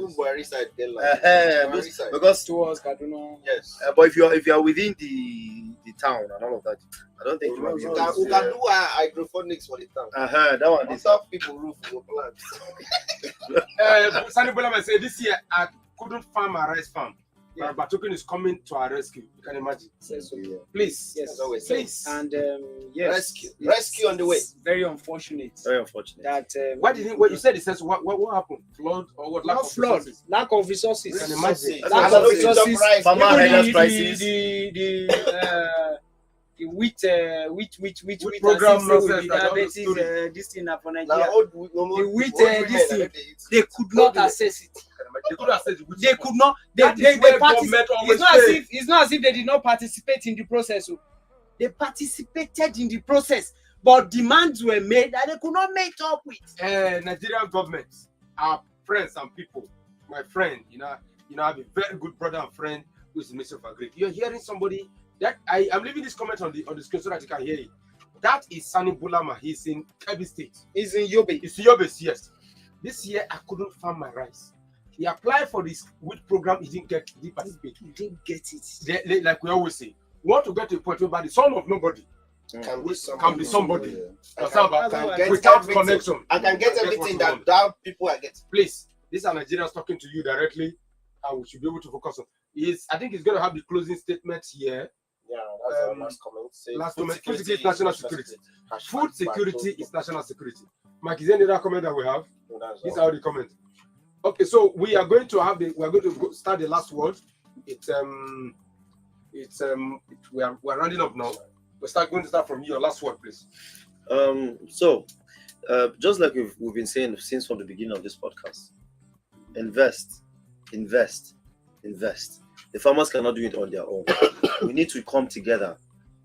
Buhari side, they like Buhari side. because Towards Kaduna. Yes. but if you are within the town and all of that, I don't think you might be able We can do hydroponics for the town. that one On is top people roof will plant. Sani Bola said this year I couldn't farm a rice farm. Yeah. But Batokin is coming to our rescue. You can imagine. Says so. Please. Yes. Always. Please. And yes, Rescue on the way. it's very unfortunate very unfortunate. that What did you said? It says what happened? Flood or what? Lack not of flood, resources? lack of resources. You can imagine. Lack That's of a resources. surprise. Farmer Even highest the prices. the wheat program and things nonsense, with like all the diabetes story. this thing na for Now, Nigeria. the wheat, this thing, They could not access it. They could have said it. They could not. They That is where partic- government always it's not as if they did not participate in the process. Oh. They participated in the process, but demands were made that they could not make up with. Nigerian government, our friends and people, my friend, I have a very good brother and friend who is the Minister of Agri. You're hearing somebody that I'm leaving this comment on the screen so that you can hear it. That is Sani Bulama. He's in Kebbi State. It's in Yobe. It's Yobe, yes. This year I couldn't farm my rice. He applied for this wheat program. He didn't participate. You didn't get it. Like we always say, we want to get to a point where the son of nobody Can be can somebody. Get Without everything. connection. I can get everything that people are getting. Please, these are Nigerians talking to you directly, and we should be able to focus on. I think he's going to have the closing statement here. Yeah, that's our last comment. Last comment. Food security is national security. Food security is national security. Mike, is there any other comment that we have? These are all the comments. Okay, so we are going to start the last word. We're rounding up now. Going to start from your last word, please. So just like we've been saying since from the beginning of this podcast, invest. The farmers cannot do it on their own. We need to come together.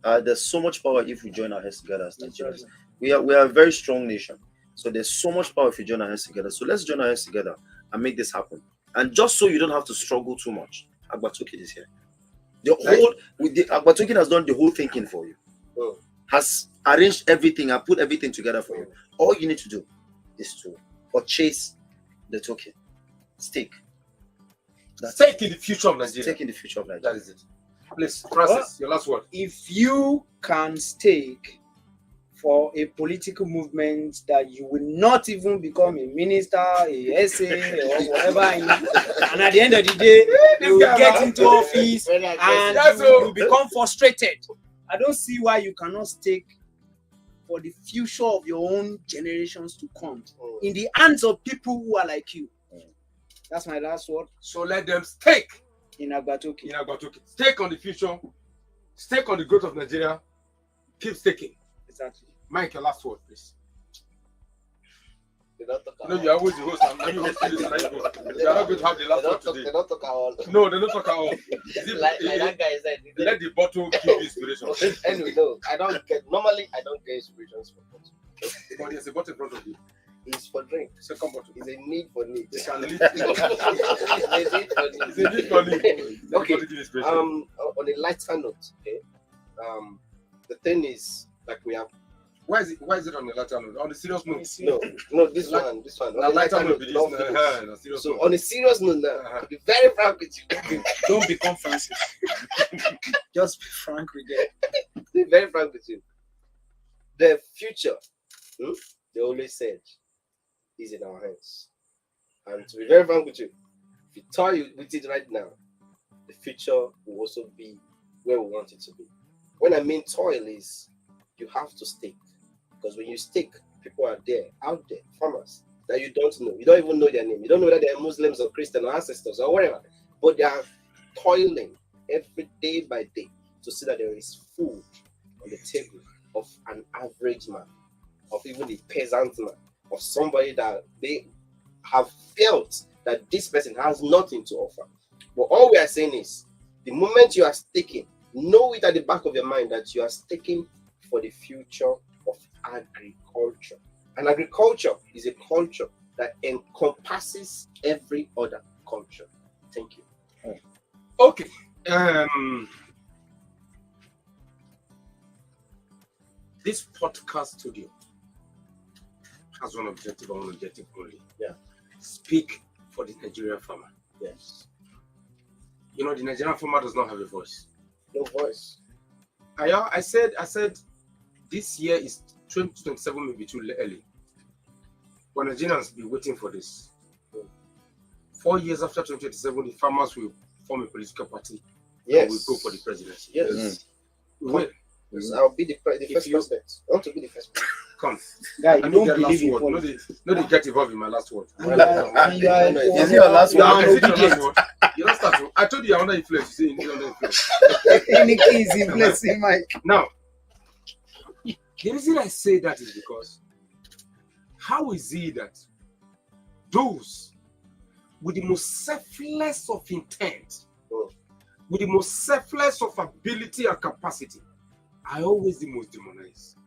There's so much power if we join our heads together as Nigerians. We are a very strong nation. So there's so much power if we join our heads together. So let's join our heads together and make this happen. And just so you don't have to struggle too much, Agbatokin is here. Agbatokin has done the whole thinking for you. Has arranged everything and put everything together for you. All you need to do is to purchase the token. Stake. Stake in the future of Nigeria. Stake in the future of Nigeria. That is it. Please, Francis, your last word. If you can stake for a political movement that you will not even become a minister, a SA, or whatever, and at the end of the day, you will get into office and you will become frustrated. I don't see why you cannot stake for the future of your own generations to come in the hands of people who are like you. That's my last word. So let them stake in Agbatokin. Stake on the future. Stake on the growth of Nigeria. Keep staking. Exactly. Mike, your last word, please. You're always the host. I'm you hosting this night. You are not going to have the last word today. They don't talk at all. No, they don't talk at all. Like that guy said. Let the bottle give you inspiration. Anyway, no, normally I don't get inspirations from bottle. But there's a bottle in front of you. It's for drink. Second bottle. It's a need for need. They can lead. It's a need for need. Okay. On a lighter note, okay. The thing is, like we have. Why is it on the lighter note? On the serious note? No, this one. On the lighter note, so on a serious note now, to be very frank with you. Don't become Francis. Just be frank with them. To be very frank with you. The future, they always said, is in our hands. And to be very frank with you, if you toy with it right now, the future will also be where we want it to be. When I mean toil is you have to stake. Because when you stake, people are out there, farmers that you don't know. You don't even know their name. You don't know whether they're Muslims or Christian or ancestors or whatever. But they are toiling every day by day to see that there is food on the table of an average man, of even a peasant man, of somebody that they have felt that this person has nothing to offer. But all we are saying is, the moment you are staking, know it at the back of your mind that you are staking for the future of agriculture. And agriculture is a culture that encompasses every other culture. Thank you. Okay. This podcast studio has one objective and one objective only. Yeah. Speak for the Nigerian farmer. Yes. You know, the Nigerian farmer does not have a voice. No voice. I said this year is 2027 may be too early. But Nigerians be waiting for this. 4 years after 2027, the farmers will form a political party. Yes. And will go for the presidency. Yes. We will. Yes. I'll be the first president. I want to be the first president. Come. Guy, I you don't don't get last believe in word. politics. No, they get involved in my last word. And you are- Is it your last you are one? Is it your obedient. last word? You don't start to, I told you you're under influence. You say you're under influence. Anything is influencing Mike. Now, the reason I say that is because how is it that those with the most selfless of intent, with the most selfless of ability and capacity, are always the most demonized?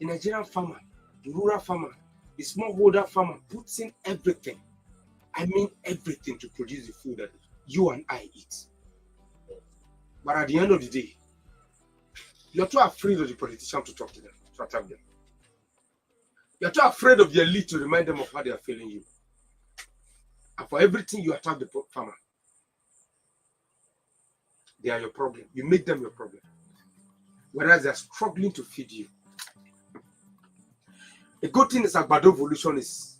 The Nigerian farmer, the rural farmer, the smallholder farmer puts in everything. I mean everything to produce the food that you and I eat. But at the end of the day, you're too afraid of the politician to talk to them, to attack them. You're too afraid of the elite to remind them of how they are failing you. And for everything you attack the farmer, they are your problem. You make them your problem. Whereas they are struggling to feed you. The good thing is Agbado Evolution is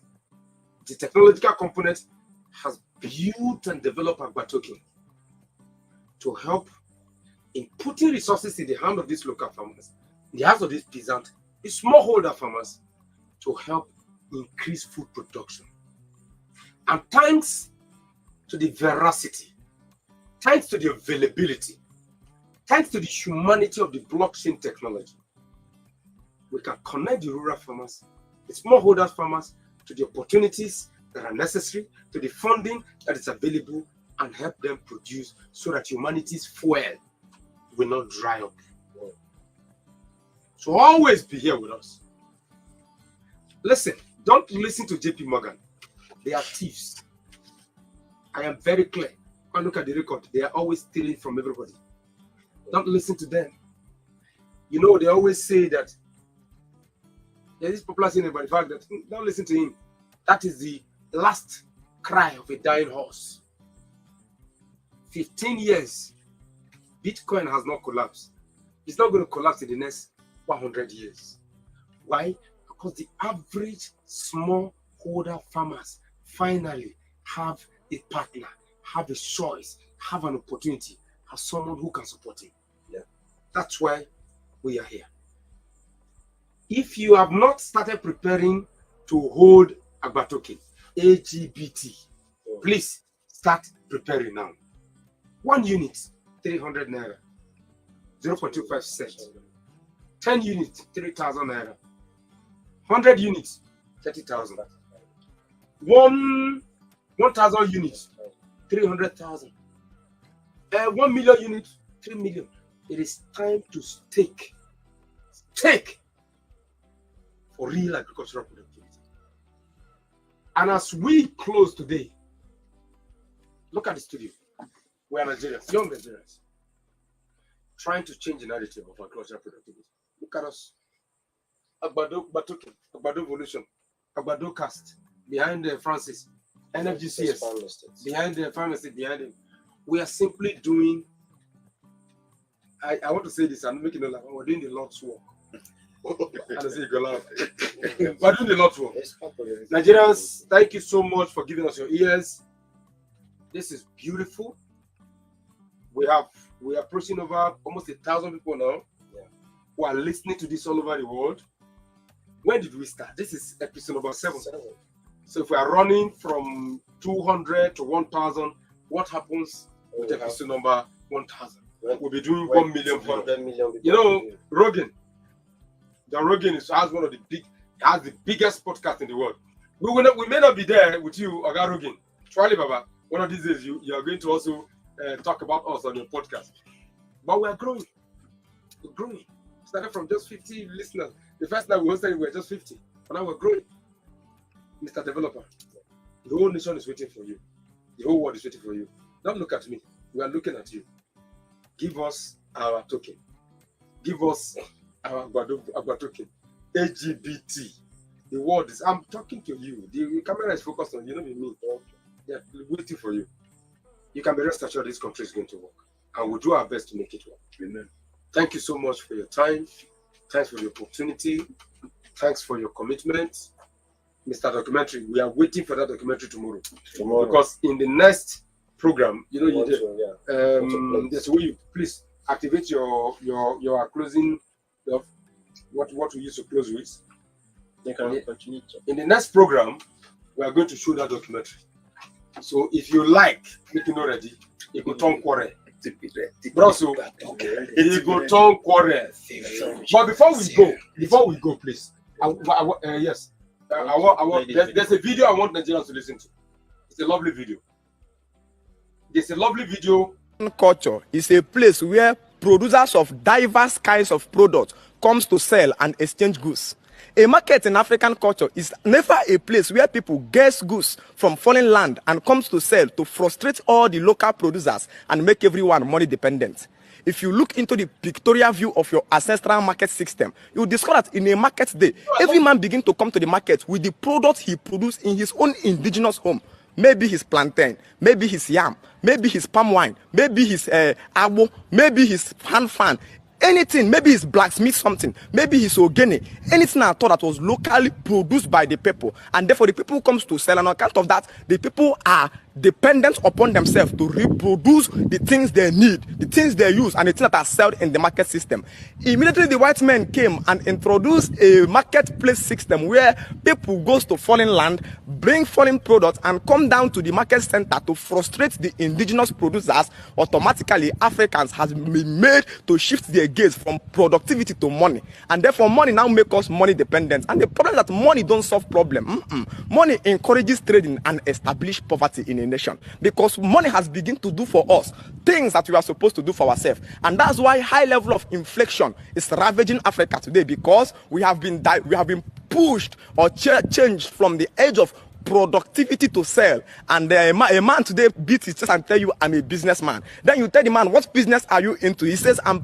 the technological component has built and developed Agbatoking to help in putting resources in the hand of these local farmers, in the hands of these peasant, the smallholder farmers, to help increase food production. And thanks to the veracity, thanks to the availability, thanks to the humanity of the blockchain technology, we can connect the rural farmers, the smallholder farmers, to the opportunities that are necessary, to the funding that is available, and help them produce so that humanity's fuel will not dry up. So always be here with us. Listen, don't listen to JP Morgan. They are thieves. I am very clear. When I look at the record, they are always stealing from everybody. Don't listen to them. You know, they always say that there is popular saying about the fact that don't listen to him. That is the last cry of a dying horse. 15 years, Bitcoin has not collapsed. It's not going to collapse in the next 100 years. Why? Because the average smallholder farmers finally have a partner, have a choice, have an opportunity, have someone who can support him. Yeah. That's why we are here. If you have not started preparing to hold Agbatoking, AGBT, please start preparing now. 1 unit, 300 naira, 0.25 cents. 10 units, 3,000 naira. 100 units, 30,000. 1,000 units, 300,000. 1 million units, 3 million. It is time to stake for real agricultural productivity. And as we close today, look at the studio. We are Nigerians, young Nigerians, trying to change the narrative of agricultural productivity. Look at us. Agbado Evolution, Agbado Cast, behind Francis, NFGCS, behind the pharmacy, behind him. We are simply doing, I want to say this, I'm making a laugh, we're doing the Lord's work. And I say, go laugh. We're doing the Lord's work. Nigerians, thank you so much for giving us your ears. This is beautiful. We are approaching over almost 1,000 people now. Yeah. who are listening to this all over the world. When did we start? This is episode number 7. So if we are running from 200 to 1,000, what happens with episode number 1,000? We'll be doing 1 million. 100 million. You know, Rogan. John Rogan has one of the biggest podcasts in the world. We may not be there with you, Oga Rogan. Charlie Baba, one of these days you are going to also talk about us on your podcast. But we are growing. We're growing. Started from just 50 listeners. The first time we hosted, we were just 50. But now we're growing. Mr. Developer, the whole nation is waiting for you. The whole world is waiting for you. Don't look at me. We are looking at you. Give us our token. Give us our token. LGBT. The world is, I'm talking to you. The camera is focused on you, not me. They're waiting for you. You can be rest assured this country is going to work. And we'll do our best to make it work. Amen. Thank you so much for your time. Thanks for the opportunity. Thanks for your commitment. Mr. Documentary, we are waiting for that documentary tomorrow. Because in the next program, you know, there's a way you please activate your closing of what we use to close with. In the next program, we are going to show that documentary. So if you like, make it ready. You go turn quarrel. But also, you go turn quarrel. But before we go, please. Yes. There's a video I want Nigerians to listen to. It's a lovely video. There's a lovely video. Culture is a place where producers of diverse kinds of products comes to sell and exchange goods. A market in African culture is never a place where people get goods from foreign land and comes to sell to frustrate all the local producers and make everyone money dependent. If you look into the pictorial view of your ancestral market system, you will discover that in a market day, every man begins to come to the market with the products he produced in his own indigenous home. Maybe his plantain, maybe his yam, maybe his palm wine, maybe his abo, maybe his hand fan, anything, maybe his blacksmith something, maybe his ogene, anything at all that was locally produced by the people. And therefore the people who comes to sell, and on account of that, the people are dependent upon themselves to reproduce the things they need, the things they use, and the things that are sold in the market system. Immediately the white men came and introduced a marketplace system where people goes to foreign land, bring foreign products, and come down to the market center to frustrate the indigenous producers. Automatically Africans has been made to shift their gaze from productivity to money, and therefore money now makes us money dependent. And the problem is that money don't solve problem. Money encourages trading and establish poverty in a nation, because money has begun to do for us things that we are supposed to do for ourselves. And that's why high level of inflation is ravaging Africa today, because we have been pushed or changed from the age of productivity to sell. And a man today beats his chest and tell you, I'm a businessman. Then you tell the man, what business are you into? He says, I'm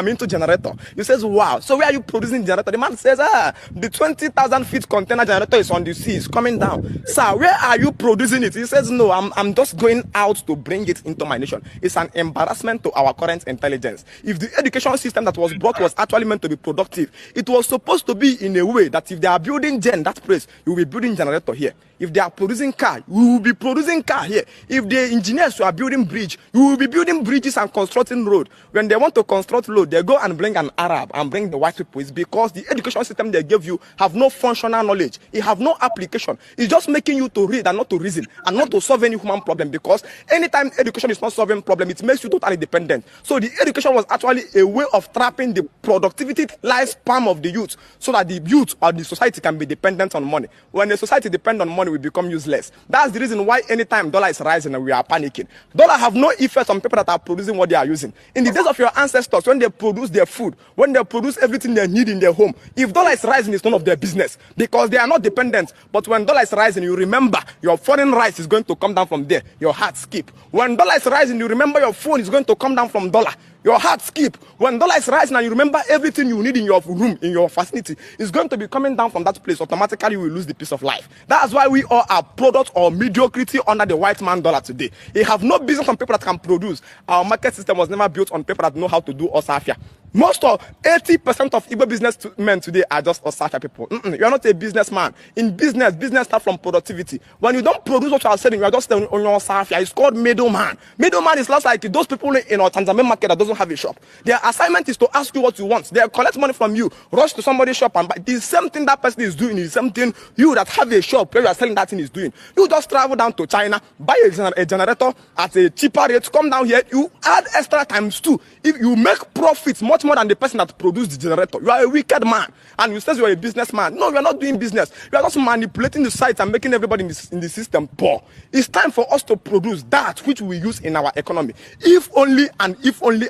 into generator. You says, wow, so where are you producing generator? The man says, the 20,000 feet container generator is on the sea, it's coming down. Sir, where are you producing it? He says, no, I'm just going out to bring it into my nation. It's an embarrassment to our current intelligence. If the education system that was brought was actually meant to be productive, it was supposed to be in a way that if they are building that place, you will be building generator here. If they are producing car, we will be producing car here. If the engineers are building bridge, we will be building bridges and constructing road. When they want to construct road, they go and bring an Arab and bring the white people. It's because the education system they gave you have no functional knowledge. It have no application. It's just making you to read and not to reason and not to solve any human problem, because anytime education is not solving problem, it makes you totally dependent. So the education was actually a way of trapping the productivity lifespan of the youth, so that the youth or the society can be dependent on money. When the society depends on money, we become useless. That's the reason why anytime dollar is rising and we are panicking. Dollar have no effect on people that are producing what they are using. In the days of your ancestors, when they produce their food, when they produce everything they need in their home, if dollar is rising, it's none of their business, because they are not dependent. But when dollar is rising, you remember your foreign rice is going to come down from there. Your heart skip. When dollar is rising, you remember your phone is going to come down from dollar. Your heart skip. When dollar is rising and you remember everything you need in your room, in your facility, is going to be coming down from that place. Automatically, you will lose the peace of life. That's why we all are products of mediocrity under the white man dollar today. They have no business on people that can produce. Our market system was never built on people that know how to do osafia. Most of 80% of Igbo businessmen today are just Osaka people. You are not a businessman. In business starts from productivity. When you don't produce what you are selling, you are just on your Osaka. It's called middleman. Middleman is less like those people in our Tanzania market that doesn't have a shop. Their assignment is to ask you what you want. They collect money from you, rush to somebody's shop and buy. The same thing that person is doing is something you that have a shop where you are selling that thing is doing. You just travel down to China, buy a generator at a cheaper rate, come down here, you add extra times 2. If you make profits much more than the person that produced the generator, you are a wicked man. And you say you are a businessman. No, you are not doing business. You are just manipulating the site and making everybody in the system poor. It's time for us to produce that which we use in our economy. If only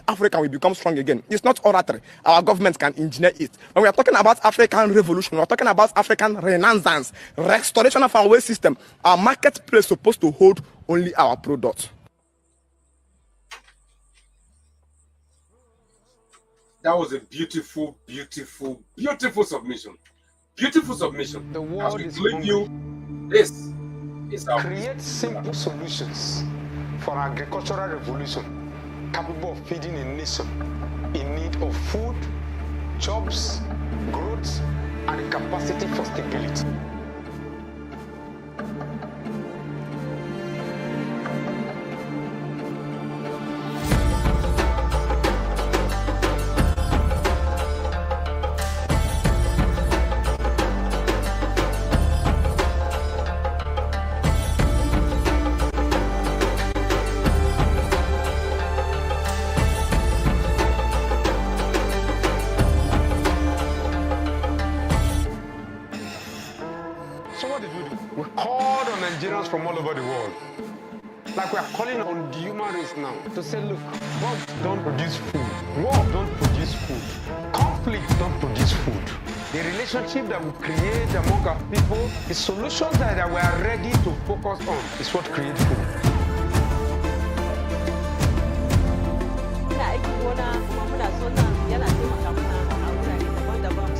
Africa will become strong again. It's not oratory. Our government can engineer it. When we are talking about African revolution, we are talking about African renaissance, restoration of our waste system. Our marketplace is supposed to hold only our products. That was a beautiful submission. Beautiful submission. The As world we is believe hungry. you, this is our Create simple solutions for agricultural revolution capable of feeding a nation in need of food, jobs, growth, and the capacity for stability. So what did we do? We called on Nigerians from all over the world. Like we are calling on the human race now to say, look, war don't produce food. War don't produce food. Conflict don't produce food. The relationship that we create among our people, the solutions that we are ready to focus on is what creates food.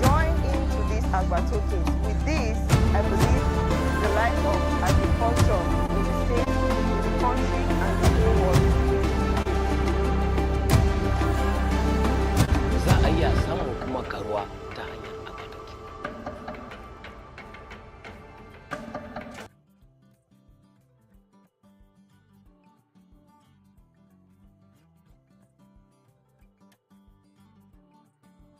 Join into these agricultures. With this, I believe